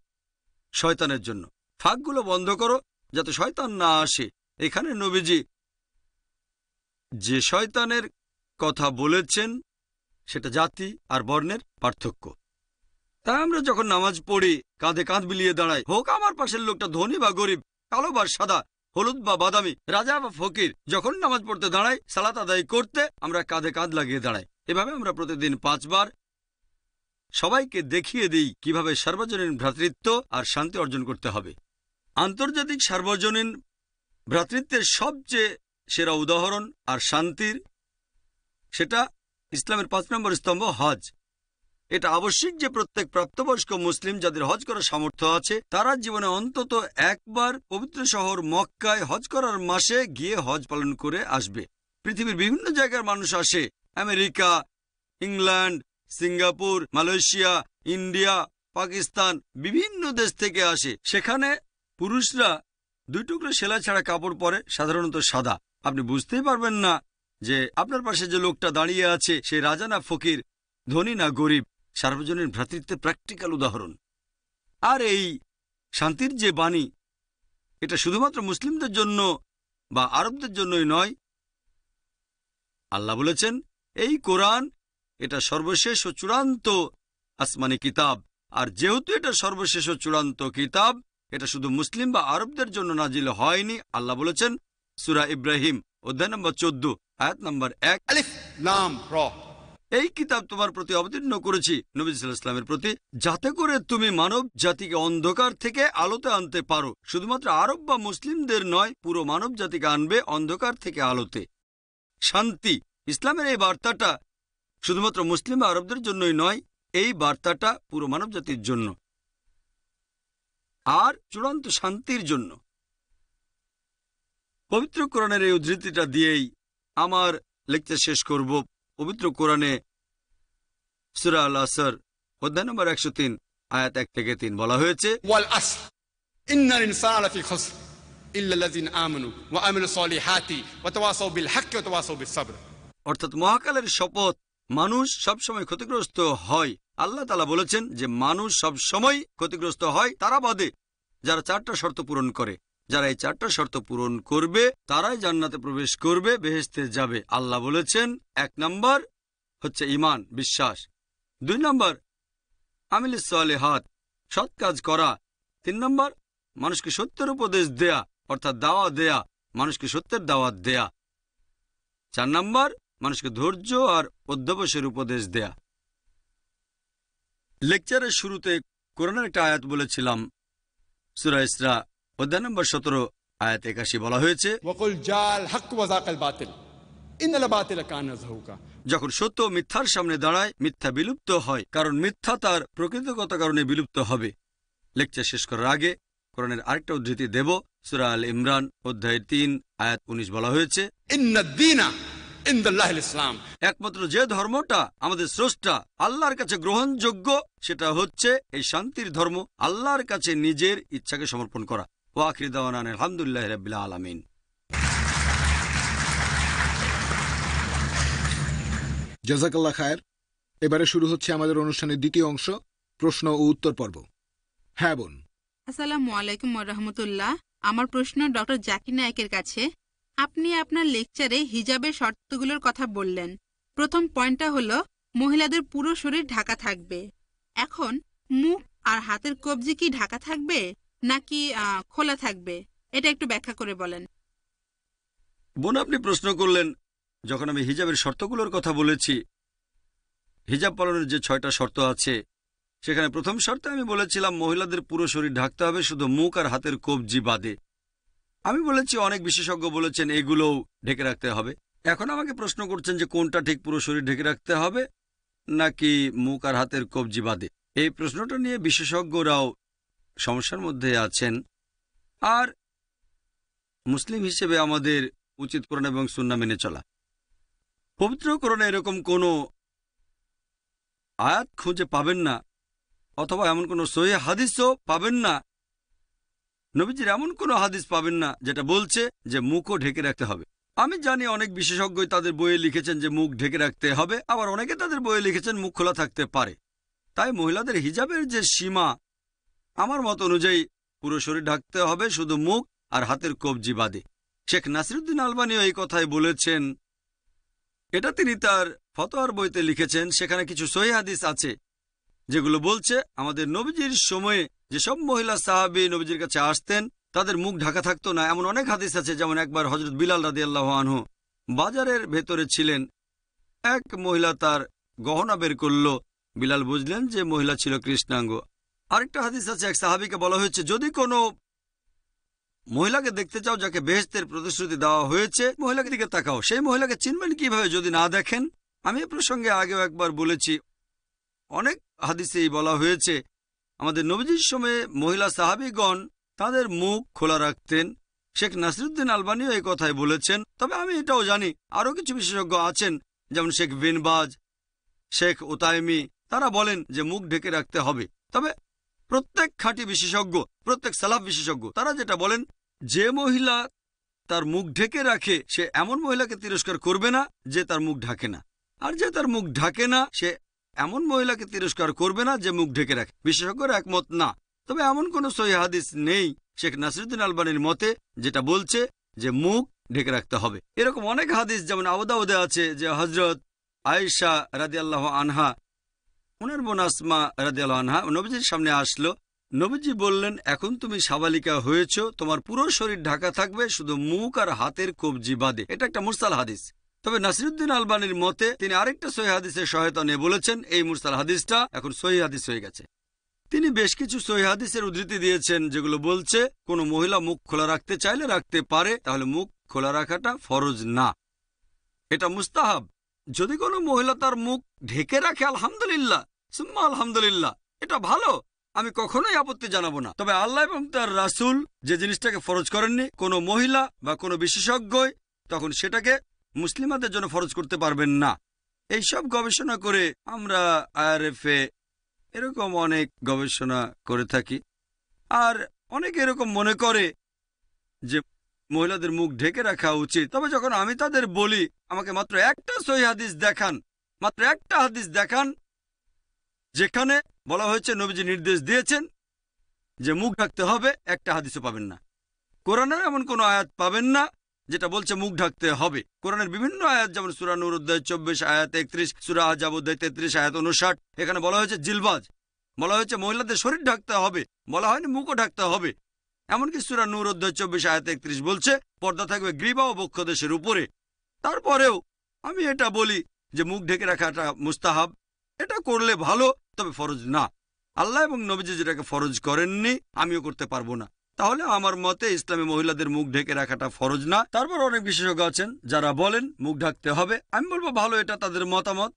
শয়তানের জন্য। ফাঁকগুলো বন্ধ করো যাতে শয়তান না আসে। এখানে নবীজি যে শয়তানের কথা বলেছেন সেটা জাতি আর বর্ণের পার্থক্য। তাই আমরা যখন নামাজ পড়ি কাঁধে কাঁধ মিলিয়ে দাঁড়াই, হোক আমার পাশের লোকটা ধনী বা গরিব, কালো বা সাদা, হলুদ বা বাদামি, রাজা বা ফকির, যখন নামাজ পড়তে দাঁড়াই সালাত আদায় করতে আমরা কাঁধে কাঁধ লাগিয়ে দাঁড়াই। এভাবে আমরা প্রতিদিন 5 বার সবাইকে দেখিয়ে দিই কিভাবে সার্বজনীন ভ্রাতৃত্ব আর শান্তি অর্জন করতে হবে। আন্তর্জাতিক সার্বজনীন ভ্রাতৃত্বের সবচেয়ে সেরা উদাহরণ আর শান্তির, সেটা ইসলামের 5 নম্বর স্তম্ভ হজ। এটা আবশ্যিক যে প্রত্যেক প্রাপ্তবয়স্ক মুসলিম যাদের হজ করার সামর্থ্য আছে তারা জীবনে অন্তত একবার পবিত্র শহর মক্কায় হজ করার মাসে গিয়ে হজ পালন করে আসবে। পৃথিবীর বিভিন্ন জায়গার মানুষ আসে, America, England, Singapore, Malaysia, India, Pakistan, বিভিন্ন দেশ থেকে আসে। সেখানে পুরুষরা 2 টুকরো সেলাই ছাড়া কাপড় পরে, সাধারণত সাদা। আপনি বুঝতেই পারবেন না যে আপনার পাশে যে লোকটা দাঁড়িয়ে আছে সে রাজা না ফকির, ধনী না গরিব। সার্বজনীন ভ্রাতৃত্বের প্র্যাকটিক্যাল উদাহরণ। আর এই শান্তির যে বাণী, এটা শুধুমাত্র মুসলিমদের জন্য বা আরবদের জন্যই নয়। আল্লাহ বলেছেন, এই কোরআন এটা সর্বশেষ ও চূড়ান্ত আসমানি কিতাব। আর যেহেতু এটা সর্বশেষ ও চূড়ান্ত কিতাব, এটা শুধু মুসলিম বা আরবদের জন্য নাজিল হয়নি। আল্লাহ বলেছেন সূরা ইব্রাহিম, অধ্যায় নম্বর 14, আয়াত নম্বর 1, আলিফ লাম র, এই কিতাব তোমার প্রতি অবতীর্ণ করেছি, নবী সাল্লাল্লাহু আলাইহি ওয়াসাল্লামের প্রতি, যাতে করে তুমি মানব জাতিকে অন্ধকার থেকে আলোতে আনতে পারো। শুধুমাত্র আরব বা মুসলিমদের নয়, পুরো মানব জাতিকে আনবে অন্ধকার থেকে আলোতে। শান্তি, ইসলামের এই বার্তাটা শুধুমাত্র মুসলিম বা আরবদের জন্যই নয়, এই বার্তাটা পুরো মানব জাতির জন্য আর চূড়ান্ত শান্তির জন্য। পবিত্র কোরআনের এই উদ্ধৃতিটা দিয়েই আমার লেকচার শেষ করব। পবিত্র কোরআনে সূরা আল আসর, অধ্যায় নম্বর 103, আয়াত 1 থেকে 3 বলা হয়েছে, ওয়াল আসর ইন্নাল ইনসানা লাফি খসর ইল্লাল্লাযিনা আমানু ওয়া আমিলুস সলিহাতি ওয়া তাওয়াসাউ বিল হাক্কি ওয়া তাওয়াসাউ বিস সাবর। অর্থাৎ মহাকালের শপথ, মানুষ সবসময় ক্ষতিগ্রস্ত হয়। আল্লাহ তাআলা বলেছেন যে মানুষ সব সময় ক্ষতিগ্রস্ত হয়, তারা বাদে যারা 4টা শর্ত পূরণ করে। যারা এই 4টা শর্ত পূরণ করবে তারাই জান্নাতে প্রবেশ করবে, বেহেশতে যাবে। আল্লাহ বলেছেন 1 নম্বর হচ্ছে ঈমান, বিশ্বাস। 2 নম্বর আমিলুস সলিহাত, সৎ কাজ করা। 3 নম্বর মানুষকে সত্যের উপদেশ দেয়া, অর্থাৎ দাওয়াত দেয়া, মানুষকে সত্যের দাওয়াত দেয়া। 4 নম্বর মানুষকে ধৈর্য আর অধ্যবসায়ের উপদেশ দেয়া। লেকচারের শুরুতে কোরআনের একটা আয়াত বলেছিলাম, সূরা ইসরা, অধ্যায় নম্বর 17, আয়াত 81 বলা হয়েছে, ওয়াকুল জাল হক ওয়া যাকাল বাতিল ইন্নাল বাতিলা কানা যাহুকা। যখন সত্য মিথ্যার সামনে দাঁড়ায় মিথ্যা বিলুপ্ত হয়, কারণ মিথ্যা তার প্রকৃতিগত কারণে বিলুপ্ত হবে। লেকচার শেষ করার আগে কোরআনের আরেকটা উদ্ধৃতি দেব। সূরা আল ইমরান, অধ্যায় 3, আয়াত 19 বলা হয়েছে, ইন্নাদ দীনা ইনদাল্লাহিল ইসলাম। একমাত্র যে ধর্মটা আমাদের স্রষ্টা আল্লাহর কাছে গ্রহণযোগ্য সেটা হচ্ছে এই শান্তির ধর্ম, আল্লাহর কাছে নিজের ইচ্ছাকে সমর্পণ করা। ওয়া আখিরু দাওয়ানা আলহামদুলিল্লাহি রাব্বিল আলামিন। জাযাকাল্লাহ খায়ের। এবারে শুরু হচ্ছে আমাদের অনুষ্ঠানের দ্বিতীয় অংশ, প্রশ্ন ও উত্তর পর্ব। হ্যাঁ বোন। আসসালামু আলাইকুম ওয়া রাহমাতুল্লাহ। আমার প্রশ্ন ডক্টর জাকির নায়েকের কাছে। আপনি আপনার লেকচারে হিজাবের শর্তগুলোর কথা বললেন। প্রথম পয়েন্টটা হলো মহিলাদের পুরো শরীর ঢাকা থাকবে। এখন মুখ আর হাতের কবজি কি ঢাকা থাকবে নাকি খোলা থাকবে, এটা একটু ব্যাখ্যা করে বলেন। বোন, আপনি প্রশ্ন করলেন, যখন আমি হিজাবের শর্তগুলোর কথা বলেছি, হিজাব পালনের যে 6টা শর্ত আছে, সেখানে প্রথম শর্তে আমি বলেছিলাম মহিলাদের পুরো শরীর ঢাকতে হবে, শুধু মুখ আর হাতের কবজি বাদে। আমি বলেছি অনেক বিশেষজ্ঞ বলেছেন এগুলোও ঢেকে রাখতে হবে। এখন আমাকে প্রশ্ন করছেন যে কোনটা ঠিক, পুরো শরীর ঢেকে রাখতে হবে নাকি মুখ আর হাতের কবজি বাদে। এই প্রশ্নটা নিয়ে বিশেষজ্ঞরাও সমস্যার মধ্যে আছেন। আর মুসলিম হিসেবে আমাদের উচিত কোরআন এবং সুন্নাহ মেনে চলা। পবিত্র কোরআনে এরকম কোনো আয়াত খুঁজে পাবেন না, অথবা এমন কোনো সহিহ হাদিসও পাবেন না, নবীজির এমন কোনো হাদিস পাবেন না যেটা বলছে যে মুখও ঢেকে রাখতে হবে। আমি জানি অনেক বিশেষজ্ঞই তাদের বইয়ে লিখেছেন যে মুখ ঢেকে রাখতে হবে, আবার অনেকে তাদের বইয়ে লিখেছেন মুখ খোলা থাকতে পারে। তাই মহিলাদের হিজাবের যে সীমা, আমার মত অনুযায়ী পুরো শরীর ঢাকতে হবে, শুধু মুখ আর হাতের কবজি বাদে। শেখ নাসিরুদ্দিন আলবানীও এই কথাই বলেছেন। এটা তিনি তার ফতোয়ার বইতে লিখেছেন। সেখানে কিছু সহিহ হাদিস আছে যেগুলো বলছে আমাদের নবীজির সময়ে যেসব মহিলা সাহাবী নবীজির কাছে আসতেন তাদের মুখ ঢাকা থাকতো না, এমন অনেক হাদিস আছে। যেমন একবার হযরত বিলাল রাদিয়াল্লাহু আনহু বাজারের ভেতরে ছিলেন, এক মহিলা তার গহনা বের করল, বিলাল বুঝলেন যে মহিলা ছিল কৃষ্ণাঙ্গ। আরেকটা হাদিস আছে, এক সাহাবীকে বলা হয়েছে যদি কোনো মহিলাকে দেখতে চাও যাকে বেহেশতের প্রতিশ্রুতি দেওয়া হয়েছে, মহিলাকে দিকে তাকাও। সেই মহিলাকে চিনবেন কিভাবে যদি না দেখেন? আমি এ প্রসঙ্গে আগেও একবার বলেছি, অনেক হাদিসেই বলা হয়েছে আমাদের নবীজির সময়ে মহিলা সাহাবীগণ তাদের মুখ খোলা রাখতেন। শেখ নাসিরুদ্দিন আলবানীও এই কথাই বলেছেন। তবে আমি এটাও জানি আরও কিছু বিশেষজ্ঞ আছেন, যেমন শেখ বিন বাজ, শেখ উতাইমি, তারা বলেন যে মুখ ঢেকে রাখতে হবে। তবে প্রত্যেক খাঁটি বিশেষজ্ঞ, প্রত্যেক সালাফ বিশেষজ্ঞ, তারা যেটা বলেন যে মহিলা তার মুখ ঢেকে রাখে সে এমন মহিলাকে তিরস্কার করবে না যে তার মুখ ঢাকে না, আর যে তার মুখ ঢাকে না সে এমন মহিলাকে তিরস্কার করবে না যে মুখ ঢেকে রাখে। বিশেষজ্ঞরা একমত না। তবে এমন কোন সহিহ হাদিস নেই শেখ নাসিরুদ্দিন আলবানীর মতে যেটা বলছে যে মুখ ঢেকে রাখতে হবে। এরকম অনেক হাদিস যেমন আবু দাউদে আছে যে হযরত আয়েশা রাদিয়াল্লাহু আনহা, ওনার বোন আসমা রাদিয়াল্লাহু আনহা নবীজির সামনে আসলো। নবীজি বললেন, এখন তুমি সাবালিকা হয়েছ, তোমার পুরো শরীর ঢাকা থাকবে, শুধু মুখ আর হাতের কবজি বাদে। এটা একটা মুরসাল হাদিস। তবে নাসিরুদ্দিন আলবানীর মতে তিনি আরেকটা সহিহ হাদিসের সহায়তা নিয়ে বলেছেন এই মুরসাল হাদিসটা এখন সহিহ হাদিস হয়ে গেছে। তিনি বেশ কিছু সহিহ হাদিসের উদ্ধৃতি দিয়েছেন যেগুলো বলছে কোনো মহিলা মুখ খোলা রাখতে চাইলে রাখতে পারে, তাহলে মুখ খোলা রাখাটা ফরজ না, এটা মুস্তাহাব। যদি কোনো মহিলা তার মুখ ঢেকে রাখে, আলহামদুলিল্লাহ, সুম্মা আলহামদুলিল্লাহ, এটা ভালো, আমি কখনোই আপত্তি জানাবো না। তবে আল্লাহ এবং তার রাসূল যে জিনিসটাকে ফরজ করেননি কোনো মহিলা বা কোনো বিশেষজ্ঞই তখন সেটাকে মুসলিমাদের জন্য ফরজ করতে পারবেন না। এইসব গবেষণা করে আমরা আইআরএফে এরকম অনেক গবেষণা করে থাকি। আর অনেকে এরকম মনে করে যে মহিলাদের মুখ ঢেকে রাখা উচিত। তবে যখন আমি তাদের বলি আমাকে মাত্র একটা সহিহ হাদিস দেখান, মাত্র একটা হাদিস দেখান যেখানে বলা হয়েছে নবীজি নির্দেশ দিয়েছেন যে মুখ ঢাকতে হবে, একটা হাদিসও পাবেন না। কোরআনের এমন কোনো আয়াত পাবেন না যেটা বলছে মুখ ঢাকতে হবে। কোরআনের বিভিন্ন আয়াত যেমন সূরা নূর অধ্যায় 24 আয়াত 31, সূরা আহজাব অধ্যায় 33 আয়াত 59, এখানে বলা হয়েছে জিলবাজ, বলা হয়েছে মহিলাদের শরীর ঢাকতে হবে, বলা হয়নি মুখও ঢাকতে হবে। এমনকি সূরা নূর অধ্যায় 24 আয়াত 31 বলছে পর্দা থাকবে গ্রীবা ও বক্ষদেশের উপরে। তারপরেও আমি এটা বলি যে মুখ ঢেকে রাখাটা মুস্তাহাব, এটা করলে ভালো, তবে ফরজ না। আল্লাহ এবং নবীজি যেটাকে ফরজ করেননি আমিও করতে পারবো না। তাহলে আমার মতে ইসলামে মহিলাদের মুখ ঢেকে রাখাটা ফরজ না। তারপর অনেক বিশেষজ্ঞ আছেন যারা বলেন মুখ ঢাকতে হবে। আমি বলবো ভালো, এটা তাদের মতামত।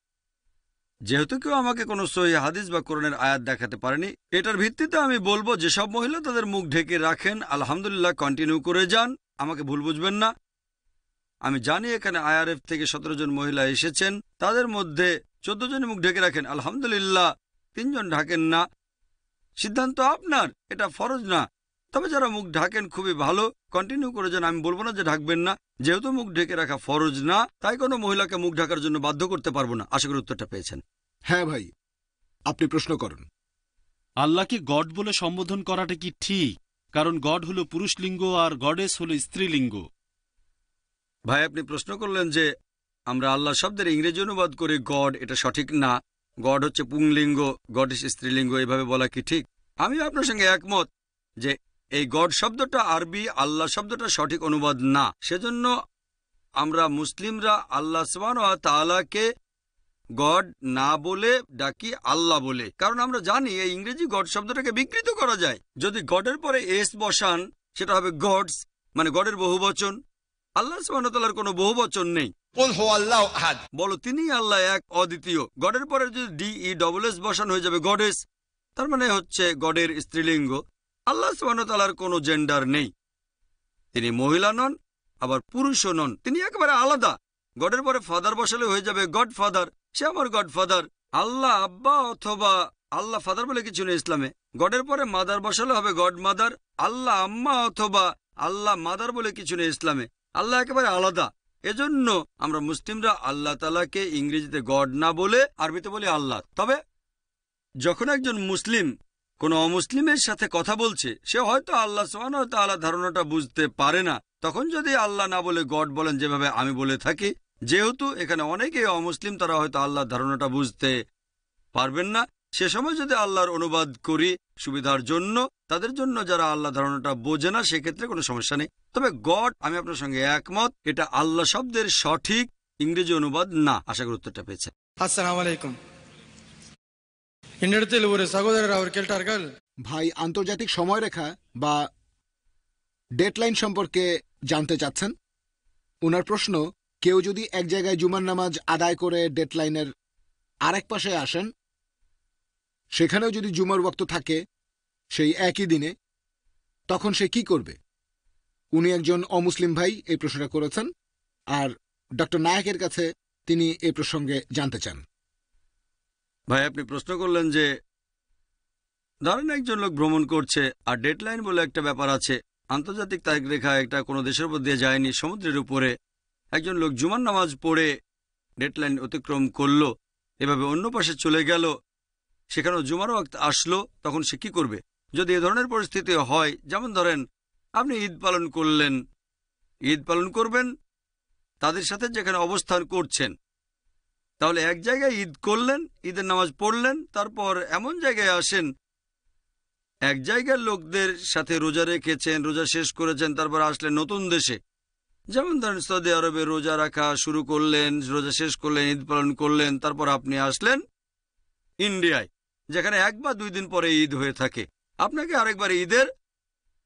যেহেতু কেউ আমাকে কোনো সহিহ হাদিস বা কোরআনের আয়াত দেখাতে পারেনি, এটার ভিত্তিতে আমি বলবো যে সব মহিলা তাদের মুখ ঢেকে রাখেন, আলহামদুলিল্লাহ, কন্টিনিউ করে যান। আমাকে ভুল বুঝবেন না। আমি জানি এখানে আইআরএফ থেকে 17 জন মহিলা এসেছেন, তাদের মধ্যে 14 জন মুখ ঢেকে রাখেন, আলহামদুলিল্লাহ, 3 জন ঢাকেন না। সিদ্ধান্ত আপনার, এটা ফরজ না। তবে যারা মুখ ঢাকেন খুবই ভালো, কন্টিনিউ করে যান। আমি বলবো না যে ঢাকবেন না। যেহেতু মুখ ঢেকে রাখা ফরজ না, তাই কোনো মহিলাকে মুখ ঢাকার জন্য বাধ্য করতে পারবো না। আশা করি উত্তরটা পেয়েছেন। হ্যাঁ ভাই, আপনি প্রশ্ন করুন। আল্লাহকে গড বলে সম্বোধন করাটা কি ঠিক? কারণ গড হলো পুরুষ লিঙ্গ আর গডেস হলো স্ত্রীলিঙ্গ। ভাই আপনি প্রশ্ন করলেন যে আমরা আল্লাহ শব্দের ইংরেজি অনুবাদ করি গড, এটা সঠিক না। গড হচ্ছে পুংলিঙ্গ, গড ইস স্ত্রীলিঙ্গ, এভাবে বলা কি ঠিক? আমি আপনার সঙ্গে একমত যে এই গড শব্দটা আরবি, আল্লাহ শব্দটা সঠিক অনুবাদ না। সেজন্য আমরা মুসলিমরা আল্লাহ সুবহানাহু ওয়া তাআলাকে গড না বলে ডাকি আল্লাহ বলে, কারণ আমরা জানি এই ইংরেজি গড শব্দটাকে বিকৃত করা যায়। যদি গডের পরে এস বসান সেটা হবে গডস, মানে গডের বহুবচন। আল্লাহ সুবহানাহু ওয়া তাআলার কোনো বহুবচন নেই। কুল হুয়াল্লাহু আহাদ, বলো তিনি আল্লাহ এক, অদ্বিতীয়। গডের পরে যদি DESS বসান হয়ে যাবে গডেস, তার মানে হচ্ছে গডের স্ত্রীলিঙ্গ। আল্লাহ সুবহানাহু ওয়া তাআলার কোনো জেন্ডার নেই, তিনি মহিলা নন আবার পুরুষও নন, তিনি একেবারে আলাদা। গডের পরে ফাদার বসালে হয়ে যাবে গড ফাদার, সে আমার গড ফাদার। আল্লাহ আব্বা অথবা আল্লাহ ফাদার বলে কিছু নেই ইসলামে। গডের পরে মাদার বসালে হবে গড মাদার। আল্লাহ আম্মা অথবা আল্লাহ মাদার বলে কিছু নেই ইসলামে। আল্লাহ একেবারে আলাদা। এজন্য আমরা মুসলিমরা আল্লাহ তাআলাকে ইংরেজিতে গড না বলে আরবিতে বলি আল্লাহ। তবে যখন একজন মুসলিম কোনো অমুসলিমের সাথে কথা বলছে, সে হয়তো আল্লাহ সুবহানাহু ওয়া তাআলা ধারণাটা বুঝতে পারে না, তখন যদি আল্লাহ না বলে গড বলেন যেভাবে আমি বলে থাকি, যেহেতু এখানে অনেকেই অমুসলিম, তারা হয়তো আল্লাহর ধারণাটা বুঝতে পারবেন না, সে সময় যদি আল্লাহর অনুবাদ করি সুবিধার জন্য, তাদের জন্য যারা আল্লাহ ধারণাটা বোঝে না, সেক্ষেত্রে কোনো সমস্যা নেই। তবে গড, আমি আপনার সঙ্গে একমত, এটা আল্লাহ শব্দের সঠিক ইংরেজি অনুবাদ না। আশা করি উত্তরটা পেয়েছেন। அஸ்ஸலாமு அலைக்கும். என்னிடத்தில் ஒரு சகோதரர் அவர் கேட்டார்கள், ভাই আন্তর্জাতিক সময়রেখা বা ডেডলাইন সম্পর্কে জানতে চাচ্ছেন। ওনার প্রশ্ন, কেউ যদি এক জায়গায় জুমার নামাজ আদায় করে ডেডলাইনের আরেক পাশে আসেন, সেখানেও যদি জুমার ওয়াক্ত থাকে সেই একই দিনে, তখন সে কি করবে? উনি একজন অমুসলিম ভাই এই প্রশ্নটা করেছেন, আর ডক্টর নায়েকের কাছে তিনি এই প্রসঙ্গে জানতে চান। ভাই আপনি প্রশ্ন করলেন যে ধরেন একজন লোক ভ্রমণ করছে, আর ডেডলাইন বলে একটা ব্যাপার আছে, আন্তর্জাতিক তারিখ রেখা, এটা কোনো দেশের উপর দিয়ে যায়নি, সমুদ্রের উপরে একজন লোক জুমার নামাজ পড়ে ডেডলাইন অতিক্রম করলো, এভাবে অন্য পাশে চলে গেল, সেখানেও জুমার ওয়াক্ত আসলো, তখন সে কি করবে? যদি এ ধরনের পরিস্থিতি হয়, যেমন ধরেন আপনি ঈদ পালন করলেন, ঈদ পালন করবেন তাদের সাথে যেখানে অবস্থান করছেন, তাহলে এক জায়গায় ঈদ করলেন, ঈদের নামাজ পড়লেন, তারপর এমন জায়গায় আসেন এক জায়গার লোকদের সাথে রোজা রেখেছেন, রোজা শেষ করেছেন, তারপর আসলেন নতুন দেশে, যেমন ধরেন সৌদি আরবে রোজা রাখা শুরু করলেন, রোজা শেষ করলেন, ঈদ পালন করলেন, তারপর আপনি আসলেন ইন্ডিয়ায়, যেখানে 1 বা 2 দিন পরে ঈদ হয়ে থাকে। আপনাকে আরেকবার ঈদের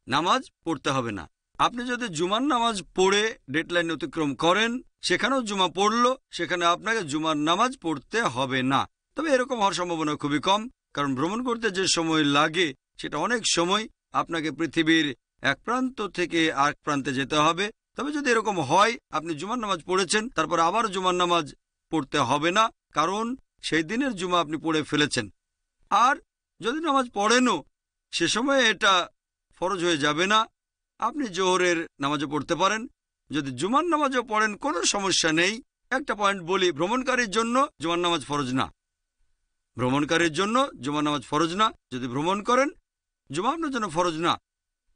নামাজ পড়তে হবে না। আপনি যদি জুমার নামাজ পড়ে ডেডলাইন অতিক্রম করেন, সেখানেও জুমা পড়ল, সেখানে আপনাকে জুমার নামাজ পড়তে হবে না। তবে এরকম হওয়ার সম্ভাবনা খুবই কম, কারণ ভ্রমণ করতে যে সময় লাগে সেটা অনেক সময়, আপনাকে পৃথিবীর এক প্রান্ত থেকে আরেক প্রান্তে যেতে হবে। তবে যদি এরকম হয় আপনি জুমার নামাজ পড়েছেন, তারপর আবার জুমার নামাজ পড়তে হবে না, কারণ সেই দিনের জুমা আপনি পড়ে ফেলেছেন। আর যদি নামাজ পড়েনও, সে সময় এটা ফরজ হয়ে যাবে না, আপনি জোহরের নামাজও পড়তে পারেন। যদি জুমার নামাজও পড়েন কোনো সমস্যা নেই। একটা পয়েন্ট বলি, ভ্রমণকারীর জন্য জুমার নামাজ ফরজ না, ভ্রমণকারীর জন্য জুমার নামাজ ফরজ না। যদি ভ্রমণ করেন, জুমা আপনার জন্য ফরজ না।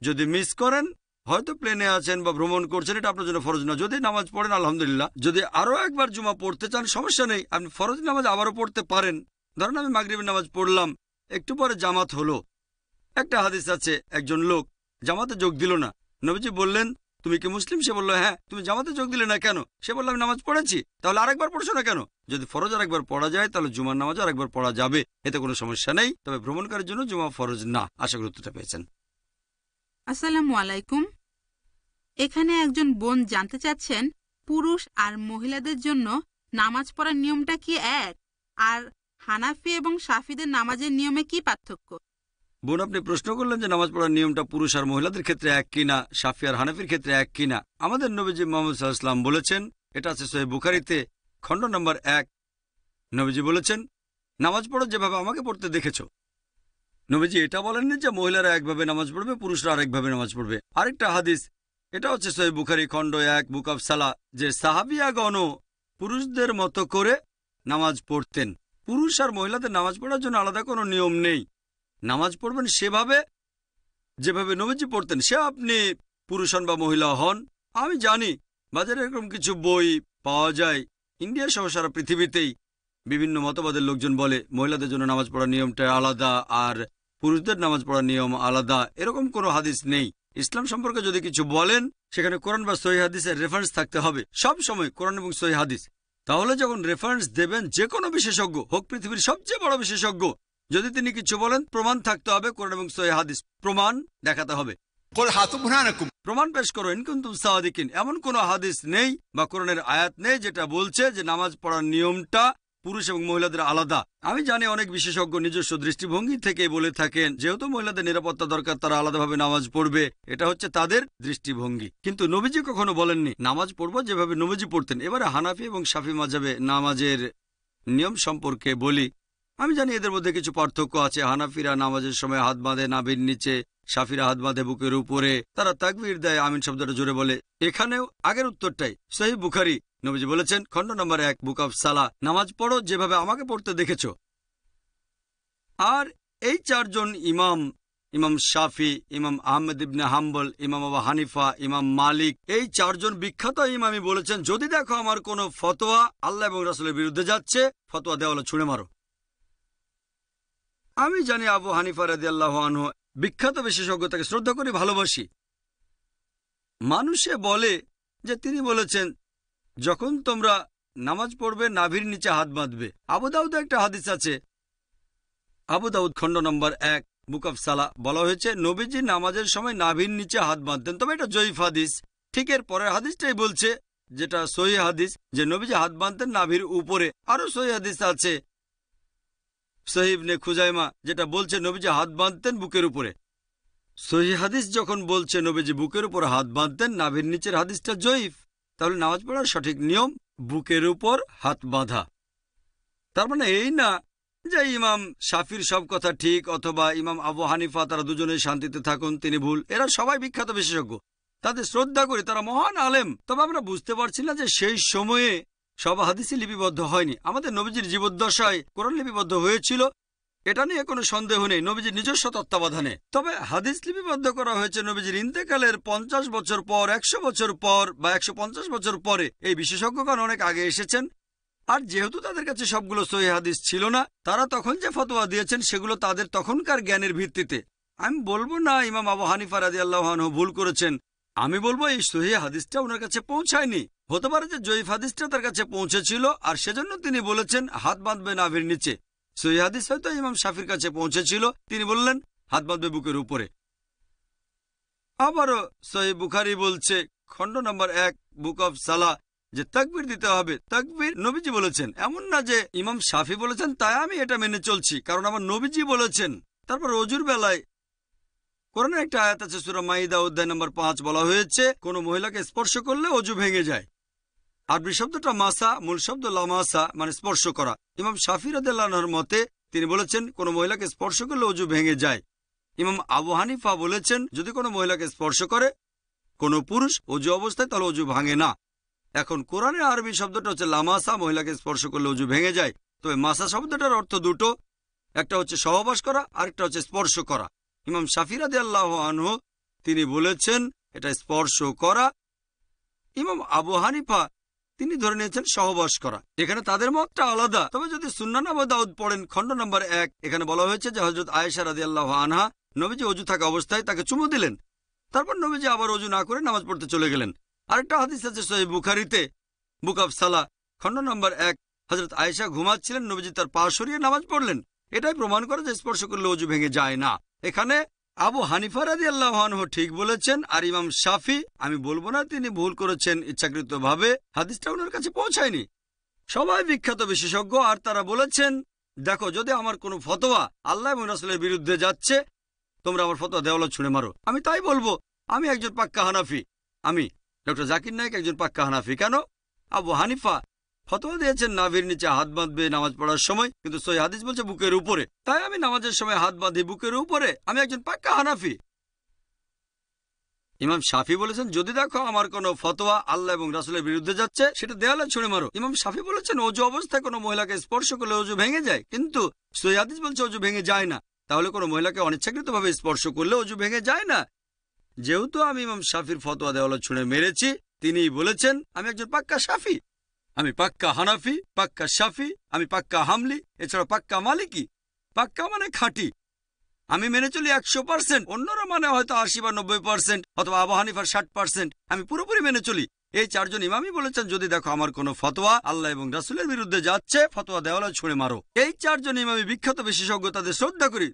যদি মিস করেন, হয়তো প্লেনে আছেন বা ভ্রমণ করছেন, এটা আপনার জন্য ফরজ না। যদি নামাজ পড়েন আলহামদুলিল্লাহ। যদি আরও একবার জুমা পড়তে চান সমস্যা নেই, আপনি ফরজ নামাজ আবারও পড়তে পারেন। ধরেন আমি মাগরিবের নামাজ পড়লাম, একটু পরে জামাত হলো। একটা হাদিস আছে, একজন লোক জামাতে যোগ দিল না, নবীজি বললেন তুমি কি মুসলিম? সে বলল হ্যাঁ। তুমি জামাতে যোগ দিলে না কেন? সে বলল আমি নামাজ পড়েছি। তাহলে আরেকবার পড়ছো না কেন? যদি ফরজ আরেকবার পড়া যায় তাহলে জুমার নামাজ আরেকবার পড়া যাবে, এতে কোনো সমস্যা নেই। তবে ভ্রমণকারীর জন্য জুমা ফরজ না। আশা করি উত্তরটা পেয়েছেন। আসসালামু আলাইকুম। এখানে একজন বোন জানতে চাচ্ছেন, পুরুষ আর মহিলাদের জন্য নামাজ পড়ার নিয়মটা কি এক? আর হানাফি এবং শাফিদের নামাজের নিয়মে কি পার্থক্য? বোন আপনি প্রশ্ন করলেন যে নামাজ পড়ার নিয়মটা পুরুষ আর মহিলাদের ক্ষেত্রে এক কিনা, শাফি আর হানাফির ক্ষেত্রে এক কিনা। আমাদের নবীজি মুহাম্মদ সাল্লাল্লাহু আলাইহি ওয়াসাল্লাম বলেছেন, এটা আছে সহিহ বুখারীতে খণ্ড নম্বর 1, নবীজি বলেছেন নামাজ পড়ো যেভাবে আমাকে পড়তে দেখেছ। নবীজি এটা বলেননি যে মহিলারা একভাবে নামাজ পড়বে, পুরুষরা আরেকভাবে নামাজ পড়বে। আরেকটা হাদিস, এটা হচ্ছে সহিহ বুখারী খণ্ড 1 বুক অফ সালাহ, যে সাহাবিয়াগণও পুরুষদের মতো করে নামাজ পড়তেন। পুরুষ আর মহিলাদের নামাজ পড়ার জন্য আলাদা কোনো নিয়ম নেই। নামাজ পড়বেন সেভাবে যেভাবে নবীজি পড়তেন, সে আপনি পুরুষ হন বা মহিলা হন। আমি জানি বাজারে এরকম কিছু বই পাওয়া যায় ইন্ডিয়া সহ সারা পৃথিবীতেই। বিভিন্ন মতবাদের লোকজন বলে মহিলাদের জন্য নামাজ পড়ার নিয়মটা আলাদা আর পুরুষদের নামাজ পড়ার নিয়ম আলাদা। এরকম কোনো হাদিস নেই। ইসলাম সম্পর্কে যদি কিছু বলেন সেখানে কোরআন বা সহিহ হাদিসের রেফারেন্স থাকতে হবে, সব সময় কোরআন এবং সহিহ হাদিস। তাহলে যখন রেফারেন্স দেবেন যে কোনো বিশেষজ্ঞ হোক, পৃথিবীর সবচেয়ে বড় বিশেষজ্ঞ, যদি তিনি কিছু বলেন প্রমাণ থাকতে হবে, কোরআন এবং সহিহ হাদিস প্রমাণ দেখাতে হবে। قل هاتوا برهانكم প্রমাণ পেশ করো ইন কুনতুম সাদিকিন। এমন কোনো হাদিস নেই বা কোরআনের আয়াত নেই যেটা বলছে যে নামাজ পড়ার নিয়মটা পুরুষ এবং মহিলাদের আলাদা। আমি জানি অনেক বিশেষজ্ঞ নিজস্ব দৃষ্টিভঙ্গি থেকে বলে থাকেন যেহেতু মহিলাদের নিরাপত্তা দরকার তারা আলাদাভাবে নামাজ পড়বে, এটা হচ্ছে তাদের দৃষ্টিভঙ্গি। কিন্তু নবীজি কখনো বলেননি নামাজ পড়বো যেভাবে নবীজি পড়তেন। এবারে হানাফি এবং শাফি মাযহাবে নামাজের নিয়ম সম্পর্কে বলি। আমি জানি এদের মধ্যে কিছু পার্থক্য আছে। হানাফিরা নামাজের সময় হাত বাঁধে নাভির নিচে, শাফিরা হাত বাঁধে বুকের উপরে, তারা তাকবীর দেয়, আমিন শব্দটা জোরে বলে। এখানেও আগের উত্তরটাই সহিহ বুখারী। নবীজি বলেছেন খণ্ড নম্বর 1 বুক অফ সালাহ, নামাজ পড়ো যেভাবে আমাকে পড়তে দেখেছো। আর এই চারজন ইমাম, ইমাম শাফি, ইমাম আহমেদ ইবনে হাম্বল, ইমাম আবু হানিফা, ইমাম মালিক, এই চারজন বিখ্যাত ইমামই বলেছেন যদি দেখো আমার কোনো ফতোয়া আল্লাহ এবং রাসূলের বিরুদ্ধে যাচ্ছে, ফতোয়া দেওয়ালে ছুঁড়ে মারো। আমি জানি আবু হানিফা রাদিয়াল্লাহু আনহু বিখ্যাত বিশেষজ্ঞ, তাকে শ্রদ্ধা করি, ভালোবাসি। মানুষে বলে যে তিনি বলেছেন যখন তোমরা নামাজ পড়বে নাভির নিচে হাত বাঁধবে। আবু দাউদে একটা হাদিস আছে, আবু দাউদ খণ্ড নম্বর 1 বুক অফ সালাহ, বলা হয়েছে নবীজি নামাজের সময় নাভির নিচে হাত বাঁধতেন। তবে এটা জয়ীফ হাদিস। ঠিক এর পরের হাদিসটাই বলছে যেটা সহিহ হাদিস, যে নবীজি হাত বাঁধতেন নাভির উপরে। আরো সহিহ হাদিস আছে সহিহ ইবনে খুজাইমা, যেটা বলছে নবীজি হাত বাঁধতেন বুকের উপরে। সহিহ হাদিস যখন বলছে নবীজি বুকের উপর হাত বাঁধতেন, নাভির নিচের হাদিসটা জয়ীফ। তাহলে নামাজ পড়ার সঠিক নিয়ম বুকের উপর হাত বাঁধা। তার মানে এই না যে ইমাম শাফির সব কথা ঠিক অথবা ইমাম আবু হানিফা তারা দুজনেই শান্তিতে থাকুন, তিনি ভুল। এরা সবাই বিখ্যাত বিশেষজ্ঞ, তাদের শ্রদ্ধা করি, তারা মহান আলেম। তবে আমরা বুঝতে পারছি না যে সেই সময়ে সব হাদিসই লিপিবদ্ধ হয়নি। আমাদের নবীজির জীবদ্দশায় কোরআন লিপিবদ্ধ হয়েছিল, এটা নিয়ে কোনো সন্দেহ নেই, নবীজির নিজস্ব তত্ত্বাবধানে। তবে হাদিস লিপিবদ্ধ করা হয়েছে নবীজির ইন্তেকালের 50 বছর পর, 100 বছর পর বা 150 বছর পরে। এই বিশেষজ্ঞগণ অনেক আগে এসেছেন। আর যেহেতু তাদের কাছে সবগুলো সহিহ হাদিস ছিল না, তারা তখন যে ফতোয়া দিয়েছেন সেগুলো তাদের তখনকার জ্ঞানের ভিত্তিতে। আমি বলবো না ইমাম আবু হানিফা রাদিয়াল্লাহু আনহু ভুল করেছেন, আমি বলবো এই সহিহ হাদিসটা ওনার কাছে পৌঁছায়নি। হতে পারে যে জয়ীফ হাদিসটা তার কাছে পৌঁছেছিল আর সেজন্য তিনি বলেছেন হাত বাঁধবে নাভির নিচে। সহিহ হাদিস হয়তো ইমাম শাফির কাছে পৌঁছেছিল, তিনি বললেন হাত বাঁধবে বুকের উপরে। আবারও সহিহ বুখারী বলছে খণ্ড নম্বর 1 বুক অফ সালাহ যে তাকবীর দিতে হবে। তাকবীর নবীজি বলেছেন, এমন না যে ইমাম শাফি বলেছেন তাই আমি এটা মেনে চলছি, কারণ আমার নবীজি বলেছেন। তারপর অজুর বেলায় কোরআনের একটা আয়াত আছে সূরা মাইদা অধ্যায় নম্বর 5, বলা হয়েছে কোনো মহিলাকে স্পর্শ করলে অজু ভেঙে যায়। আরবি শব্দটা মাসা, মূল শব্দ লামাসা, মানে স্পর্শ করা। ইমাম শাফি রাদিয়াল্লাহু আনহুর মতে তিনি বলেছেন কোনো মহিলাকে স্পর্শ করলে অজু ভেঙে যায়। ইমাম আবু হানিফা বলেছেন যদি কোনো মহিলাকে স্পর্শ করে কোনো পুরুষ অজু অবস্থায় তাহলে অজু ভাঙে না। এখন কোরআনের আরবি শব্দটা হচ্ছে লামাসা, মহিলাকে স্পর্শ করলে অজু ভেঙে যায়। তবে মাসা শব্দটার অর্থ দুটো, একটা হচ্ছে সহবাস করা আর একটা হচ্ছে স্পর্শ করা। ইমাম শাফি রাদিয়াল্লাহু আনহু তিনি বলেছেন এটা স্পর্শ করা। ইমাম আবু হানিফা তিনি ধরে নিয়েছেন সহবাস করা। এখানে তাদের মতটা আলাদা। তবে যদি সুন্নান আবু দাউদ পড়েন খণ্ড নম্বর 1, এখানে বলা হয়েছে যে হযরত আয়েশা রাদিয়াল্লাহু আনহা নবীজি অজু থাকা অবস্থায় তাকে চুমু দিলেন, তারপর নবীজি আবার অজু না করে নামাজ পড়তে চলে গেলেন। আরেকটা হাদিস আছে সহিহ বুখারীতে বুক অফ সালাহ খণ্ড নম্বর 1, হযরত আয়েশা ঘুমাচ্ছিলেন, নবীজি তার পা সরিয়ে নামাজ পড়লেন। এটাই প্রমাণ করে যে স্পর্শ করলে অজু ভেঙে যায় না। এখানে আবু হানিফা রাদিয়াল্লাহু আনহু ঠিক বলেছেন আর ইমাম শাফি, আমি বলবো না তিনি ভুল করেছেন ইচ্ছাকৃতভাবে, হাদিসটা ওনার কাছে পৌঁছায়নি। সবাই বিখ্যাত বিশেষজ্ঞ আর তারা বলেছেন দেখো যদি আমার কোনো ফতোয়া আল্লাহ এবং রাসূলের বিরুদ্ধে যাচ্ছে তোমরা আমার ফতোয়া দেওয়ালে ছুঁড়ে মারো। আমি তাই বলবো, আমি একজন পাক্কা হানাফি। আমি ডক্টর জাকির নায়েক একজন পাক্কা হানাফি। কেন? আবু হানিফা ফতোয়া দিয়েছেন নাভির নিচে হাত বাঁধবে নামাজ পড়ার সময়, কিন্তু সহিহ হাদিস বলছে বুকের উপরে। তাই আমি নামাজের সময় হাত বাঁধি বুকের উপরে, আমি একজন পাক্কা হানাফি। ইমাম শাফি বলেছেন যদি দেখো আমার কোনো ফতোয়া আল্লাহ এবং রাসূলের বিরুদ্ধে যাচ্ছে সেটা দেওয়ালে ছুঁড়ে মারো। ইমাম শাফি বলেছেন অজু অবস্থায় কোনো মহিলাকে স্পর্শ করলে অজু ভেঙে যায়, কিন্তু সহিহ হাদিস বলছে অজু ভেঙে যায় না। তাহলে কোনো মহিলাকে অনিচ্ছাকৃতভাবে স্পর্শ করলে অজু ভেঙে যায় না। যেহেতু আমি ইমাম শাফির ফতোয়া দেওয়ালে ছুঁড়ে মেরেছি তিনি বলেছেন আমি একজন পাক্কা শাফি, আমি পাক্কা হানাফি, পাক্কা শাফি, আমি পাক্কা হামলি, এছাড়া পাক্কা মালিকি। পাক্কা মানে খাঁটি, আমি মেনে চলি 100%, অন্যরা মানে হয়তো 80 বা 90% অথবা আবু হানিফার 60%। আমি পুরোপুরি মেনে চলি। এই চারজন ইমামই বলেছেন যদি দেখো আমার কোনো ফতোয়া আল্লাহ এবং রাসূলের বিরুদ্ধে যাচ্ছে, ফতোয়া দেওয়ালে ছুঁড়ে মারো। এই চারজন ইমামই বিখ্যাত বিশেষজ্ঞ, তাদের শ্রদ্ধা করি।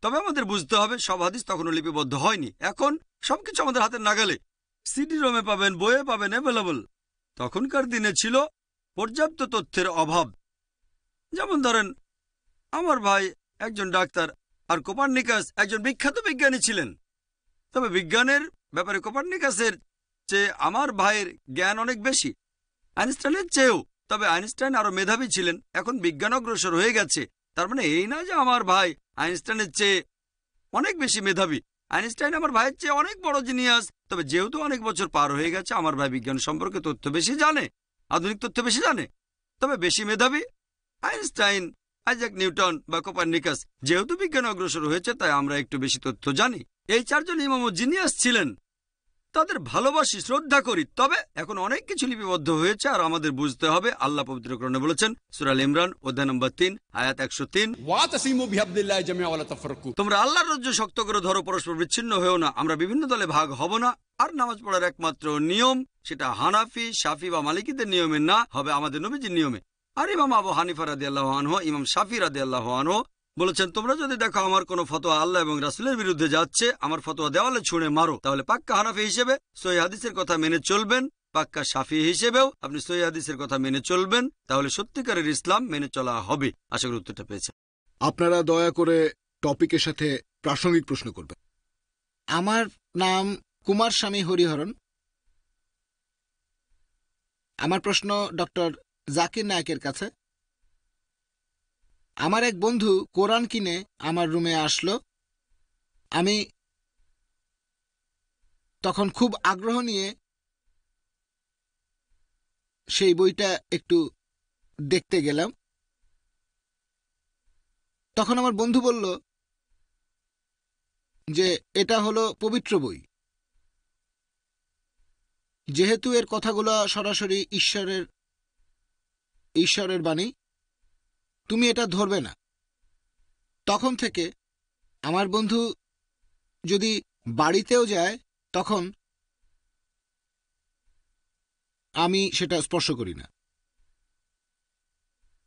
তবে আমাদের বুঝতে হবে সব হাদিস তখনও লিপিবদ্ধ হয়নি। এখন সবকিছু আমাদের হাতের নাগালে, সিডি রোমে পাবেন, বইয়ে পাবেন, অ্যাভেলেবল। তখনকার দিনে ছিল পর্যাপ্ত তথ্যের অভাব। যেমন ধরেন আমার ভাই একজন ডাক্তার, আর কোপার্নিকাস একজন বিখ্যাত বিজ্ঞানী ছিলেন। তবে বিজ্ঞানের ব্যাপারে কোপার্নিকাসের চেয়ে আমার ভাইয়ের জ্ঞান অনেক বেশি, আইনস্টাইনের চেয়েও। তবে আইনস্টাইন আরো মেধাবী ছিলেন। এখন বিজ্ঞান অগ্রসর হয়ে গেছে, তার মানে এই না যে আমার ভাই আইনস্টাইনের চেয়ে অনেক বেশি মেধাবী। আইনস্টাইন আমার ভাইয়ের চেয়ে অনেক বড় জিনিয়াস। তবে যেহেতু অনেক বছর পার হয়ে গেছে, আমার ভাই বিজ্ঞান সম্পর্কে তথ্য বেশি জানে, আধুনিক তথ্য বেশি জানে। তবে বেশি মেধাবী আইনস্টাইন, আইজাক নিউটন বা কোপার্নিকাস। যেহেতু বিজ্ঞান অগ্রসর হয়েছে, তাই আমরা একটু বেশি তথ্য জানি। এই চারজন ইমামও জিনিয়াস ছিলেন, তাদের ভালোবাসি, শ্রদ্ধা করি। তবে এখন অনেক কিছু লিপিবদ্ধ হয়েছে, আর আমাদের বুঝতে হবে আল্লাহ পবিত্র কোরআনে বলেছেন, সূরা আল ইমরান অধ্যায় নম্বর 3 আয়াত 103, ওয়াতাসিমু বিহাবলিল্লাহি জামিআ ওয়া লা তাফাররাকু। তোমরা আল্লাহর রজ্জু শক্ত করে ধরো, পরস্পর বিচ্ছিন্ন হয়েও না। আমরা বিভিন্ন দলে ভাগ হব না। আর নামাজ পড়ার একমাত্র নিয়ম সেটা হানাফি, শাফি বা মালিকিদের নিয়মে না, হবে আমাদের নবীজির নিয়মে। আর ইমাম আবু হানিফা রাদিয়াল্লাহু আনহু, ইমাম শাফি রাদিয়াল্লাহু আনহু বলেছেন তোমরা যদি দেখো আমার কোনো ফতোয়া আল্লাহ এবং রাসূলের বিরুদ্ধে যাচ্ছে, আমার ফতোয়া দেওয়ালে ছুঁড়ে মারো। তাহলে পাক্কা হানাফি হিসেবে সহিহ হাদিসের কথা মেনে চলবেন, পাক্কা শাফি হিসেবেও আপনি সহিহ হাদিসের কথা মেনে চলবেন। তাহলে সত্যিকারের ইসলাম মেনে চলা হবে। আশা করি উত্তরটা পেয়েছেন। আপনারা দয়া করে টপিকের সাথে প্রাসঙ্গিক প্রশ্ন করবেন। আমার নাম কুমার স্বামী হরিহরন। আমার প্রশ্ন ডক্টর জাকির নায়েকের কাছে। আমার এক বন্ধু কোরআন কিনে আমার রুমে আসলো। আমি তখন খুব আগ্রহ নিয়ে সেই বইটা একটু দেখতে গেলাম। তখন আমার বন্ধু বলল যে এটা হলো পবিত্র বই, যেহেতু এর কথাগুলো সরাসরি ঈশ্বরের বাণী, তুমি এটা ধরবে না। তখন থেকে আমার বন্ধু যদি বাড়িতেও যায়, তখন আমি সেটা স্পর্শ করি না।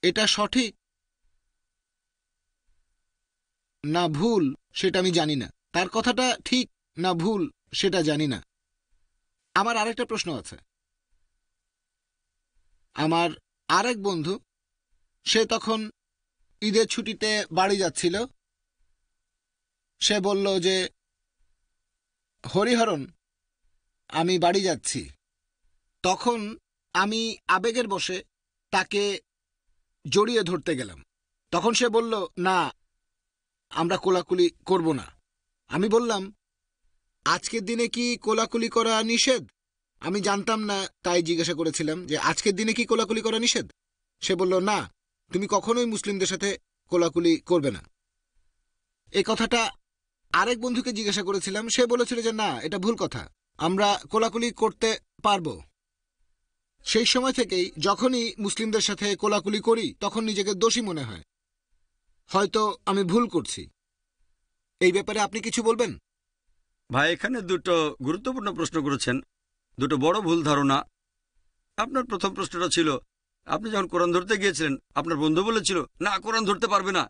এটা সঠিক না ভুল সেটা আমি জানি না। তার কথাটা ঠিক না ভুল সেটা জানি না। আমার আরেকটা প্রশ্ন আছে। আমার আরেক বন্ধু, সে তখন ঈদের ছুটিতে বাড়ি যাচ্ছিল। সে বলল যে হরিহরন আমি বাড়ি যাচ্ছি। তখন আমি আবেগের বশে তাকে জড়িয়ে ধরতে গেলাম। তখন সে বলল না, আমরা কোলাকুলি করব না। আমি বললাম আজকের দিনে কি কোলাকুলি করা নিষেধ? আমি জানতাম না, তাই জিজ্ঞাসা করেছিলাম যে আজকের দিনে কি কোলাকুলি করা নিষেধ? সে বলল না, তুমি কখনোই মুসলিমদের সাথে কোলাকুলি করবে না। এই কথাটা আরেক বন্ধুকে জিজ্ঞাসা করেছিলাম। সে বলেছিল যে না, এটা ভুল কথা, আমরা কোলাকুলি করতে পারবো। সেই সময় থেকেই যখনই মুসলিমদের সাথে কোলাকুলি করি, তখন নিজেকে দোষী মনে হয়। হয়তো আমি ভুল করছি। এই ব্যাপারে আপনি কিছু বলবেন? ভাই, এখানে দুটো গুরুত্বপূর্ণ প্রশ্ন করেছেন, দুটো বড় ভুল ধারণা। আপনার প্রথম প্রশ্নটা ছিল আপনি যখন কোরআন ধরতে গিয়েছিলেন, আপনার বন্ধু বলেছিল না কোরআন ধরতে পারবে না,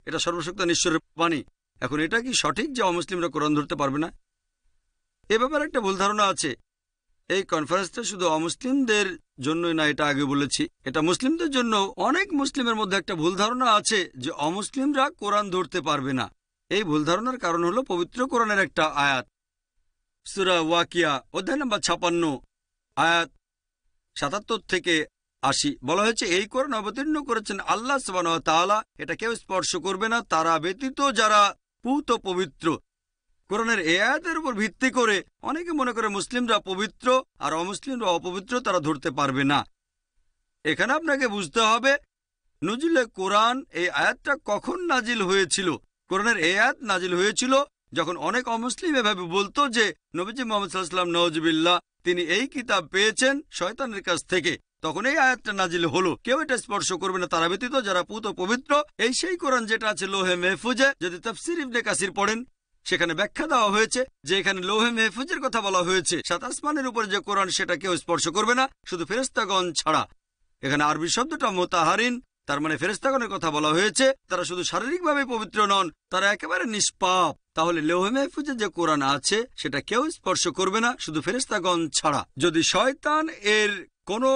এটা সর্বশক্ত ঈশ্বরের বাণী। এখন এটা কি সঠিক যে অমুসলিমরা কোরআন ধরতে পারবে না? এ ব্যাপারে একটা ভুল ধারণা আছে। এই কনফারেন্সটা শুধু অমুসলিমদের জন্যই না, এটা আগে বলেছি, এটা মুসলিমদের জন্য। অনেক মুসলিমের মধ্যে একটা ভুল ধারণা আছে যে অমুসলিমরা কোরআন ধরতে পারবে না। এই ভুল ধারণার কারণ হলো পবিত্র কোরআনের একটা আয়াত, সূরা ওয়াকিয়া অধ্যায় নম্বর 56 আয়াত 77 থেকে 80। বলা হয়েছে এই কোরআন অবতীর্ণ করেছেন আল্লাহ সুবহানাহু ওয়া তাআলা, এটা কেউ স্পর্শ করবে না তারা ব্যতীত যারা পূত পবিত্র। কোরআনের এই আয়াতের উপর ভিত্তি করে অনেকে মনে করে মুসলিমরা পবিত্র আর অমুসলিমরা অপবিত্র, তারা ধরতে পারবে না। এখানে আপনাকে বুঝতে হবে নজুলে কোরআন এই আয়াতটা কখন নাজিল হয়েছিল। কোরআনের এই আয়াত নাজিল হয়েছিল যখন অনেক অমুসলিম এভাবে বলতো যে নবীজি মুহাম্মদ সাল্লাল্লাহু আলাইহি ওয়াসাল্লাম নওয়াজুবিল্লাহ তিনি এই কিতাব পেয়েছেন শয়তানের কাছ থেকে, তখন এই আয়াতটা নাজিল হলো, কেউ এটা স্পর্শ করবে না তারা ব্যতীত যারা পুত পবিত্র। এই সেই কোরআন যেটা আছে লোহে মেহফুজে। যদি তাফসীর ইবনে কাসির পড়েন, সেখানে ব্যাখ্যা দেওয়া হয়েছে যে এখানে লোহে মেহফুজের কথা বলা হয়েছে। 7 আসমানের উপরে যে কোরআন সেটা কেউ স্পর্শ করবে না, শুধু ফেরেশতাগণ ছাড়া। এখানে আরবি শব্দটা মুতাহারিন, তার মানে ফেরেশতাগণের কথা বলা হয়েছে। তারা শুধু শারীরিকভাবে পবিত্র নন, তারা একেবারে নিষ্পাপ। তাহলে লোহে মেহফুজে যে কোরআন আছে সেটা কেউ স্পর্শ করবে না, শুধু ফেরেশতাগণ ছাড়া। যদি শয়তান এর কোনো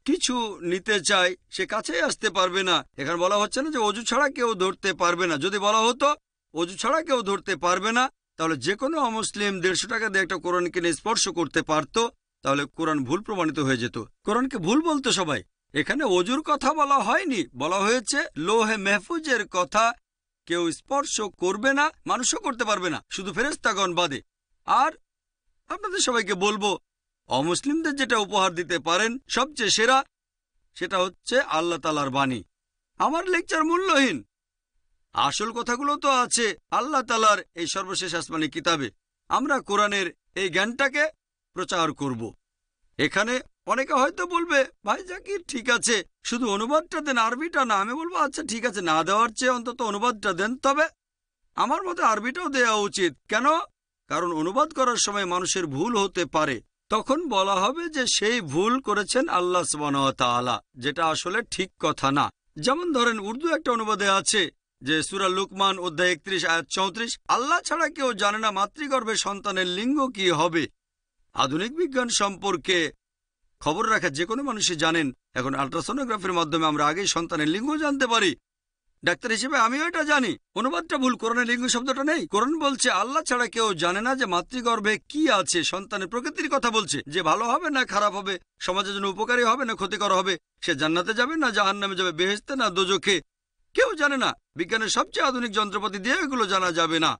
কিছু নিতে চায়, সে কাছেই আসতে পারবে না। এখানে বলা হচ্ছে না যে অজু ছাড়া কেউ ধরতে পারবে না। যদি বলা হতো অজু ছাড়া কেউ ধরতে পারবে না, তাহলে যে কোনো অমুসলিম 150 টাকা দিয়ে একটা কোরআন কিনে স্পর্শ করতে পারত, তাহলে কোরআন ভুল প্রমাণিত হয়ে যেত। কোরআনকে ভুল বলতো সবাই। এখানে অজুর কথা বলা হয়নি, বলা হয়েছে লোহে মেহফুজের কথা কেউ স্পর্শ করবে না, মানুষও করতে পারবে না, শুধু ফেরেশতাগণ বাদে। আর আপনাদের সবাইকে বলবো, অমুসলিমদের যেটা উপহার দিতে পারেন সবচেয়ে সেরা, সেটা হচ্ছে আল্লাহ তাআলার বাণী। আমার লেকচার মূল্যহীন, আসল কথাগুলো তো আছে আল্লাহ তাআলার এই সর্বশেষ আসমানি কিতাবে। আমরা কোরআনের এই জ্ঞানটাকে প্রচার করব। এখানে অনেকে হয়তো বলবে, ভাই জাকির ঠিক আছে, শুধু অনুবাদটা দেন, আরবিটা না। আমি বলবো আচ্ছা ঠিক আছে, না দেওয়ার চেয়ে অন্তত অনুবাদটা দেন। তবে আমার মতে আরবিটাও দেওয়া উচিত। কেন? কারণ অনুবাদ করার সময় মানুষের ভুল হতে পারে, তখন বলা হবে যে সেই ভুল করেছেন আল্লাহ সুবহানাহু ওয়া তাআলা, যেটা আসলে ঠিক কথা না। যেমন ধরেন উর্দু একটা অনুবাদে আছে যে সূরা লুকমান অধ্যায় 31 আয়াত 34, আল্লাহ ছাড়া কেউ জানে না মাতৃগর্ভে সন্তানের লিঙ্গ কি হবে। আধুনিক বিজ্ঞান সম্পর্কে খবর রাখা যে কোনো মানুষই জানেন, এখন আল্ট্রাসোনোগ্রাফির মাধ্যমে আমরা আগেই সন্তানের লিঙ্গ জানতে পারি। ডাক্তার হিসেবে আমিও এটা জানি। অনুবাদটা ভুল, কোরআনে লিঙ্গ শব্দটা নেই। কোরআন বলছে আল্লাহ ছাড়া কেউ জানে না যে মাতৃগর্ভে কি আছে, সন্তানের প্রকৃতির কথা বলছে, যে ভালো হবে না খারাপ হবে, সমাজের জন্য উপকারী হবে না ক্ষতিকর হবে, সে জান্নাতে যাবে না জাহান্নামে যাবে, বেহেশতে না দোজখে, কেউ জানে না। বিজ্ঞানের সবচেয়ে আধুনিক যন্ত্রপাতি দিয়ে এগুলো জানা যাবে না।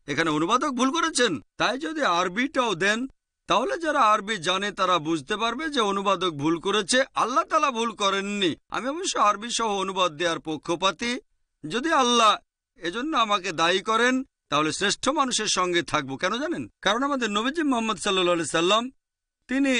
এখানে অনুবাদক ভুল করেছেন। তাই যদি আরবিটাও দেন, তাহলে যারা আরবি জানে তারা বুঝতে পারবে যে অনুবাদক ভুল করেছে, আল্লাহ তাআলা ভুল করেননি। আমি অবশ্য আরবি সহ অনুবাদ দেওয়ার পক্ষপাতী। যদি আল্লাহ এজন্য আমাকে দায়ী করেন, তাহলে শ্রেষ্ঠ মানুষের সঙ্গে থাকবো। কেন জানেন? কারণ আমাদের নবীজি মুহাম্মদ সাল্লাল্লাহু আলাইহি সাল্লাম, তিনি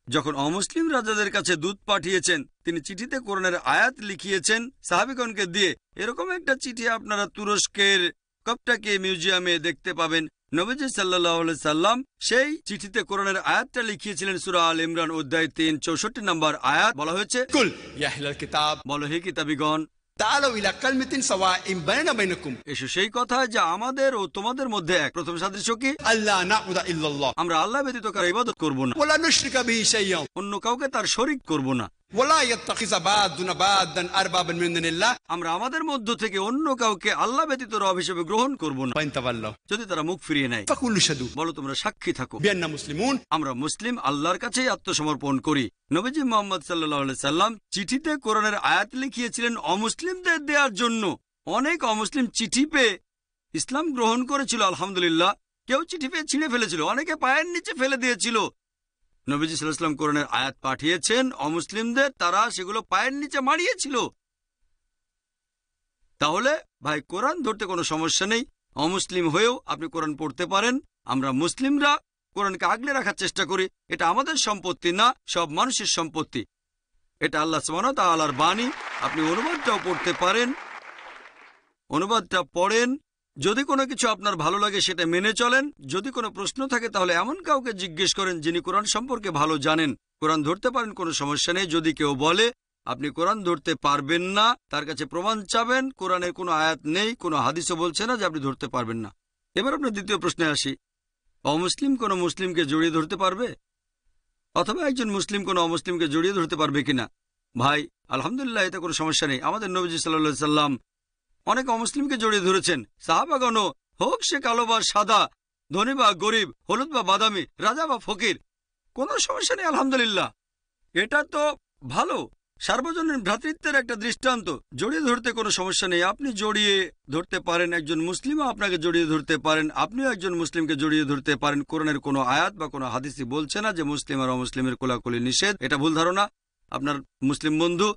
যখন অমুসলিম রাজাদের কাছে দূত পাঠিয়েছেন, তিনি চিঠিতে কোরআনের আয়াত লিখিয়েছেন সাহাবীগণকে দিয়ে। এরকম একটা চিঠি আপনারা তুরস্কের কপটাকে মিউজিয়ামে দেখতে পাবেন। নবীজি সাল্লাল্লাহু আলাইহি সাল্লাম সেই চিঠিতে কোরআনের আয়াতটা লিখিয়েছিলেন। সূরা আল ইমরান অধ্যায় 3 64 নম্বর আয়াত বলা হয়েছে, কুল ইয়া আহলাল কিতাব বলো হে কিতাবীগণ, তাআলু ইলা কালিমাতিন সাওয়াইন বাইনা বাইনাকুম, এসো সেই কথা যা আমাদের ও তোমাদের মধ্যে এক। প্রথম সাদৃশ্য কি? আল্লা না'বুদা ইল্লাল্লাহ, আমরা আল্লাহ ব্যতীত কারো ইবাদত করব না, ওয়ালা নুশরিকা বিহি শাইয়্যান, অন্য কাউকে তার শরীক করব না। ওয়ালা ইয়াত্তাখিযা বা'দুনা বা'দান আরবাবান মিন দুনিল্লাহ, আমরা আমাদের মধ্য থেকে অন্য কাউকে আল্লাহ ব্যতীত রব হিসেবে গ্রহণ করব না। ফাইন তাওয়াল্লাহ, যদি তারা মুখ ফিরিয়ে নেয়, ফাকুলু শাদু, বলো তোমরা সাক্ষী থাকো বিআন্না মুসলিমুন, আমরা মুসলিম, আল্লাহর কাছেই আত্মসমর্পণ করি। নবীজি মুহাম্মদ সাল্লাল্লাহু আলাইহি সাল্লাম চিঠিতে কোরআনের আয়াত লিখিয়েছিলেন অমুসলিমদের দেওয়ার জন্য। অনেক অমুসলিম চিঠি পেয়ে ইসলাম গ্রহণ করেছিল, আলহামদুলিল্লাহ। কেউ চিঠি পেয়ে ছিঁড়ে ফেলেছিল, অনেকে পায়ের নিচে ফেলে দিয়েছিল। নবীজি সাল্লাল্লাহু আলাইহি ওয়াসাল্লাম কোরআনের আয়াত পাঠিয়েছেন অমুসলিমদের, তারা সেগুলো পায়ের নিচে মারিয়েছিল। তাহলে ভাই কোরআন ধরতে কোনো সমস্যা নেই। অমুসলিম হয়েও আপনি কোরআন পড়তে পারেন। আমরা মুসলিমরা কোরআনকে আগলে রাখার চেষ্টা করি। এটা আমাদের সম্পত্তি না, সব মানুষের সম্পত্তি। এটা আল্লাহ সুবহানাহু ওয়া তাআলার বাণী। আপনি অনুবাদটাও পড়তে পারেন, অনুবাদটা পড়েন। যদি কোনো কিছু আপনার ভালো লাগে সেটা মেনে চলেন। যদি কোনো প্রশ্ন থাকে তাহলে এমন কাউকে জিজ্ঞেস করেন যিনি কোরআন সম্পর্কে ভালো জানেন। কোরআন ধরতে পারেন, কোনো সমস্যা নেই। যদি কেউ বলে আপনি কোরআন ধরতে পারবেন না, তার কাছে প্রমাণ চাবেন। কোরআনের কোনো আয়াত নেই, কোনো হাদিসও বলছে না যে আপনি ধরতে পারবেন না। এবার আপনার দ্বিতীয় প্রশ্নে আসি, অমুসলিম কোনো মুসলিমকে জড়িয়ে ধরতে পারবে, অথবা একজন মুসলিম কোনো অমুসলিমকে জড়িয়ে ধরতে পারবে কিনা? ভাই আলহামদুলিল্লাহ, এতে কোনো সমস্যা নেই। আমাদের নবীজি সাল্লাল্লাহু আলাইহি সাল্লাম অনেক অমুসলিমকে জড়িয়ে ধরেছেন। সাহাবাগণও, হোক সে কালো বা সাদা, ধনী বা গরিব, হলুদ বা বাদামি, রাজা বা ফকির, কোনো সমস্যা নেই আলহামদুলিল্লাহ। এটা তো ভালো, সার্বজনীন ভ্রাতৃত্বের একটা দৃষ্টান্ত। জড়িয়ে ধরতে কোনো সমস্যা নেই। আপনি জড়িয়ে ধরতে পারেন, একজন মুসলিমও আপনাকে জড়িয়ে ধরতে পারেন, আপনিও একজন মুসলিমকে জড়িয়ে ধরতে পারেন। কোরআনের কোনো আয়াত বা কোনো হাদিসই বলছে না যে মুসলিম আর অমুসলিমের কোলাকুলি নিষেধ। এটা ভুল ধারণা। আপনার মুসলিম বন্ধু,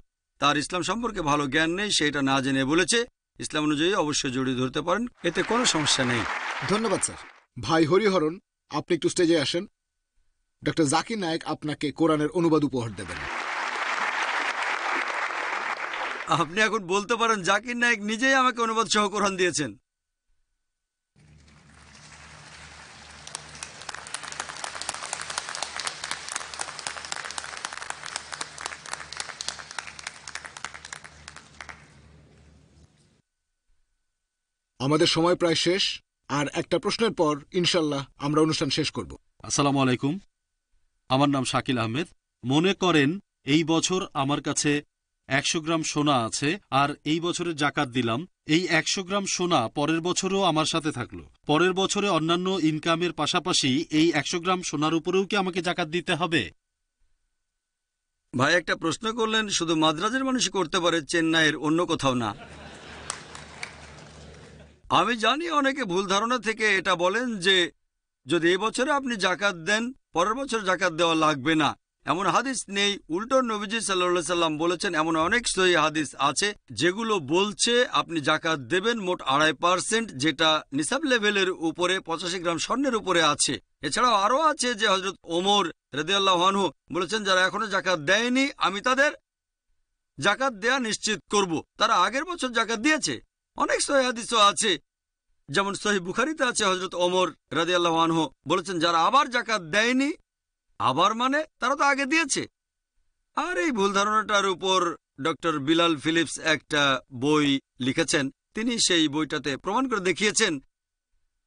তার ইসলাম সম্পর্কে ভালো জ্ঞান নেই, সেটা না জেনে বলেছে। ইসলাম অনুযায়ী অবশ্যই জড়িয়ে ধরতে পারেন, এতে কোনো সমস্যা নেই। ধন্যবাদ স্যার। ভাই হরিহরণ, আপনি একটু স্টেজে আসেন। ডক্টর জাকির নায়েক আপনাকে কোরআনের অনুবাদ উপহার দেবেন। আপনি এখন বলতে পারেন জাকির নায়েক নিজেই আমাকে অনুবাদ সহ কোরআন দিয়েছেন। আমাদের সময় প্রায় শেষ, আর একটা প্রশ্নের পর ইনশাল্লাহ আমরা অনুষ্ঠান শেষ করব। আসসালামু আলাইকুম, আমার নাম শাকিল আহমেদ। মনে করেন এই বছর আমার কাছে 100 গ্রাম সোনা আছে, আর এই বছরের জাকাত দিলাম। এই 100 গ্রাম সোনা পরের বছরও আমার সাথে থাকলো। পরের বছরে অন্যান্য ইনকামের পাশাপাশি এই 100 গ্রাম সোনার উপরেও কি আমাকে জাকাত দিতে হবে? ভাই একটা প্রশ্ন করলেন, শুধু মাদ্রাজের মানুষই করতে পারে, চেন্নাইয়ের অন্য কোথাও না। আমি জানি অনেকে ভুল ধারণা থেকে এটা বলেন যে যদি এই বছরে আপনি জাকাত দেন পরের বছর জাকাত দেওয়া লাগবে না। এমন হাদিস নেই। উল্টো নবীজি সাল্লাল্লাহু সাল্লাম বলেছেন, এমন অনেক সহিহ হাদিস আছে যেগুলো বলছে আপনি জাকাত দেবেন মোট 2.5%, যেটা নিসাব লেভেলের উপরে 85 গ্রাম স্বর্ণের উপরে আছে। এছাড়াও আরো আছে যে হযরত ওমর রাদিয়াল্লাহু আনহু বলেছেন, যারা এখনো জাকাত দেয়নি আমি তাদের জাকাত দেয়া নিশ্চিত করব। তারা আগের বছর জাকাত দিয়েছে। অনেক সহিহ হাদিসও আছে, যেমন সহিহ বুখারীতে আছে হযরত ওমর রাদিয়াল্লাহু আনহু বলেছেন, যারা আবার জাকাত দেয়নি, আবার মানে তারা তো আগে দিয়েছে। আর এই ভুল ধারণাটার উপর ডক্টর বিলাল ফিলিপস একটা বই লিখেছেন। তিনি সেই বইটাতে প্রমাণ করে দেখিয়েছেন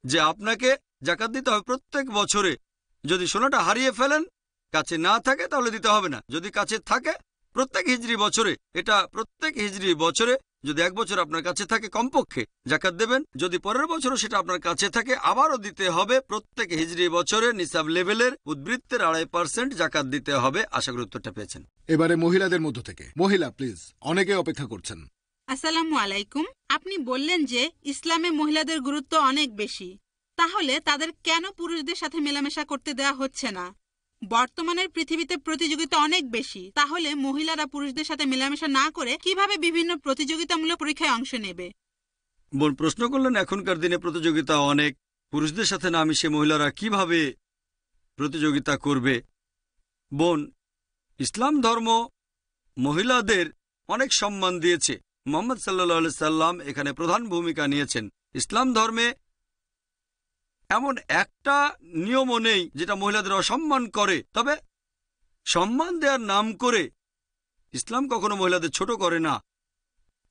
যে আপনাকে জাকাত দিতে হবে প্রত্যেক বছরে। যদি সোনাটা হারিয়ে ফেলেন, কাছে না থাকে, তাহলে দিতে হবে না। যদি কাছে থাকে প্রত্যেক হিজরি বছরে, এটা প্রত্যেক হিজরি বছরে যদি এক বছর আপনার কাছে থাকে কমপক্ষে জাকাত দেবেন। যদি পরের বছরও সেটা আপনার কাছে থাকে আবারও দিতে হবে। প্রত্যেক হিজরি বছরে নিসাব লেভেলের উদ্বৃত্তের 2.5% জাকাত দিতে হবে। আশা করি উত্তরটা পেয়েছেন। এবারে মহিলাদের মধ্য থেকে মহিলা, প্লিজ, অনেকে অপেক্ষা করছেন। আসসালামু আলাইকুম। আপনি বললেন যে ইসলামে মহিলাদের গুরুত্ব অনেক বেশি, তাহলে তাদের কেন পুরুষদের সাথে মেলামেশা করতে দেওয়া হচ্ছে না? বর্তমানের পৃথিবীতে প্রতিযোগিতা অনেক বেশি, তাহলে মহিলারা পুরুষদের সাথে মেলামেশা না করে কিভাবে বিভিন্ন প্রতিযোগিতামূলক পরীক্ষায় অংশ নেবে? বোন প্রশ্ন করলেন, এখনকার দিনে প্রতিযোগিতা অনেক, পুরুষদের সাথে না মিশে মহিলারা কিভাবে প্রতিযোগিতা করবে? বোন, ইসলাম ধর্ম মহিলাদের অনেক সম্মান দিয়েছে। মুহাম্মদ সাল্লাল্লাহু আলাইহি সাল্লাম এখানে প্রধান ভূমিকা নিয়েছেন। ইসলাম ধর্মে এমন একটা নিয়মও নেই যেটা মহিলাদের অসম্মান করে। তবে সম্মান দেওয়ার নাম করে ইসলাম কখনো মহিলাদের ছোট করে না।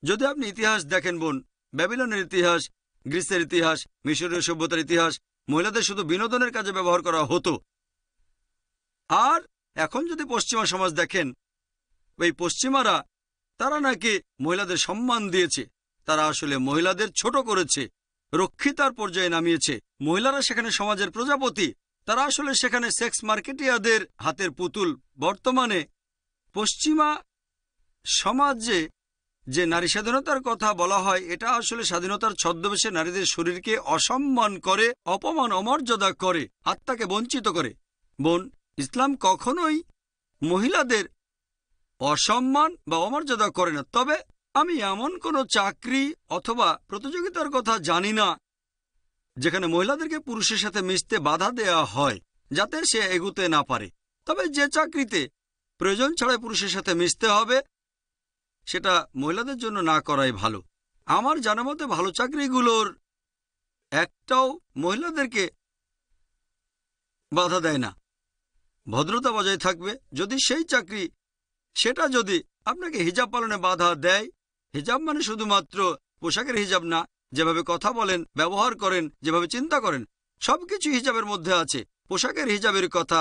যদি আপনি ইতিহাস দেখেন বোন, ব্যাবিলনের ইতিহাস, গ্রিসের ইতিহাস, মিশরীয় সভ্যতার ইতিহাস, মহিলাদের শুধু বিনোদনের কাজে ব্যবহার করা হতো। আর এখন যদি পশ্চিমা সমাজ দেখেন, ওই পশ্চিমারা তারা নাকি মহিলাদের সম্মান দিয়েছে। তারা আসলে মহিলাদের ছোট করেছে, রক্ষিতার পর্যায়ে নামিয়েছে। মহিলারা সেখানে সমাজের প্রজাপতি, তারা আসলে সেখানে সেক্স মার্কেটিয়াদের হাতের পুতুল। বর্তমানে পশ্চিমা সমাজে যে নারী স্বাধীনতার কথা বলা হয়, এটা আসলে স্বাধীনতার ছদ্মবেশে নারীদের শরীরকে অসম্মান করে, অপমান অমর্যাদা করে, আত্মাকে বঞ্চিত করে। বোন, ইসলাম কখনোই মহিলাদের অসম্মান বা অমর্যাদা করে না। তবে আমি এমন কোনো চাকরি অথবা প্রতিযোগিতার কথা জানি না যেখানে মহিলাদেরকে পুরুষের সাথে মিশতে বাধা দেয়া হয় যাতে সে এগুতে না পারে। তবে যে চাকরিতে প্রয়োজন ছাড়াই পুরুষের সাথে মিশতে হবে, সেটা মহিলাদের জন্য না করাই ভালো। আমার জানা মতে ভালো চাকরিগুলোর একটাও মহিলাদেরকে বাধা দেয় না, ভদ্রতা বজায় থাকবে। যদি সেই চাকরি সেটা যদি আপনাকে হিজাব পালনে বাধা দেয়, হিজাব মানে শুধুমাত্র পোশাকের হিজাব না, যেভাবে কথা বলেন, ব্যবহার করেন, যেভাবে চিন্তা করেন, সবকিছু হিজাবের মধ্যে আছে। পোশাকের হিজাবের কথা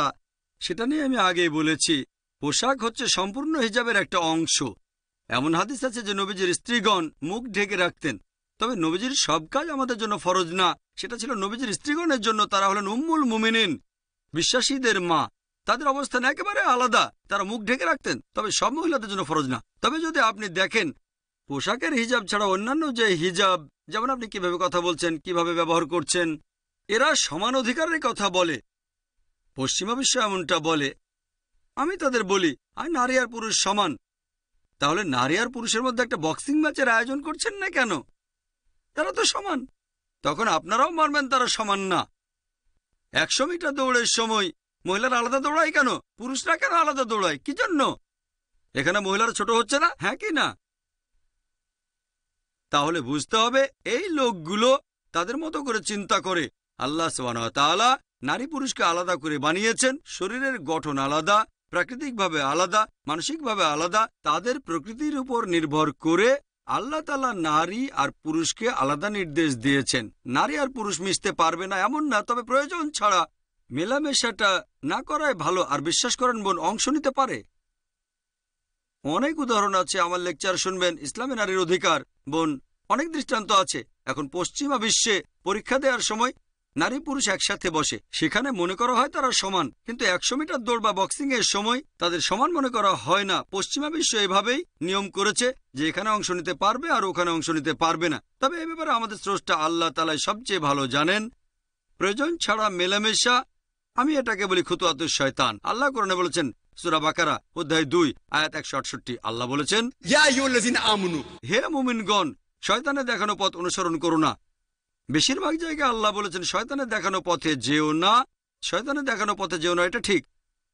সেটা নিয়ে আমি আগেই বলেছি। পোশাক হচ্ছে সম্পূর্ণ হিজাবের একটা অংশ। এমন হাদিস আছে যে নবীজির স্ত্রীগণ মুখ ঢেকে রাখতেন। তবে নবীজির সব কাজ আমাদের জন্য ফরজ না, সেটা ছিল নবীজির স্ত্রীগণের জন্য। তারা হলেন উম্মুল মুমিনিন, বিশ্বাসীদের মা। তাদের অবস্থান একেবারে আলাদা, তারা মুখ ঢেকে রাখতেন। তবে সব মহিলাদের জন্য ফরজ না। তবে যদি আপনি দেখেন পোশাকের হিজাব ছাড়া অন্যান্য যে হিজাব, যেমন আপনি কিভাবে কথা বলছেন, কিভাবে ব্যবহার করছেন, এরা সমান অধিকারের কথা বলে। পশ্চিমা বিশ্ব এমনটা বলে। আমি তাদের বলি, আর নারী আর পুরুষ সমান। তাহলে নারী আর পুরুষের মধ্যে একটা বক্সিং ম্যাচের আয়োজন করছেন না কেন? তারা তো সমান। তখন আপনারাও মানবেন তারা সমান না। 100 মিটার দৌড়ের সময় মহিলারা আলাদা দৌড়ায় কেন? পুরুষরা কেন আলাদা দৌড়ায়? কি জন্য? এখানে মহিলারা ছোট হচ্ছে না? হ্যাঁ কি না? তাহলে বুঝতে হবে এই লোকগুলো তাদের মতো করে চিন্তা করে। আল্লাহ সুবহানাহু ওয়া তাআলা নারী পুরুষকে আলাদা করে বানিয়েছেন। শরীরের গঠন আলাদা, প্রাকৃতিকভাবে আলাদা, মানসিকভাবে আলাদা। তাদের প্রকৃতির উপর নির্ভর করে আল্লাহ তাআলা নারী আর পুরুষকে আলাদা নির্দেশ দিয়েছেন। নারী আর পুরুষ মিশতে পারবে না এমন না, তবে প্রয়োজন ছাড়া মেলামেশাটা না করাই ভালো। আর বিশ্বাস করেন বোন, অংশ নিতে পারে। অনেক উদাহরণ আছে, আমার লেকচার শুনবেন। ইসলামে নারীর অধিকার বোন, অনেক দৃষ্টান্ত আছে। এখন পশ্চিমা বিশ্বে পরীক্ষা দেওয়ার সময় নারী পুরুষ একসাথে বসে, সেখানে মনে করা হয় তারা সমান, কিন্তু 100 মিটার দৌড় বা বক্সিং এর সময় তাদের সমান মনে করা হয় না। পশ্চিমা বিশ্ব এভাবেই নিয়ম করেছে যে এখানে অংশ নিতে পারবে আর ওখানে অংশ নিতে পারবে না। তবে এ ব্যাপারে আমাদের স্রষ্টা আল্লাহ তাআলাই সবচেয়ে ভালো জানেন। প্রয়োজন ছাড়া মেলামেশা, আমি এটাকে বলি খুতুয়াতুশ শয়তান। আল্লাহ কোরআনে বলেছেন, সূরা বাকারা অধ্যায় 2 আয়াত 168, আল্লাহ বলেছেন, ইয়া আইয়ুহাল্লাযিনা আমানু, হে মুমিনগণ, শয়তানের দেখানো পথ অনুসরণ করো না। বেশিরভাগ জায়গায় আল্লাহ বলেছেন শয়তানের দেখানো পথে যেও না, শয়তানের দেখানো পথে যেও না, এটা ঠিক।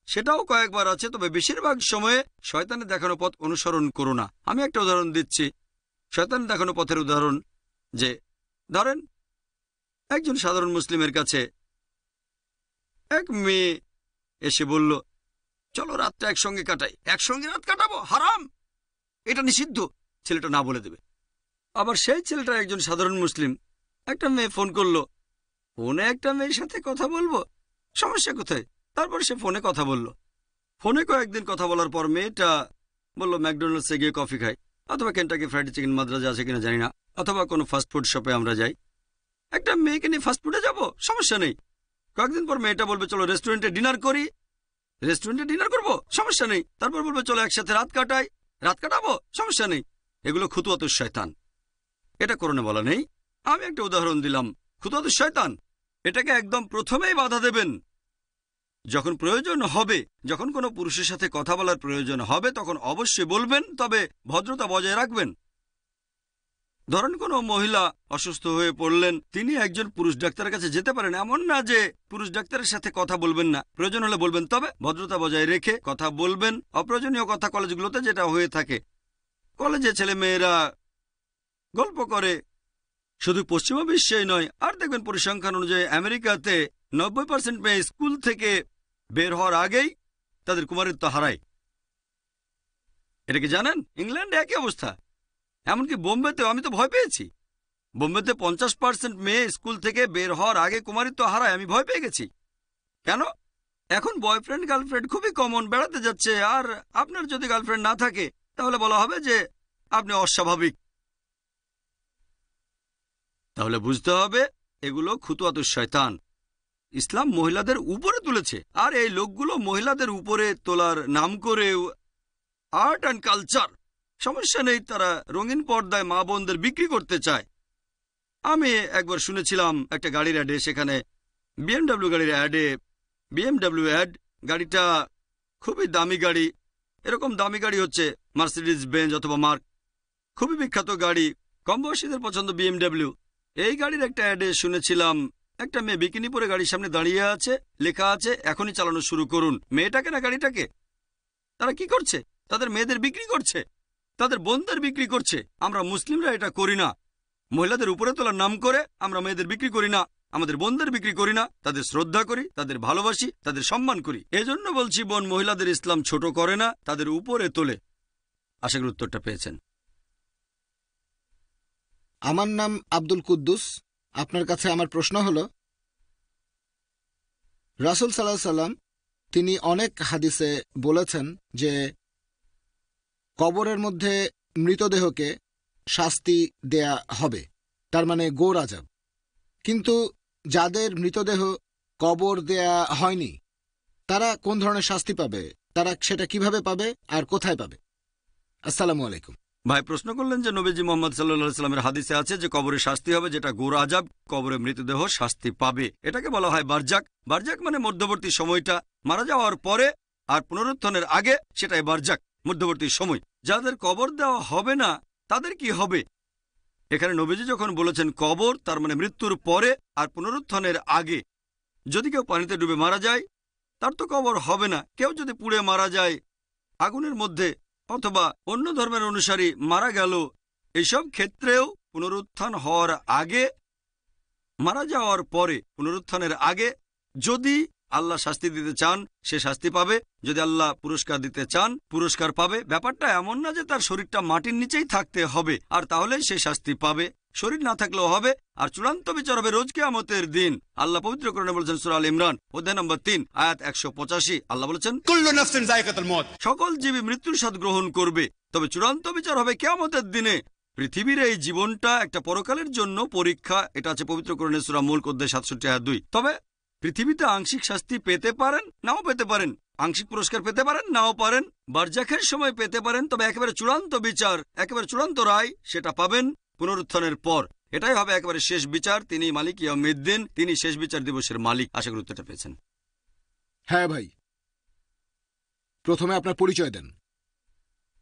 সেটাও কয়েকবার আছে, তবে বেশিরভাগ সময়ে শয়তানের দেখানো পথ অনুসরণ করো না। আমি একটা উদাহরণ দিচ্ছি, শয়তানের দেখানো পথের উদাহরণ। যে ধরেন একজন সাধারণ মুসলিমের কাছে এক মেয়ে এসে বলল, চলো রাতটা একসঙ্গে কাটাই। একসঙ্গে রাত কাটাবো? হারাম, এটা নিষিদ্ধ। ছেলেটা না বলে দেবে। আবার সেই ছেলেটা একজন সাধারণ মুসলিম, একটা মেয়ে ফোন করলো, ফোনে একটা মেয়ের সাথে কথা বলবো, সমস্যা কোথায়? তারপর সে ফোনে কথা বলল। ফোনে কয়েকদিন কথা বলার পর মেয়েটা বলল ম্যাকডোনাল্ডসে গিয়ে কফি খাই, অথবা কেন্টাকি ফ্রাইড চিকেন মাদ্রাজা আছে কিনা জানি না, অথবা কোনো ফাস্টফুড শপে আমরা যাই। একটা মেয়েকে নিয়ে ফাস্টফুডে যাবো, সমস্যা নেই। কয়েকদিন পর মেয়েটা বলবে চলো রেস্টুরেন্টে ডিনার করি, রেস্টুরেন্টে ডিনার করবো, সমস্যা নেই। তারপর বলবে চলো একসাথে রাত কাটাই, রাত কাটাবো, সমস্যা নেই। এগুলো খুতুয়াতুশ শয়তান, এটা কোরআনে বলা নেই। আমি একটা উদাহরণ দিলাম, খুতুয়াতুশ শয়তান। এটাকে একদম প্রথমেই বাধা দেবেন। যখন প্রয়োজন হবে, যখন কোনো পুরুষের সাথে কথা বলার প্রয়োজন হবে, তখন অবশ্যই বলবেন, তবে ভদ্রতা বজায় রাখবেন। ধরেন কোনো মহিলা অসুস্থ হয়ে পড়লেন, তিনি একজন পুরুষ ডাক্তারের কাছে যেতে পারেন, এমন না যে পুরুষ ডাক্তারের সাথে কথা বলবেন না, প্রয়োজন হলে বলবেন, তবে ভদ্রতা বজায় রেখে কথা বলবেন। অপ্রয়োজনীয় কথা কলেজগুলোতে যেটা হয়ে থাকে, কলেজে ছেলে মেয়েরা গল্প করে, শুধু পশ্চিমা বিশ্বেই নয়। আর দেখবেন পরিসংখ্যান অনুযায়ী আমেরিকাতে 90% মেয়ে স্কুল থেকে বের হওয়ার আগেই তাদের কুমারিত্ব হারায়। এটা কি জানেন? ইংল্যান্ডে একই অবস্থা। এমনকি বোম্বেতেও, আমি তো ভয় পেয়েছি। বোম্বেতে 50% মেয়ে স্কুল থেকে বের হওয়ার আগে কুমারিত্ব হারায়, আমি ভয় পেয়ে গেছি। কেন? এখন বয়ফ্রেন্ড গার্লফ্রেন্ড খুবই কমন, বেড়াতে যাচ্ছে। আর আপনার যদি গার্লফ্রেন্ড না থাকে তাহলে বলা হবে যে আপনি অস্বাভাবিক। তাহলে বুঝতে হবে এগুলো খুতুয়াতুশ শয়তান। ইসলাম মহিলাদের উপরে তুলেছে, আর এই লোকগুলো মহিলাদের উপরে তোলার নাম করে আর্ট অ্যান্ড কালচার, সমস্যা নেই, তারা রঙিন পর্দায় মা বোনদের বিক্রি করতে চায়। আমি একবার শুনেছিলাম একটা গাড়ির অ্যাডে, সেখানে BMW গাড়ির অ্যাডে, BMW অ্যাড, গাড়িটা খুবই দামি গাড়ি। এরকম দামি গাড়ি হচ্ছে মার্সিডিজ বেঞ্জ অথবা মার্ক, খুবই বিখ্যাত গাড়ি, কম বয়সীদের পছন্দ BMW। এই গাড়ির একটা অ্যাডে শুনেছিলাম একটা মেয়ে বিকিনি পরে গাড়ির সামনে দাঁড়িয়ে আছে, লেখা আছে এখনই চালানো শুরু করুন। মেয়েটাকে না গাড়িটাকে? তারা কি করছে? তাদের মেয়েদের বিক্রি করছে, তাদের বোনদের বিক্রি করছে। আমরা মুসলিমরা এটা করি না। মহিলাদের উপরে তোলার নাম করে আমরা মেয়েদের বিক্রি করি না, আমাদের বোনদের বিক্রি করি না, তাদের শ্রদ্ধা করি, তাদের ভালোবাসি, তাদের সম্মান করি। এজন্য বলছি বোন, মহিলাদের ইসলাম ছোট করে না, তাদের উপরে তোলে। আশা করি উত্তরটা পেয়েছেন। আমার নাম আব্দুল কুদ্দুস। আপনার কাছে আমার প্রশ্ন হলো, রাসূল সাল্লাল্লাহু আলাইহি সাল্লাম তিনি অনেক হাদিসে বলেছেন যে কবরের মধ্যে মৃতদেহকে শাস্তি দেয়া হবে, তার মানে গোর আযাব। কিন্তু যাদের মৃতদেহ কবর দেয়া হয়নি তারা কোন ধরনের শাস্তি পাবে? তারা সেটা কিভাবে পাবে আর কোথায় পাবে? আসসালামু আলাইকুম। ভাই প্রশ্ন করলেন যে নবীজি মোহাম্মদ সাল্লাল্লাহু আলাইহি সাল্লামের হাদিসে আছে যে কবরে শাস্তি হবে, যেটা গোর আযাব, কবরে মৃতদেহ শাস্তি পাবে। এটাকে বলা হয় বারজাক। বারজাক মানে মধ্যবর্তী সময়টা, মারা যাওয়ার পরে আর পুনরুত্থানের আগে, সেটাই বারজাক, মধ্যবর্তী সময়। যাদের কবর দেওয়া হবে না তাদের কি হবে? এখানে নবীজি যখন বলেছেন কবর, তার মানে মৃত্যুর পরে আর পুনরুত্থানের আগে। যদি কেউ পানিতে ডুবে মারা যায় তার তো কবর হবে না। কেউ যদি পুড়ে মারা যায় আগুনের মধ্যে, অথবা অন্য ধর্মের অনুসারী মারা গেল, এইসব ক্ষেত্রেও পুনরুত্থান হওয়ার আগে, মারা যাওয়ার পরে, পুনরুত্থানের আগে যদি আল্লাহ শাস্তি দিতে চান সে শাস্তি পাবে, যদি আল্লাহ পুরস্কার দিতে চান পুরস্কার পাবে। ব্যাপারটা এমন না যে তার শরীরটা মাটির নিচেই থাকতে হবে আর তাহলেই সে শাস্তি পাবে, শরীর না থাকলেও হবে। আর চূড়ান্ত বিচার হবে রোজ কিয়ামতের দিন। আল্লাহ পবিত্র কোরআনে বলেছেন সূরা আল ইমরান অধ্যায় নম্বর 3 আয়াত 185, আল্লাহ বলেছেন কুল্লু নাফসিন যায়কাতুল মউত, সকল জীবী মৃত্যুর স্বাদ গ্রহণ করবে, তবে চূড়ান্ত বিচার হবে কিয়ামতের দিনে। পৃথিবীর এই জীবনটা একটা পরকালের জন্য পরীক্ষা, এটা আছে পবিত্র কোরআনের সূরা মুলক অধ্যায় 67 আয়াত 2। তবে পৃথিবীতে আংশিক শাস্তি পেতে পারেন, নাও পেতে পারেন, আংশিক পুরস্কার পেতে পারেন, নাও পারেন, বারজাখের সময় পেতে পারেন, তবে একেবারে চূড়ান্ত বিচার, একেবারে চূড়ান্ত রায় সেটা পাবেন পুনরুত্থানের পর। এটাই হবে একেবারে শেষ বিচার। তিনি মালিক ইয়াউমিদ্দিন, তিনি শেষ বিচার দিবসের মালিক। আশা করি উত্তরটা পেয়েছেন। হ্যাঁ ভাই, প্রথমে আপনার পরিচয় দেন।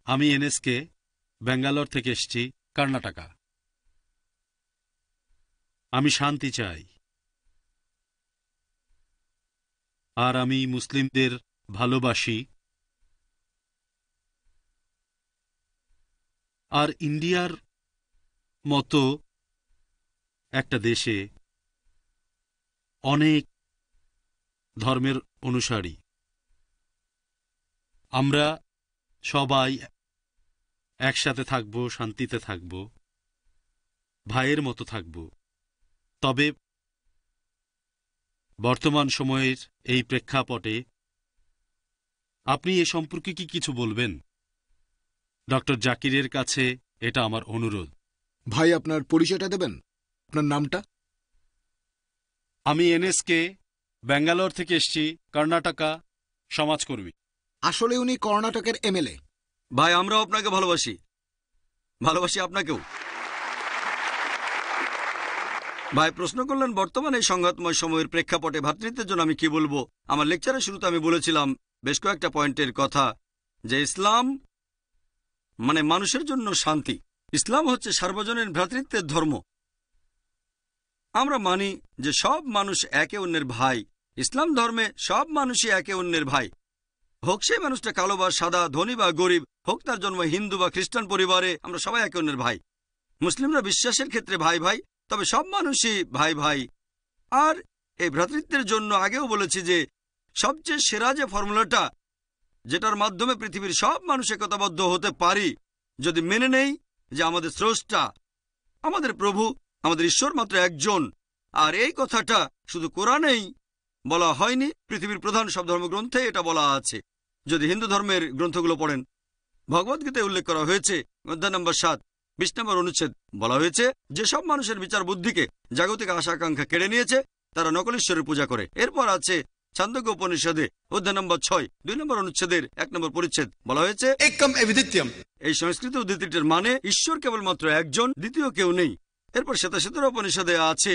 আমি এনএসকে, ব্যাঙ্গালোর থেকে এসেছি, কর্ণাটকা। আমি শান্তি চাই, আর আমি মুসলিমদের ভালোবাসি। আর ইন্ডিয়ার মতো একটা দেশে অনেক ধর্মের অনুসারী, আমরা সবাই একসাথে থাকব, শান্তিতে থাকব, ভাইয়ের মতো থাকব। তবে বর্তমান সময়ের এই প্রেক্ষাপটে আপনি এ সম্পর্কে কি কিছু বলবেন? ডক্টর জাকিরের কাছে এটা আমার অনুরোধ। ভাই, আপনার পরিচয়টা দেবেন, আপনার নামটা? আমি এনএসকে, ব্যাঙ্গালোর থেকে এসেছি, কর্ণাটকা, সমাজকর্মী। আসলে উনি কর্ণাটকের এমএলএ। ভাই, আমরাও আপনাকে ভালোবাসি, ভালোবাসি আপনাকেও। ভাই প্রশ্ন করলেন বর্তমানে এই সংঘাতময় সময়ের প্রেক্ষাপটে ভ্রাতৃত্বের জন্য আমি কি বলবো। আমার লেকচারের শুরুতে আমি বলেছিলাম বেশ কয়েকটা পয়েন্টের কথা, যে ইসলাম মানে মানুষের জন্য শান্তি। ইসলাম হচ্ছে সার্বজনীন ভ্রাতৃত্বের ধর্ম। আমরা মানি যে সব মানুষ একে অন্যের ভাই। ইসলাম ধর্মে সব মানুষই একে অন্যের ভাই, হোক সেই মানুষটা কালো বা সাদা, ধনী বা গরিব, হোক তার জন্ম হিন্দু বা খ্রিস্টান পরিবারে, আমরা সবাই একে অন্যের ভাই। মুসলিমরা বিশ্বাসের ক্ষেত্রে ভাই ভাই, তবে সব মানুষই ভাই ভাই। আর এই ভ্রাতৃত্বের জন্য আগেও বলেছি যে সবচেয়ে সেরা যে ফর্মুলাটা, যেটার মাধ্যমে পৃথিবীর সব মানুষ একতাবদ্ধ হতে পারি, যদি মেনে নেই যে আমাদের স্রষ্টা, আমাদের প্রভু, আমাদের ঈশ্বর মাত্র একজন। আর এই কথাটা শুধু কোরআনেই বলা হয়নি, পৃথিবীর প্রধান সব ধর্মগ্রন্থে এটা বলা আছে। যদি হিন্দু ধর্মের গ্রন্থগুলো পড়েন, ভগবদ্গীতায় উল্লেখ করা হয়েছে অধ্যায় নম্বর 7 20 নম্বর অনুচ্ছেদ, বলা হয়েছে যে সব মানুষের বিচার বুদ্ধিকে জাগতিক আশা আকাঙ্ক্ষা কেড়ে নিয়েছে, তারা নকল ঈশ্বরের পূজা করে। এরপর আছে ছান্দোক্য উপনিষদে অধ্যায় নম্বর 6 2 নম্বর অনুচ্ছেদের 1 নম্বর পরিচ্ছেদ, বলা হয়েছে একম এবিদিত্যম। এই সংস্কৃত উদ্ধৃতিটির মানে ঈশ্বর কেবলমাত্র একজন, দ্বিতীয় কেউ নেই। এরপর শ্বেতাশ্বতর উপনিষদে আছে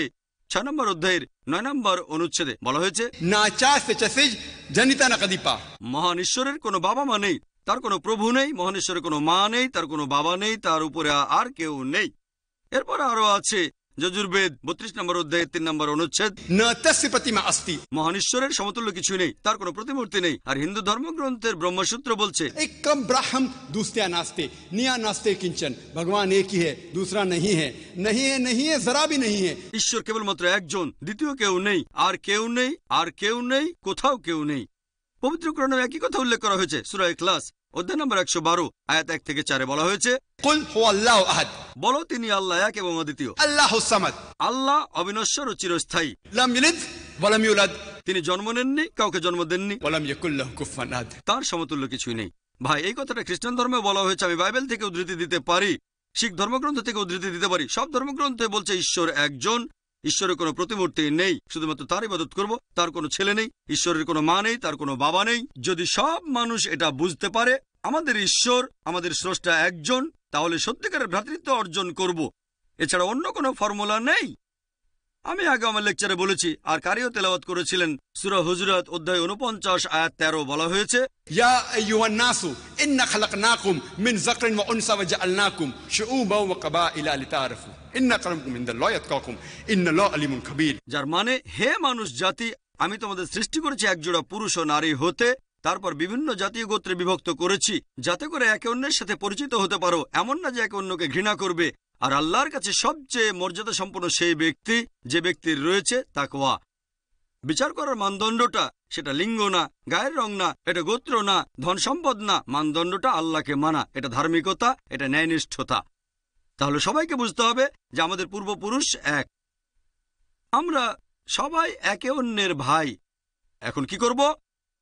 6 নম্বর অধ্যায়ের 9 নম্বর অনুচ্ছেদে, বলা হয়েছে মহান ঈশ্বরের কোনো বাবা মা নেই, তার কোনো প্রভু নেই, মহান ঈশ্বরের কোনো মা নেই, তার কোনো বাবা নেই, তার উপরে আর কেউ নেই। এরপর আরো আছে যজুর্বেদ 32 নম্বর অধ্যায়ের 3 নম্বর অনুচ্ছেদ, মহান ঈশ্বরের সমতুল্য কিছু নেই, তার কোনো প্রতিমূর্তি নেই। আর হিন্দু ধর্মগ্রন্থের ব্রহ্মসূত্র বলছে एकम ब्राह्म दूसरे नास्ते निया नास्ते किंचन, भगवान एक ही है, दूसरा नहीं है, नहीं है, नहीं है, जरा भी नहीं है। ঈশ্বর কেবলমাত্র একজন, দ্বিতীয় কেউ নেই, আর কেউ নেই, আর কেউ নেই, কোথাও কেউ নেই। পবিত্র কোরআনে একই কথা উল্লেখ করা হয়েছে। সূরা ইখলাস অধ্যায় নম্বর 112 আয়াত 1 থেকে 4 বলা হয়েছে কুল হুয়াল্লাহু আহাদ, বলো তিনি আল্লাহ এক এবং অদ্বিতীয়। আল্লাহুস সামাদ, আল্লাহ অবিনশ্বর ও চিরস্থায়ী। লাম ইয়ালিদ ওয়া লাম ইউলাদ, তিনি জন্ম নেননি, কাউকে জন্ম দেননি, ওয়া লাম ইয়াকুল লাহু কুফুয়ান আহাদ, তার সমতুল্য কিছুই নেই। ভাই, এই কথাটা খ্রিস্টান ধর্মে বলা হয়েছে, আমি বাইবেল থেকে উদ্ধৃতি দিতে পারি, শিখ ধর্মগ্রন্থ থেকে উদ্ধৃতি দিতে পারি। সব ধর্মগ্রন্থে বলছে ঈশ্বর একজন, ঈশ্বরের কোনো প্রতিমূর্তি নেই, শুধুমাত্র তার ইবাদত করব, তার কোনো ছেলে নেই, ঈশ্বরের কোনো মা নেই, তার কোনো বাবা নেই। যদি সব মানুষ এটা বুঝতে পারে আমাদের ঈশ্বর, আমাদের স্রষ্টা একজন, তাহলে সত্যিকারের ভ্রাতৃত্ব অর্জন করব। এছাড়া অন্য কোনো ফর্মুলা নেই। আমি আগে আমার লেকচারে বলেছি, আর কারিও তেলাওয়াত করেছিলেন, সূরা হুজুরাত অধ্যায় 49 আয়াত 13 বলা হয়েছে ইয়া আইয়ুহান নাসু ইন্না খালাকনাকুম মিন যাকরিন ওয়া উনসা ওয়া জাআলনাকুম শুউবান ওয়া কাবাইলা লিতাআরাফু ইন্না আকরামাকুম ইনদাল্লাহি আতকাকুম ইন্নাল্লাহা আলিমুন খাবীর। যার মানে হে মানুষ জাতি, আমি তোমাদের সৃষ্টি করেছি একজোড়া পুরুষ ও নারী হতে, তারপর বিভিন্ন জাতীয় গোত্রে বিভক্ত করেছি, যাতে করে একে অন্যের সাথে পরিচিত হতে পারো। এমন না যে একে অন্যকে ঘৃণা করবে। আর আল্লাহর কাছে সবচেয়ে মর্যাদা সম্পন্ন সেই ব্যক্তি যে ব্যক্তির রয়েছে তাকওয়া। বিচার করার মানদণ্ডটা সেটা লিঙ্গ না, গায়ের রং না, এটা গোত্র না, ধন সম্পদ না। মানদণ্ডটা আল্লাহকে মানা, এটা ধার্মিকতা, এটা ন্যায়নিষ্ঠতা। তাহলে সবাইকে বুঝতে হবে যে আমাদের পূর্বপুরুষ এক, আমরা সবাই একে অন্যের ভাই। এখন কি করব?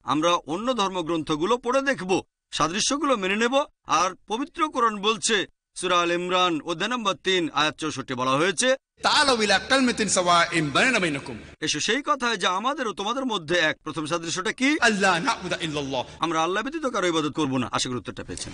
আমরা অন্য ধর্মগ্রন্থগুলো পড়ে দেখব, সাদৃশ্যগুলো মেনে নেব। আর পবিত্র কোরআন বলছে, সূরা আল ইমরান অধ্যায় নম্বর 3 আয়াত 64 বলা হয়েছে, تعالوا إلى كلمة سواء بيننا وبينكم এসো সেই কথায় যা আমাদের ও তোমাদের মধ্যে এক। প্রথম সাদৃশ্যটা কি? ألا نعبد إلا الله। আমরা আল্লাহ ব্যতীত কারো ইবাদত করব না। আশা করি উত্তরটা পেয়েছেন।